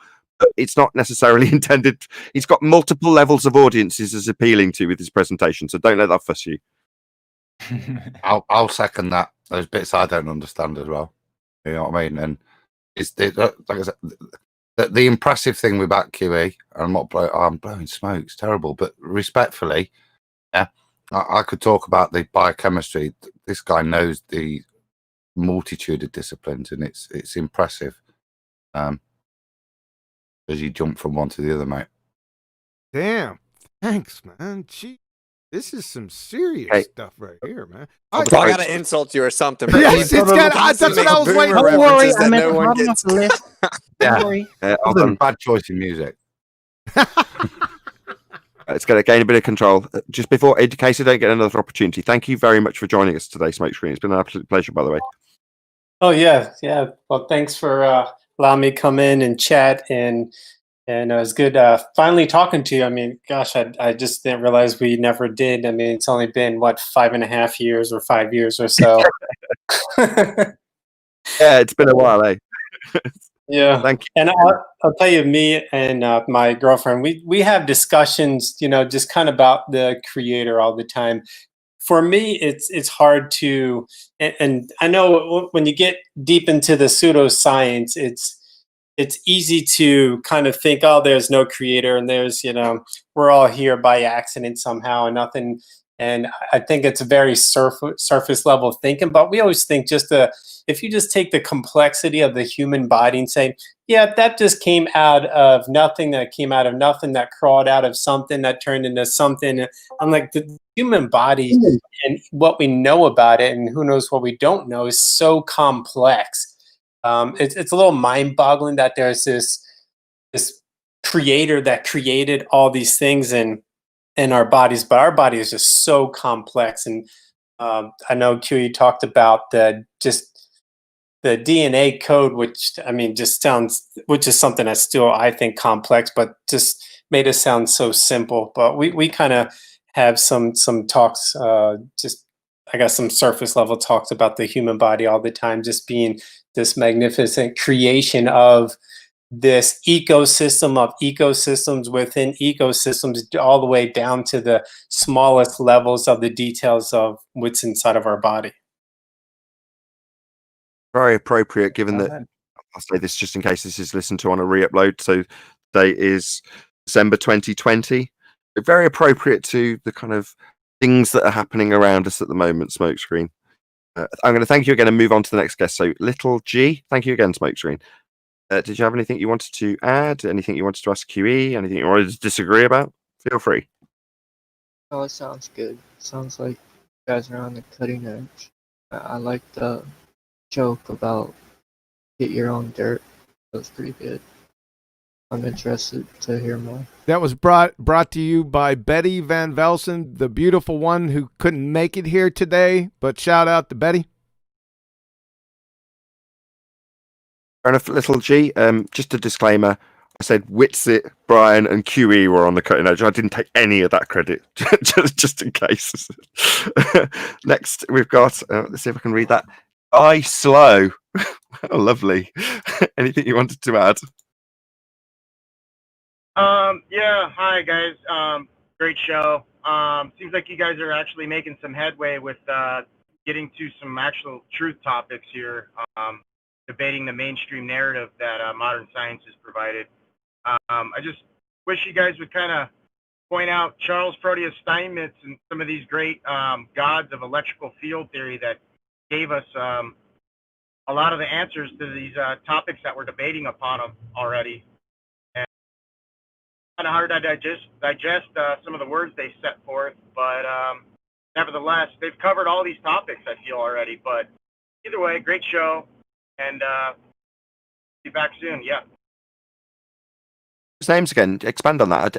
but it's not necessarily intended. He's got multiple levels of audiences as appealing to with his presentation, so don't let that fuss you. I'll second that. Those bits I don't understand as well. You know what I mean? And like I said, the impressive thing with that QE, I'm blowing smoke. It's terrible, but respectfully, yeah, I could talk about the biochemistry. This guy knows the multitude of disciplines, and it's impressive. As you jump from one to the other, mate. Damn. Thanks, man. Gee, this is some serious stuff right here, man. I got to insult you or something. Yes, it's got. That's what I was waiting for. Don't worry, I no meant one bottom of gets. the list. Don't worry. Bad choice in music. It's going to gain a bit of control. Just before, in case I don't get another opportunity, thank you very much for joining us today, Smokescreen. It's been an absolute pleasure, by the way. Oh yeah. Well, thanks for allowing me to come in and chat, and it was good finally talking to you. I mean, gosh, I just didn't realize we never did. I mean, it's only been what 5.5 years or 5 years or so. Yeah, it's been a while, eh? Yeah, thank you. And I'll tell you, me and my girlfriend, we have discussions, just kind of about the creator all the time. For me, it's hard to, and I know when you get deep into the pseudoscience, it's easy to kind of think, oh, there's no creator, and there's, we're all here by accident somehow, and nothing. And I think it's a very surface level thinking, but we always think if you just take the complexity of the human body and say, yeah, that just came out of nothing, that crawled out of something, that turned into something. I'm like, the human body and what we know about it, and who knows what we don't know, is so complex. It's a little mind-boggling that there's this creator that created all these things in our bodies, but our body is just so complex. And I know QE talked about the DNA code, which which is something that's still, I think, complex, but just made it sound so simple. But we kind of have some talks, I got some surface level talks about the human body all the time, just being this magnificent creation of this ecosystem of ecosystems within ecosystems, all the way down to the smallest levels of the details of what's inside of our body. Very appropriate, given that I'll say this just in case this is listened to on a re-upload. So today is December 2020. Very appropriate to the kind of things that are happening around us at the moment, Smokescreen. I'm going to thank you again and move on to the next guest. So Little G, thank you again, Smokescreen. Did you have anything you wanted to add? Anything you wanted to ask QE? Anything you wanted to disagree about? Feel free. Oh, it sounds good. Sounds like you guys are on the cutting edge. I like the joke about get your own dirt. That was pretty good. I'm interested to hear more. That was brought to you by Betty Van Velsen, the beautiful one who couldn't make it here today, but shout out to Betty. Fair enough, Little G. Just a disclaimer. I said Witsit, Brian, and QE were on the cutting edge. I didn't take any of that credit, just in case. Next, we've got, let's see if I can read that. I Slow. Oh, lovely. Anything you wanted to add? Yeah, hi guys. Great show. Seems like you guys are actually making some headway with getting to some actual truth topics here, debating the mainstream narrative that modern science has provided. I just wish you guys would kind of point out Charles Proteus Steinmetz and some of these great gods of electrical field theory that gave us a lot of the answers to these topics that we're debating upon them already. And kind of hard to digest some of the words they set forth, but nevertheless, they've covered all these topics, I feel, already. But either way, great show, and be back soon. Yeah. His names again. Expand on that.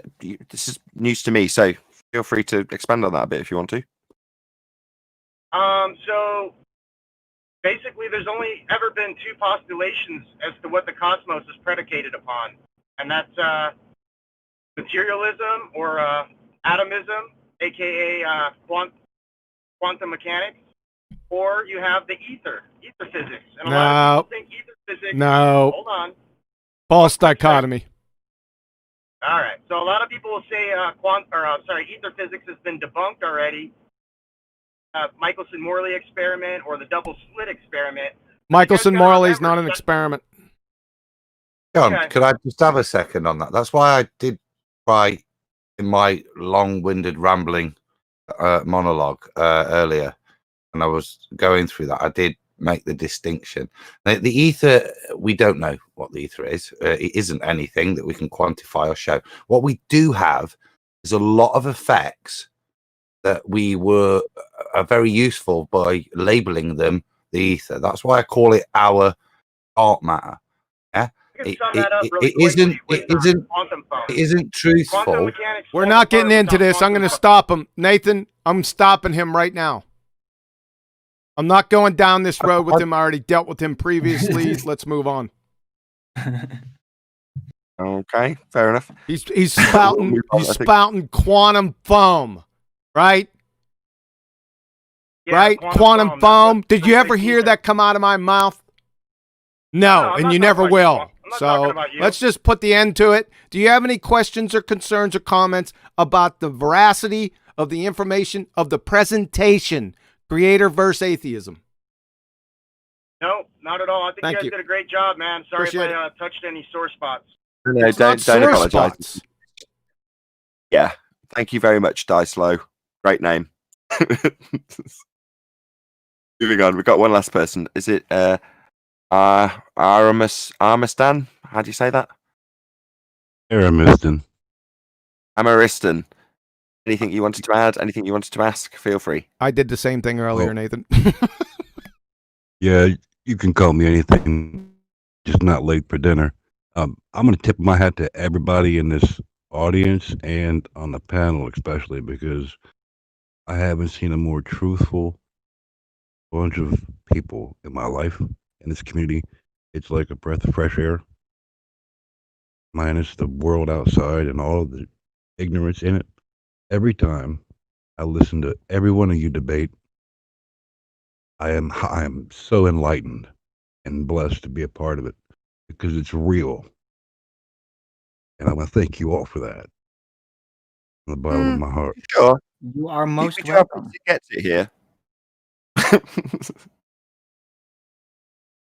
This is news to me, so feel free to expand on that a bit if you want to. So basically, there's only ever been two postulations as to what the cosmos is predicated upon, and that's materialism or atomism, aka quantum mechanics, or you have the ether physics. And a lot of people think ether physics. No. Hold on. False dichotomy. All right. So a lot of people will say ether physics has been debunked already. Michelson-Morley experiment or the double slit experiment. Michelson-Morley is not an experiment. John, Okay. could I just have a second on that? That's why I did try in my long-winded rambling monologue earlier, and I was going through that. I did make the distinction. The ether, we don't know what the ether is. It isn't anything that we can quantify or show. What we do have is a lot of effects that we are very useful by labeling them the ether. That's why I call it our dark matter. Yeah, it isn't truthful. We're not getting into this. I'm going to stop him, Nathan. I'm stopping him right now. I'm not going down this road with him. I already dealt with him previously. Let's move on. Okay, fair enough. He's spouting quantum foam, right? Yeah, right? Quantum foam. Did you ever hear that come out of my mouth? No, and you never will. So let's just put the end to it. Do you have any questions or concerns or comments about the veracity of the information of the presentation, Creator versus Atheism? No, not at all. I think you guys did a great job, man. Sorry if I touched any sore spots. No, don't apologize. Yeah, thank you very much, Dicelo. Great name. Moving on, we've got one last person. Is it Armistan? How do you say that? Aramistan. Amaristan. Anything you wanted to add? Anything you wanted to ask? Feel free. I did the same thing earlier, Nathan. Yeah, you can call me anything, just not late for dinner. I'm going to tip my hat to everybody in this audience and on the panel especially, because I haven't seen a more truthful bunch of people in my life, in this community. It's like a breath of fresh air, minus the world outside and all of the ignorance in it. Every time I listen to every one of you debate, I am so enlightened and blessed to be a part of it, because it's real. And I want to thank you all for that. From the bottom of my heart. Sure. You are most Did you happen welcome. to get it here?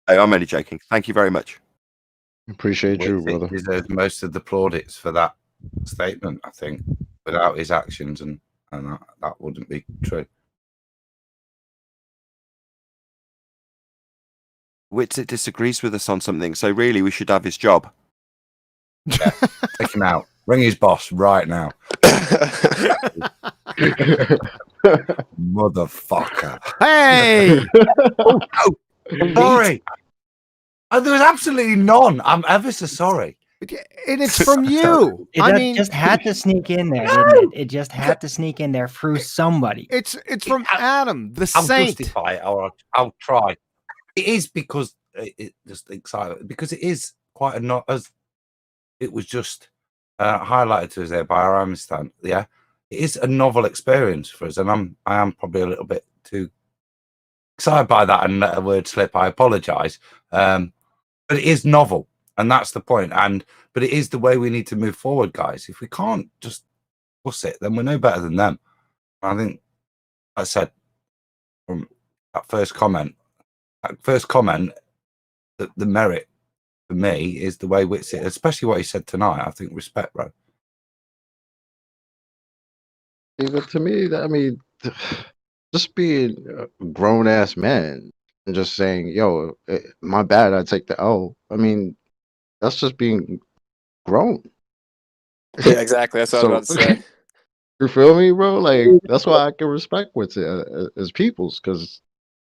I'm only joking. Thank you very much. Appreciate you, brother. He deserves most of the plaudits for that statement, I think. Without his actions, and that wouldn't be true. Witsit disagrees with us on something, so really we should have his job. Yeah, take him out. Ring his boss right now. Motherfucker. Hey! Oh, sorry. There was absolutely none. I'm ever so sorry. And it's from you. It just had to sneak in there, didn't it? It just had to sneak in there through somebody. It's from Adam, the I'll saint. justify it, or I'll try. It is because it just excited, because it is quite a not as it was just highlighted to us there by our Amistan. Yeah, it is a novel experience for us, and I am probably a little bit too excited by that and let a word slip. I apologize, but it is novel. And that's the point. But it is the way we need to move forward, guys. If we can't just push it, then we're no better than them. I think I said from that first comment, that the merit for me is the way Witsit, especially what he said tonight. I think respect, bro. Even to me, I mean, just being a grown ass man and just saying, "Yo, my bad, I take the L." I mean, that's just being grown. Yeah, exactly. That's what I was about to say. You feel me, bro? Like, that's why I can respect what's as peoples, because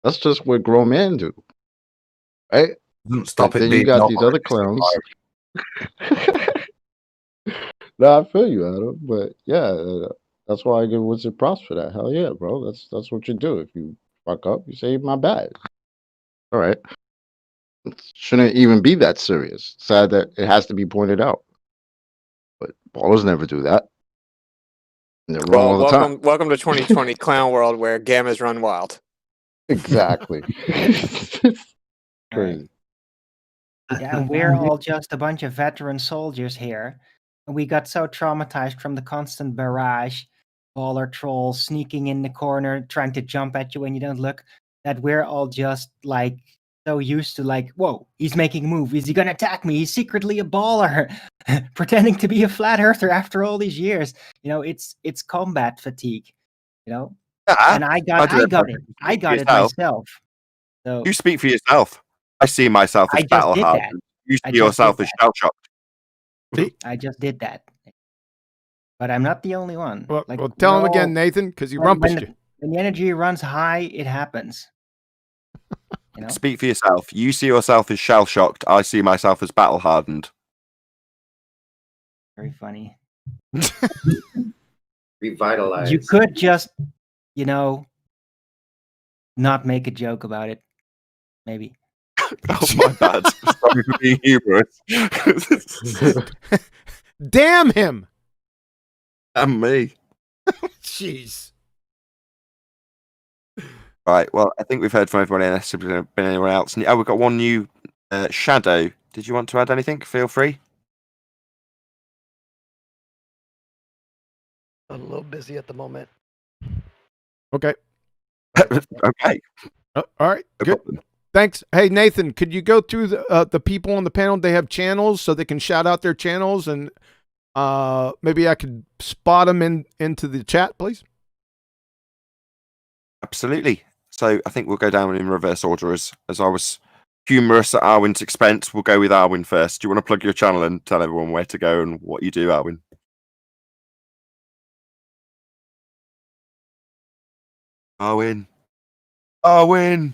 that's just what grown men do, right? Stop it. Then you got these other clowns. No, I feel you, Adam. But yeah, that's why I give Wizard props for that. Hell yeah, bro. That's what you do. If you fuck up, you say my bad. All right. It shouldn't even be that serious. Sad that it has to be pointed out. But ballers never do that. And they're wrong all the time. Welcome to 2020 clown world where gammas run wild. Exactly. Crazy. Yeah, and we're all just a bunch of veteran soldiers here. we got so traumatized from the constant barrage, baller trolls sneaking in the corner, trying to jump at you when you don't look, that we're all just like so used to like, whoa, he's making a move. Is he gonna attack me? He's secretly a baller, pretending to be a flat earther after all these years. It's combat fatigue, and I got it myself. So you speak for yourself. I see myself as battle hardened. You see yourself as shell shocked. I just did that, but I'm not the only one. Well, tell him again, Nathan, because he rumpused you. When the energy runs high, it happens. Speak for yourself. You see yourself as shell shocked. I see myself as battle hardened. Very funny. Revitalized. You could just, not make a joke about it. Maybe. Oh, my bad. Sorry for being humorous. Damn him. And me. Jeez. Right. Well, I think we've heard from everybody unless there's been anyone else. Oh, we've got one new Shadow. Did you want to add anything? Feel free. I'm a little busy at the moment. Okay. Okay. All right. Good. Thanks. Hey, Nathan, could you go through the people on the panel? They have channels, so they can shout out their channels, and maybe I could spot them into the chat, please. Absolutely. So I think we'll go down in reverse order as I was humorous at Arwin's expense. We'll go with Arwin first. Do you want to plug your channel and tell everyone where to go and what you do, Arwin? Arwin. Arwin.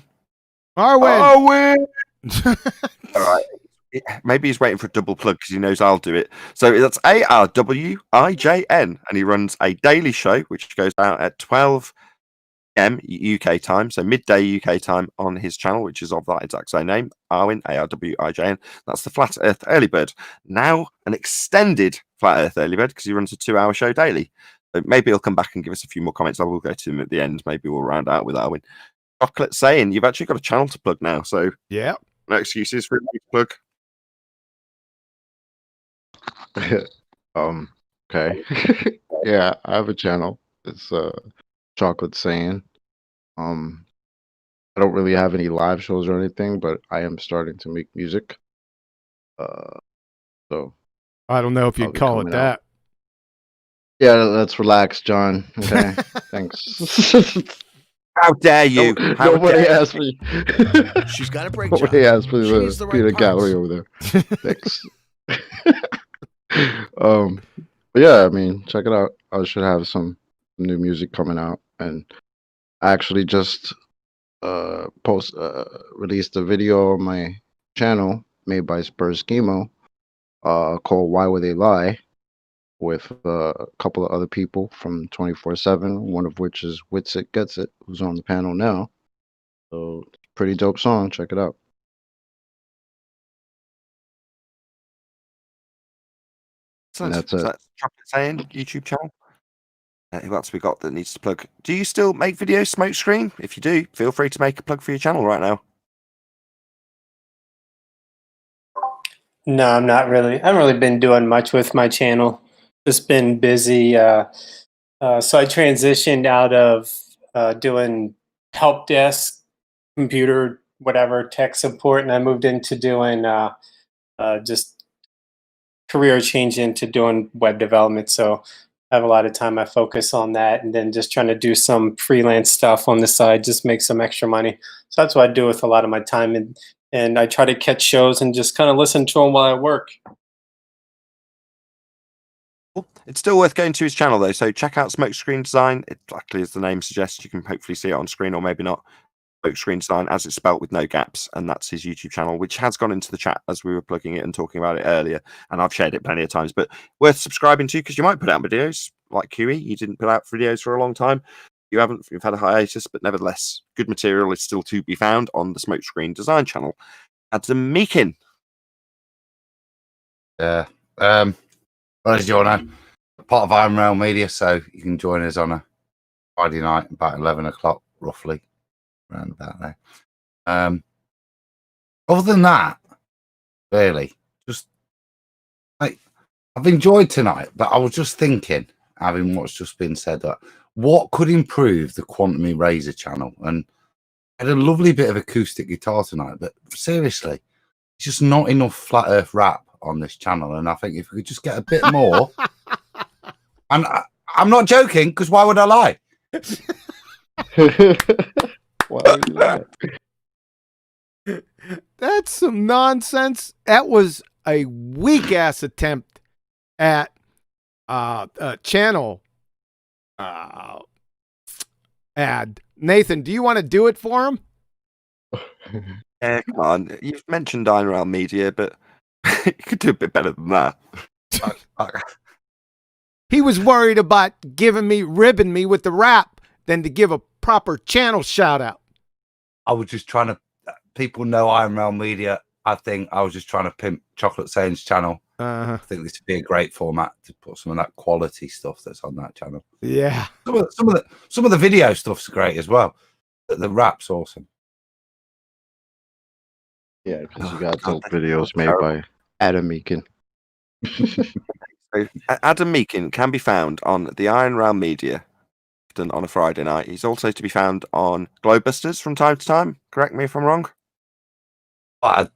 Arwin. Arwin. All right. Maybe he's waiting for a double plug because he knows I'll do it. So that's ARWIJN, and he runs a daily show which goes out at 12 p.m. UK time, so midday UK time on his channel, which is of that exact same name, Arwin, ARWIJN. That's the Flat Earth Early Bird. Now an extended Flat Earth Early Bird because he runs a 2-hour show daily. So maybe he'll come back and give us a few more comments. I will go to him at the end. Maybe we'll round out with Arwin. Chocolate saying you've actually got a channel to plug now, so yeah, no excuses for a plug. Okay. Yeah, I have a channel. It's Chocolate Saying. I don't really have any live shows or anything, but I am starting to make music. So I don't know if you'd call it that. Yeah, let's relax, John. Okay. Thanks. How dare you? Nobody asked me. She's got a break. Nobody asked me She's to the be right the gallery pumps. over there. Thanks. But yeah, I mean, check it out. I should have some new music coming out, and I actually just released a video on my channel made by Spurs Schemo called "Why Would They Lie," with a couple of other people from 24/7. One of which is Wits It Gets It, who's on the panel now. So pretty dope song. Check it out. So that's it. That's Chocolate Saying YouTube channel. Who else we got that needs to plug? Do you still make videos, Smokescreen? If you do, feel free to make a plug for your channel right now. No, I'm not really. I haven't really been doing much with my channel. Just been busy. So I transitioned out of doing help desk, computer, whatever, tech support, and I moved into doing just career change into doing web development. So I have a lot of time. I focus on that, and then just trying to do some freelance stuff on the side, just make some extra money. So that's what I do with a lot of my time, and I try to catch shows and just kind of listen to them while I work. It's still worth going to his channel though, so check out Smokescreen Design. Exactly as the name suggests, you can hopefully see it on screen, or maybe not. Smokescreen Design, as it's spelt with no gaps, and that's his YouTube channel, which has gone into the chat as we were plugging it and talking about it earlier, and I've shared it plenty of times, but worth subscribing to because you might put out videos like QE. You didn't put out videos for a long time. You haven't. You've had a hiatus, but nevertheless, good material is still to be found on the Smokescreen Design channel. Adam Meakin. Yeah. Well, as you all know, part of Iron Rail Media, so you can join us on a Friday night about 11 o'clock, roughly, around about there. Other than that, really, just like I've enjoyed tonight, but I was just thinking, having what's just been said, that what could improve the Quantum Eraser channel? And I had a lovely bit of acoustic guitar tonight, but seriously, it's just not enough flat Earth rap on this channel. And I think if we could just get a bit more, and I'm not joking, because why would I lie? Why would you lie? That's some nonsense. That was a weak ass attempt at channel ad. Nathan, do you want to do it for him? Yeah, come on. You've mentioned IRL Media, but you could do a bit better than that. He was worried about ribbing me with the rap than to give a proper channel shout out. I was just trying to, people know IRL Media. I think I was just trying to pimp Chocolate Saints channel. I think this would be a great format to put some of that quality stuff that's on that channel. Yeah. Some of the video stuff's great as well. The rap's awesome. Yeah, because you got dope videos made by Adam Meakin. So, Adam Meakin can be found on the Iron Realm Media on a Friday night. He's also to be found on Globebusters from time to time. Correct me if I'm wrong. I've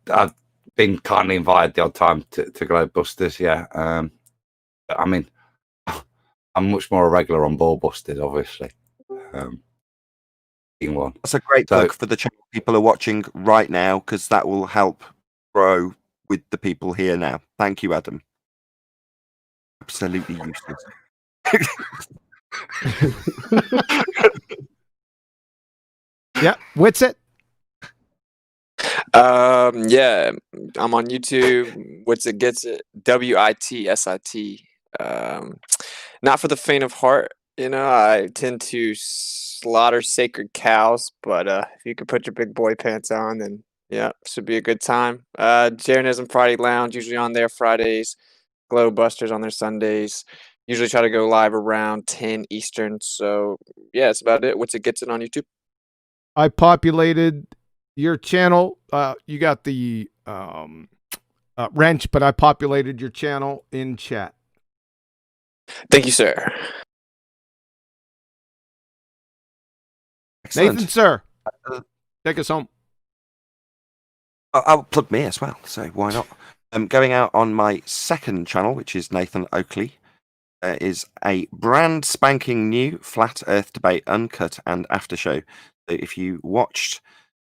been kindly invited the odd time to Globebusters, yeah. But I mean, I'm much more a regular on Ballbusters, obviously. Being one. That's a great plug for the channel people are watching right now, because that will help grow with the people here now. Thank you, Adam. Absolutely useless. Yeah, what's it? Yeah, I'm on YouTube. What's it gets it? WITSIT. Not for the faint of heart. You know, I tend to slaughter sacred cows, but if you could put your big boy pants on, then yeah, should be a good time. Jainism Friday Lounge, usually on there Fridays. Globebusters on their Sundays. Usually try to go live around 10 Eastern. So yeah, that's about it. What's it gets it on YouTube? I populated your channel. You got the wrench, but I populated your channel in chat. Thank you, sir. Excellent. Nathan, sir, take us home. I'll plug me as well, so why not? Going out on my second channel, which is Nathan Oakley, is a brand spanking new Flat Earth Debate Uncut and After Show. So if you watched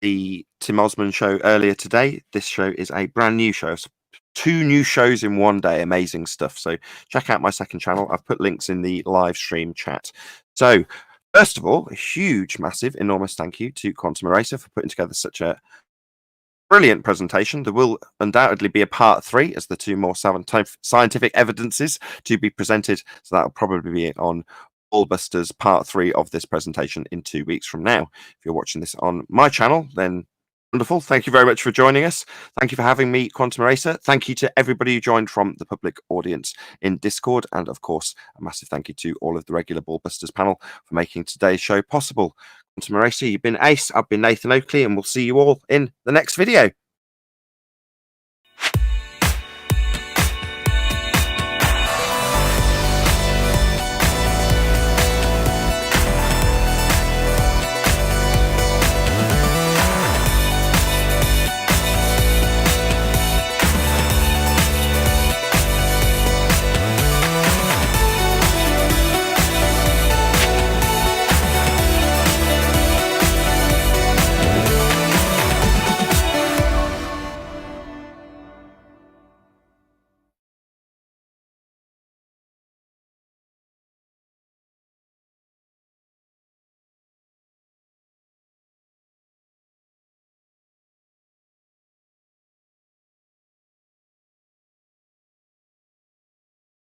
the Tim Osman show earlier today, this show is a brand new show. So 2 new shows in one day. Amazing stuff. So check out my second channel. I've put links in the live stream chat. So first of all, a huge, massive, enormous thank you to Quantum Eraser for putting together such a brilliant presentation. There will undoubtedly be a part 3 as the 2 more scientific evidences to be presented. So that'll probably be on Ballbusters part 3 of this presentation in 2 weeks from now. If you're watching this on my channel, then wonderful. Thank you very much for joining us. Thank you for having me, Quantum Eraser. Thank you to everybody who joined from the public audience in Discord. And of course, a massive thank you to all of the regular Ballbusters panel for making today's show possible. Quantum Eraser, you've been ace. I've been Nathan Oakley, and we'll see you all in the next video.